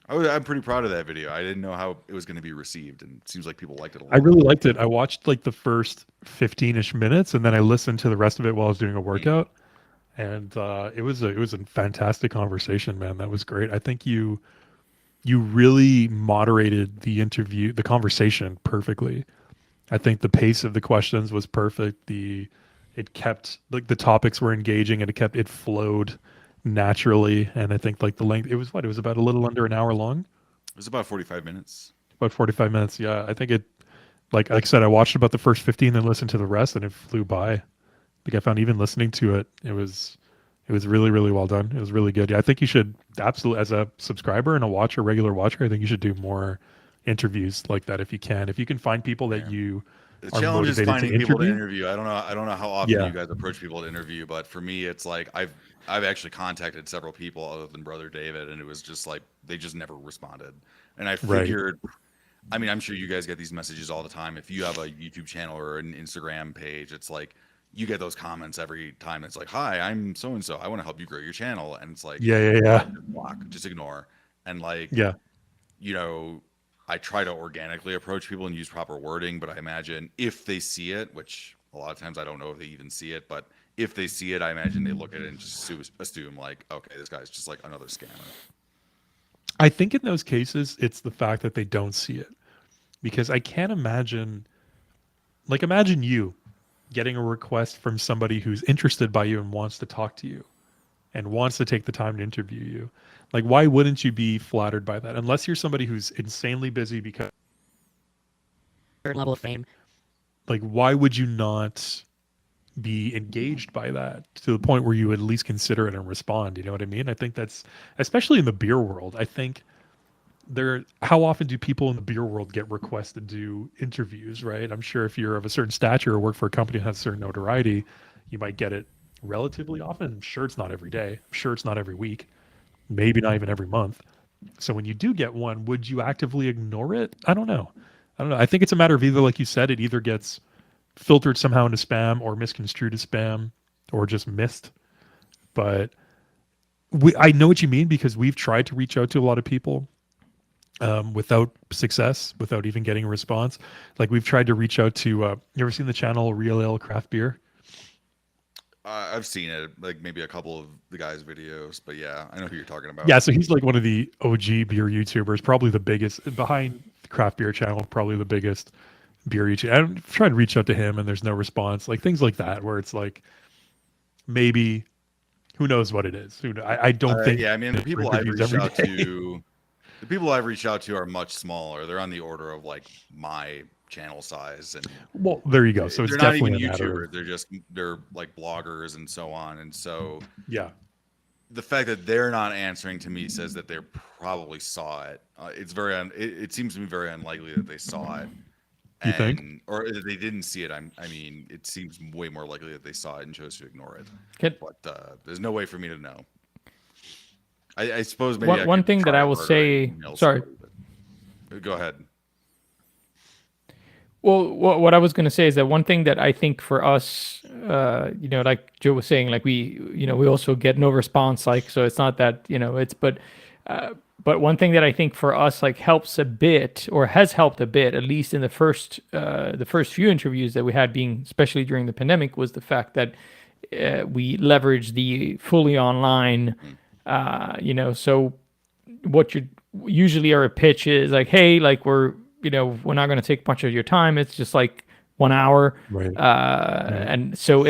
I'm pretty proud of that video. I didn't know how it was going to be received, and it seems like people liked it a lot. I really liked it. I watched like the first 15-ish minutes, and then I listened to the rest of it while I was doing a workout. And it was a fantastic conversation, man. That was great. I think you really moderated the conversation perfectly. I think the pace of the questions was perfect. It kept like the topics were engaging, and it flowed naturally. And I think like the length, it was about a little under an hour long. It was about 45 minutes. About 45 minutes. Yeah. I think it, like I said, I watched about the first 15 and listened to the rest, and it flew by. Like I found even listening to it, it was really, really well done. It was really good. Yeah, I think you should absolutely, as a subscriber and a regular watcher, I think you should do more interviews like that if you can. If you can find people that you the are challenge is motivated finding to people to interview. interview. I don't know how often you guys approach people to interview, but for me, it's like I've actually contacted several people other than Brother David, and it was just like they just never responded. And I figured, I mean, I'm sure you guys get these messages all the time. If you have a YouTube channel or an Instagram page, it's like you get those comments every time. It's like, "Hi, I'm so and so. I want to help you grow your channel," and it's like, block, just ignore, and like, I try to organically approach people and use proper wording, but I imagine if they see it, which a lot of times I don't know if they even see it, but if they see it, I imagine they look at it and just assume like, okay, this guy's just like another scammer. I think in those cases, it's the fact that they don't see it, because I can't imagine, like imagine you getting a request from somebody who's interested by you and wants to talk to you and wants to take the time to interview you. Like, why wouldn't you be flattered by that? Unless you're somebody who's insanely busy because certain level of fame. Like, why would you not be engaged by that to the point where you at least consider it and respond? You know what I mean? I think that's, especially in the beer world, I think how often do people in the beer world get requests to do interviews, right? I'm sure if you're of a certain stature or work for a company that has a certain notoriety, you might get it relatively often. I'm sure it's not every day. I'm sure it's not every week. Maybe not even every month. So when you do get one, would you actively ignore it? I don't know. I think it's a matter of either, like you said, it either gets filtered somehow into spam or misconstrued as spam or just missed. But I know what you mean, because we've tried to reach out to a lot of people without success, without even getting a response. Like we've tried to reach out to, you ever seen the channel Real Ale Craft Beer? I've seen it, like maybe a couple of the guys' videos, but yeah, I know who you're talking about. Yeah, so he's like one of the OG beer YouTubers, probably the biggest behind the craft beer channel, probably the biggest beer YouTuber. I've tried to reach out to him and there's no response, like things like that, where it's like maybe who knows what it is. I don't think. Yeah, I mean, the people I've interviews reached every out day. to, the people I've reached out to are much smaller. They're on the order of like my channel size, and Well, there you go. So it's they're not even definitely a matter YouTubers. of, They're like bloggers and so on. And so yeah. the fact that they're not answering to me says that they probably saw it. It's it seems to me very unlikely that they saw it. You think? Or if they didn't see it. I mean, it seems way more likely that they saw it and chose to ignore it. Can- But there's no way for me to know. I suppose maybe One could thing that try I will harder say- and email sorry. somebody, but go ahead. Well, what I was going to say is that one thing that I think for us, like Joe was saying, like we also get no response, like, so it's not that, but one thing that I think for us, like, helps a bit or has helped a bit, at least in the first few interviews that we had, being especially during the pandemic, was the fact that we leverage the fully online, so what you usually are a pitch is like, hey, like we're not going to take much of your time. It's just like 1 hour. Right. And so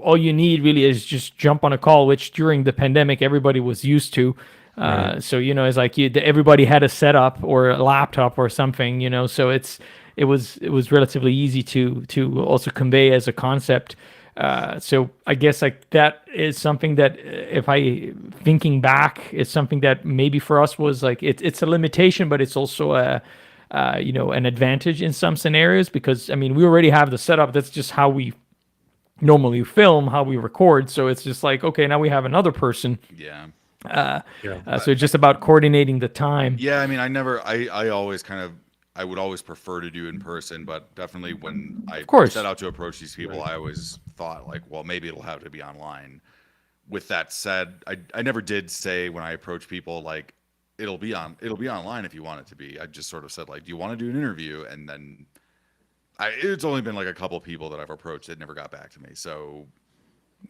all you need really is just jump on a call, which during the pandemic, everybody was used to. So, it's like everybody had a setup or a laptop or something, so it was relatively easy to also convey as a concept. So I guess like that is something that thinking back, is something that maybe for us was like, it's a limitation, but it's also an advantage in some scenarios, because I mean, we already have the setup. That's just how we normally film, how we record. So it's just like, okay, now we have another person. Yeah. So it's just about coordinating the time. Yeah, I mean, I always I would always prefer to do in person, but definitely when I set out to approach these people, I always thought like, well, maybe it'll have to be online. With that said, I never did say when I approach people like it'll be online if you want it to be. I just sort of said like, do you want to do an interview? And then it's only been like a couple people that I've approached that never got back to me. So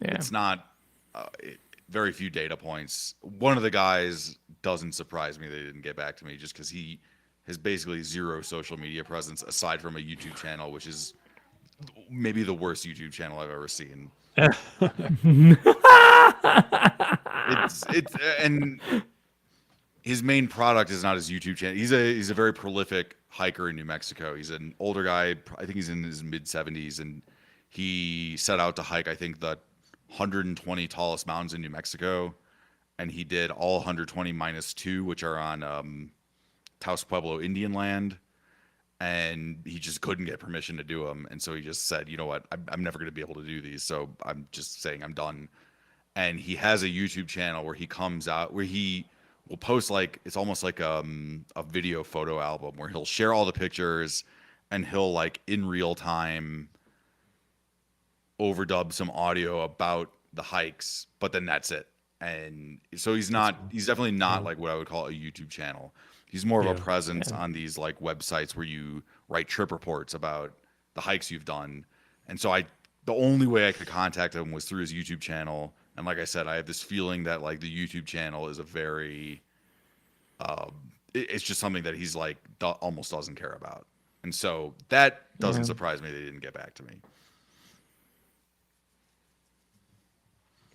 it's not very few data points. One of the guys doesn't surprise me that he didn't get back to me, just because he has basically zero social media presence aside from a YouTube channel, which is maybe the worst YouTube channel I've ever seen. And his main product is not his YouTube channel. He's a very prolific hiker in New Mexico. He's an older guy. I think he's in his mid 70s, and he set out to hike, I think, the 120 tallest mountains in New Mexico, and he did all 120 minus 2, which are on Taos Pueblo Indian land, and he just couldn't get permission to do them, and so he just said, you know what, I'm never going to be able to do these, so I'm just saying I'm done. And he has a YouTube channel where he comes out, where he will post like, it's almost like a video photo album where he'll share all the pictures, and he'll like in real time overdub some audio about the hikes, but then that's it. And so he's definitely not like what I would call a YouTube channel. He's more of a presence on these like websites where you write trip reports about the hikes you've done. And so the only way I could contact him was through his YouTube channel. And like I said, I have this feeling that like the YouTube channel is a very, it's just something that he's like almost doesn't care about. And so that doesn't surprise me they didn't get back to me.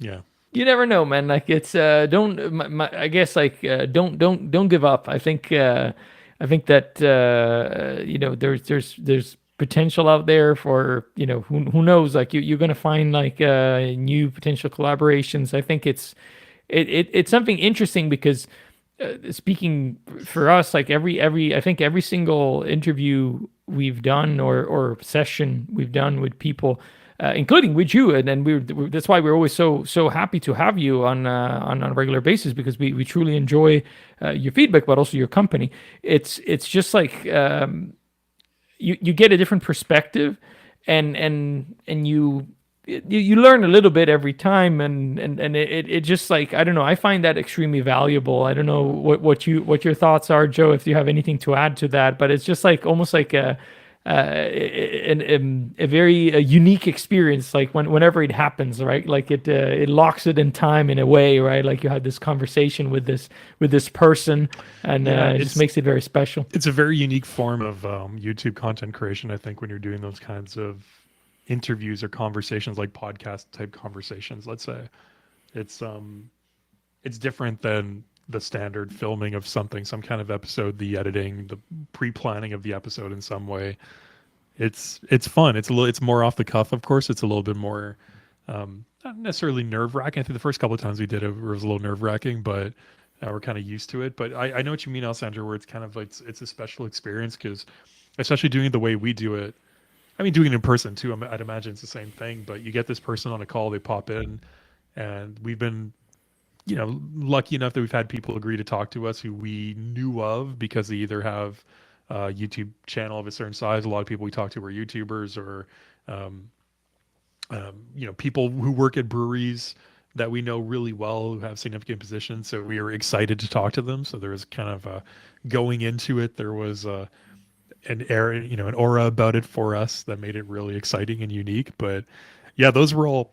Yeah. You never know, man. Like it's I guess like don't give up. I think that there's potential out there for who knows, like you're gonna find like new potential collaborations. I think it's something interesting because speaking for us, like I think every single interview we've done or session we've done with people, including with you, and then that's why we're always so happy to have you on a regular basis, because we truly enjoy your feedback, but also your company. It's just like you get a different perspective, and you learn a little bit every time, and it just like, I don't know, I find that extremely valuable. I don't know what your thoughts are, Joe, if you have anything to add to that, but it's just like almost like a very unique experience. Like whenever it happens, right? Like it locks it in time in a way, right? Like you had this conversation with this person, and it just makes it very special. It's a very unique form of YouTube content creation, I think, when you're doing those kinds of interviews or conversations, like podcast type conversations. Let's say it's different than the standard filming of something, some kind of episode, the editing, the pre-planning of the episode in some way. It's fun. It's more off the cuff, of course. It's a little bit more not necessarily nerve-wracking. I think the first couple of times we did it was a little nerve-wracking, but we're kind of used to it. But I know what you mean, Alessandro, where it's kind of like it's a special experience, because especially doing it the way we do it. I mean, doing it in person too, I'd imagine it's the same thing, but you get this person on a call, they pop in, and we've been, lucky enough that we've had people agree to talk to us who we knew of because they either have a YouTube channel of a certain size. A lot of people we talk to are YouTubers, or, people who work at breweries that we know really well, who have significant positions. So we were excited to talk to them. So there was kind of going into it, there was an aura about it for us that made it really exciting and unique. But yeah, those were all,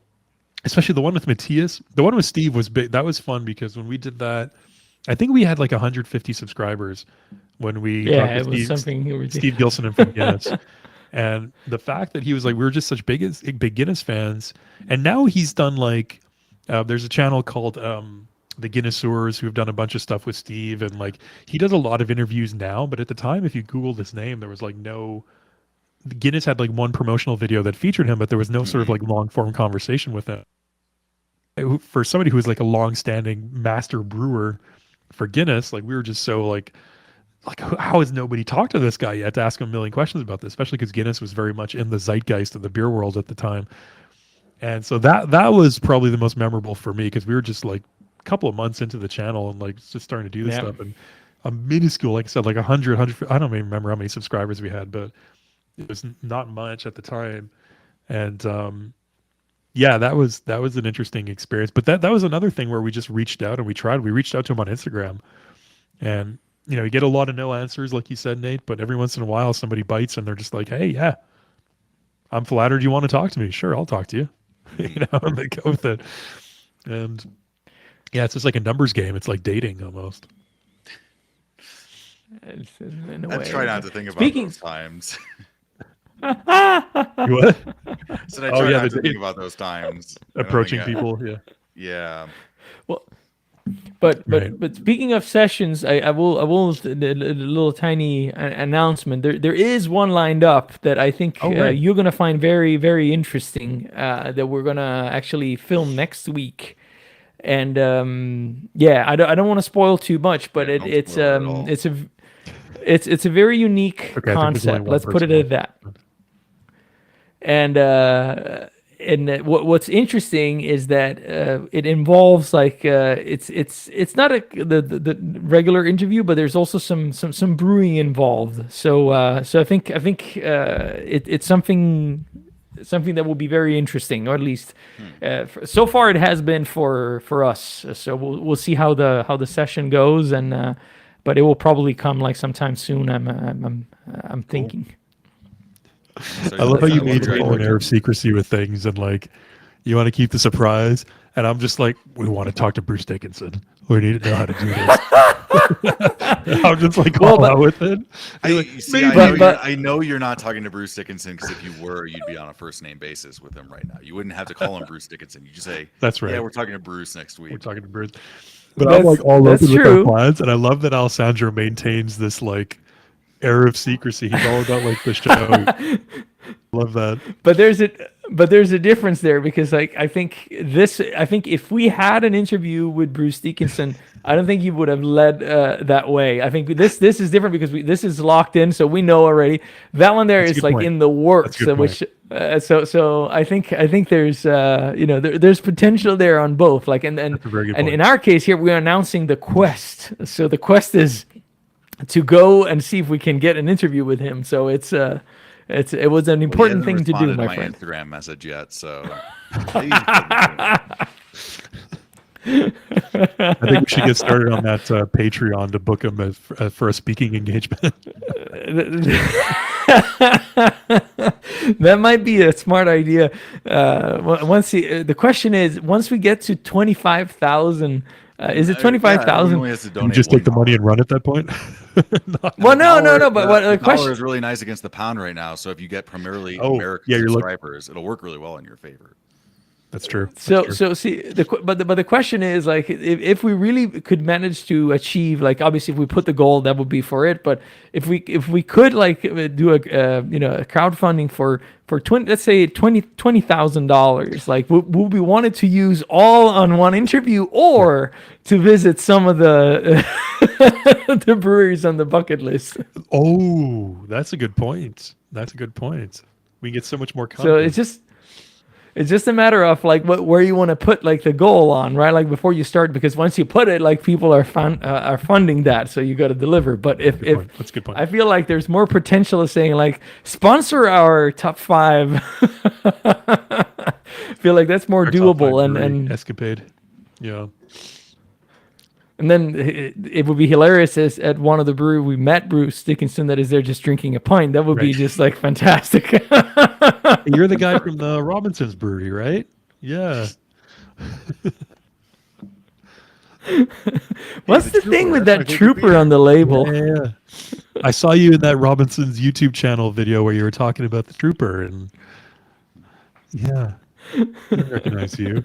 especially the one with Matthias. The one with Steve was big. That was fun because when we did that, I think we had like 150 subscribers when we talked to it was something ridiculous. Steve Gilson from Guinness. And the fact that he was like, we were just such big Guinness fans. And now he's done like, there's a channel called the Guinnesseurs who have done a bunch of stuff with Steve. And like, he does a lot of interviews now, but at the time, if you Googled his name, there was like Guinness had like one promotional video that featured him, but there was no sort of like long form conversation with him. For somebody who was like a long standing master brewer for Guinness, like we were just so like how has nobody talked to this guy yet to ask him a million questions about this, especially because Guinness was very much in the zeitgeist of the beer world at the time. And so that was probably the most memorable for me, because we were just like a couple of months into the channel and like just starting to do this stuff, and a minuscule, like I said, like 100, I don't even remember how many subscribers we had, but it was not much at the time. And yeah, that was an interesting experience. But that was another thing where we just reached out and we reached out to him on Instagram, and you get a lot of no answers, like you said, Nate, but every once in a while somebody bites and they're just like, hey, yeah, I'm flattered you want to talk to me. Sure, I'll talk to you. And they go with it. And yeah, it's just like a numbers game. It's like dating almost. I try not to think about those times. What? So I try not to think about those times. Approaching people, yeah. Yeah. Well, but speaking of sessions, I will a little tiny announcement. There is one lined up that I think you're gonna find very, very interesting. That we're gonna actually film next week. And I don't want to spoil too much, but it's a very unique concept. Let's put it at that. And what's interesting is that it involves like it's not the regular interview, but there's also some brewing involved. So I think it's something that will be very interesting, or at least so far it has been for us. So we'll see how the session goes, and but it will probably come like sometime soon. I'm thinking. So I love how you maintain an air of secrecy with things, and like you want to keep the surprise. And I'm just like, we want to talk to Bruce Dickinson. We need to know how to do this. I'm just like all out with it. I know you're not talking to Bruce Dickinson, because if you were, you'd be on a first name basis with him right now. You wouldn't have to call him Bruce Dickinson. You just say, "That's right. Yeah, we're talking to Bruce next week." We're talking to Bruce. But I'm like all open with our plans, and I love that Alessandro maintains this like air of secrecy. He's all about like the show. Love that. But there's a difference there, because like I think if we had an interview with Bruce Dickinson, I don't think he would have led that way. I think this is different because this is locked in, so we know already. That one there is like in the works, which so I think there's there's potential there on both. Like and in our case here, we're announcing the quest. So the quest is to go and see if we can get an interview with him. So it was an important thing to do, my friend. Instagram message yet, so. I think we should get started on that Patreon to book him for a speaking engagement. That might be a smart idea. The question is, once we get to 25,000, is it Yeah, 25,000? everyone only has to You donate just take the $1. money and run at that point. Well, no. But what The the dollar question? is really nice against the pound right now. So if you get primarily Oh, American yeah, you're subscribers, it'll work really well in your favor. That's true. That's So true. so see but the question is like if we really could manage to achieve, like, obviously if we put the goal, that would be for it, but if we could like do a a crowdfunding for 20, let's say $20,000, like would we wanted to use all on one interview, or to visit some of the the breweries on the bucket list? Oh, that's a good point. That's a good point. We get so much more content. So it's just a matter of like where you want to put like the goal on, right? Like before you start, because once you put it, like people are funding that, so you got to deliver. But if That's a good point. I feel like there's more potential of saying like sponsor our top 5. I feel like that's more Our top doable, 5 and brewery escapade. Yeah. and then it would be hilarious as at one of the brewery we met Bruce Dickinson that is there just drinking a pint. That would be Right. just like fantastic. You're the guy from the Robinson's Brewery, right? Yeah. What's the thing with That's my that favorite trooper beer. on the label? Yeah. I saw you in that Robinson's YouTube channel video where you were talking about the trooper, and yeah, I recognize you.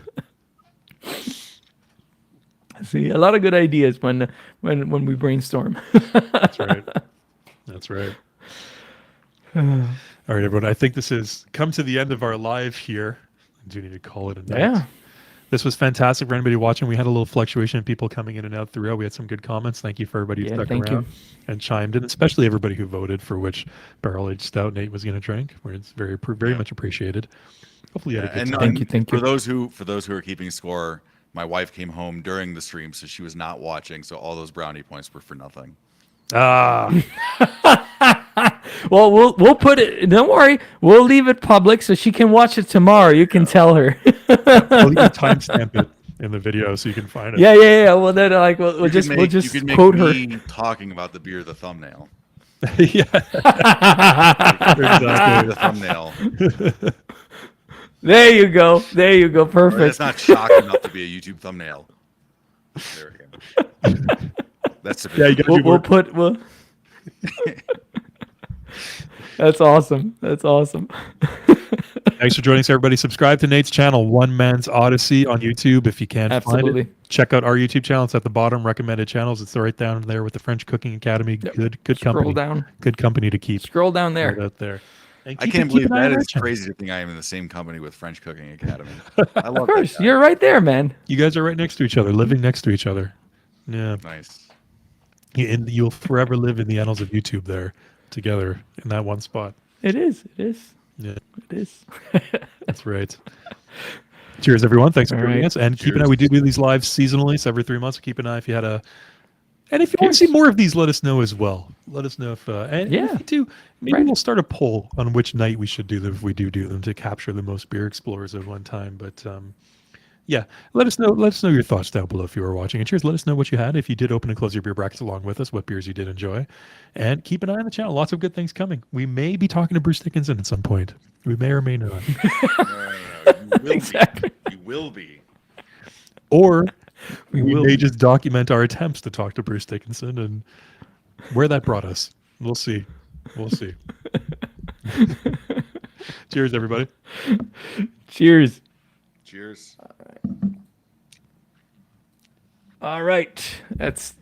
See, a lot of good ideas when we brainstorm. That's right. That's right. All right, everyone. I think this has come to the end of our live here. I do need to call it a night. Yeah. This was fantastic for anybody watching. We had a little fluctuation of people coming in and out throughout. We had some good comments. Thank you for everybody who Yeah, stuck thank you. around and chimed in, especially everybody who voted for which barrel-aged stout Nate was going to drink, where it's very much appreciated. Hopefully you had a good And time. Thank you, thank for you. those who are keeping score, my wife came home during the stream, so she was not watching. So all those brownie points were for nothing. Ah, Well, we'll put it. Don't worry, we'll leave it public so she can watch it tomorrow. You can tell her. we'll even timestamp it in the video so you can find it. Yeah. Well, then like we'll You just could we'll make- you just could make quote her. me talking about the beer, the thumbnail. Yeah, exactly. The thumbnail. There you go. Or Perfect. it's not shock enough to be a YouTube thumbnail. There we go. That's sufficient. Yeah, you got to We'll put. We'll... That's awesome. Thanks for joining us, everybody. Subscribe to Nate's channel, One Man's Odyssey on YouTube. If you can't find Absolutely. it, check out our YouTube channel. It's at the bottom, recommended channels. It's right down there with the French Cooking Academy. Yep. Good Scroll company. down. Good company to keep Scroll down right there. out there. And I keep can't keep believe an eye on that our is channel. crazy to think I am in the same company with French Cooking Academy. I love Of course, that guy. you're right there, man. You guys are right next to each other, living next to each other. Yeah. Nice. And you'll forever live in the annals of YouTube there together in that one spot. It is. Yeah, It is. that's right. Cheers, everyone. Thanks for All joining right. us. And keep an eye. Cheers. We do these live seasonally, so every 3 months. Keep an eye if you had a. And if you want to Cheers. see more of these, let us know as well. Let us know if. And Yeah. if you do, maybe Right. we'll start a poll on which night we should do them if we do them to capture the most beer explorers at one time. But yeah, let us know. Let us know your thoughts down below if you were watching. And cheers. Let us know what you had. If you did open and close your beer brackets along with us, what beers you did enjoy, and keep an eye on the channel. Lots of good things coming. We may be talking to Bruce Dickinson at some point. We may or may not. No, you will Exactly. be. You will be. Or we will may be. just document our attempts to talk to Bruce Dickinson and where that brought us. We'll see. We'll see. Cheers, everybody. Cheers. Cheers. All right. That's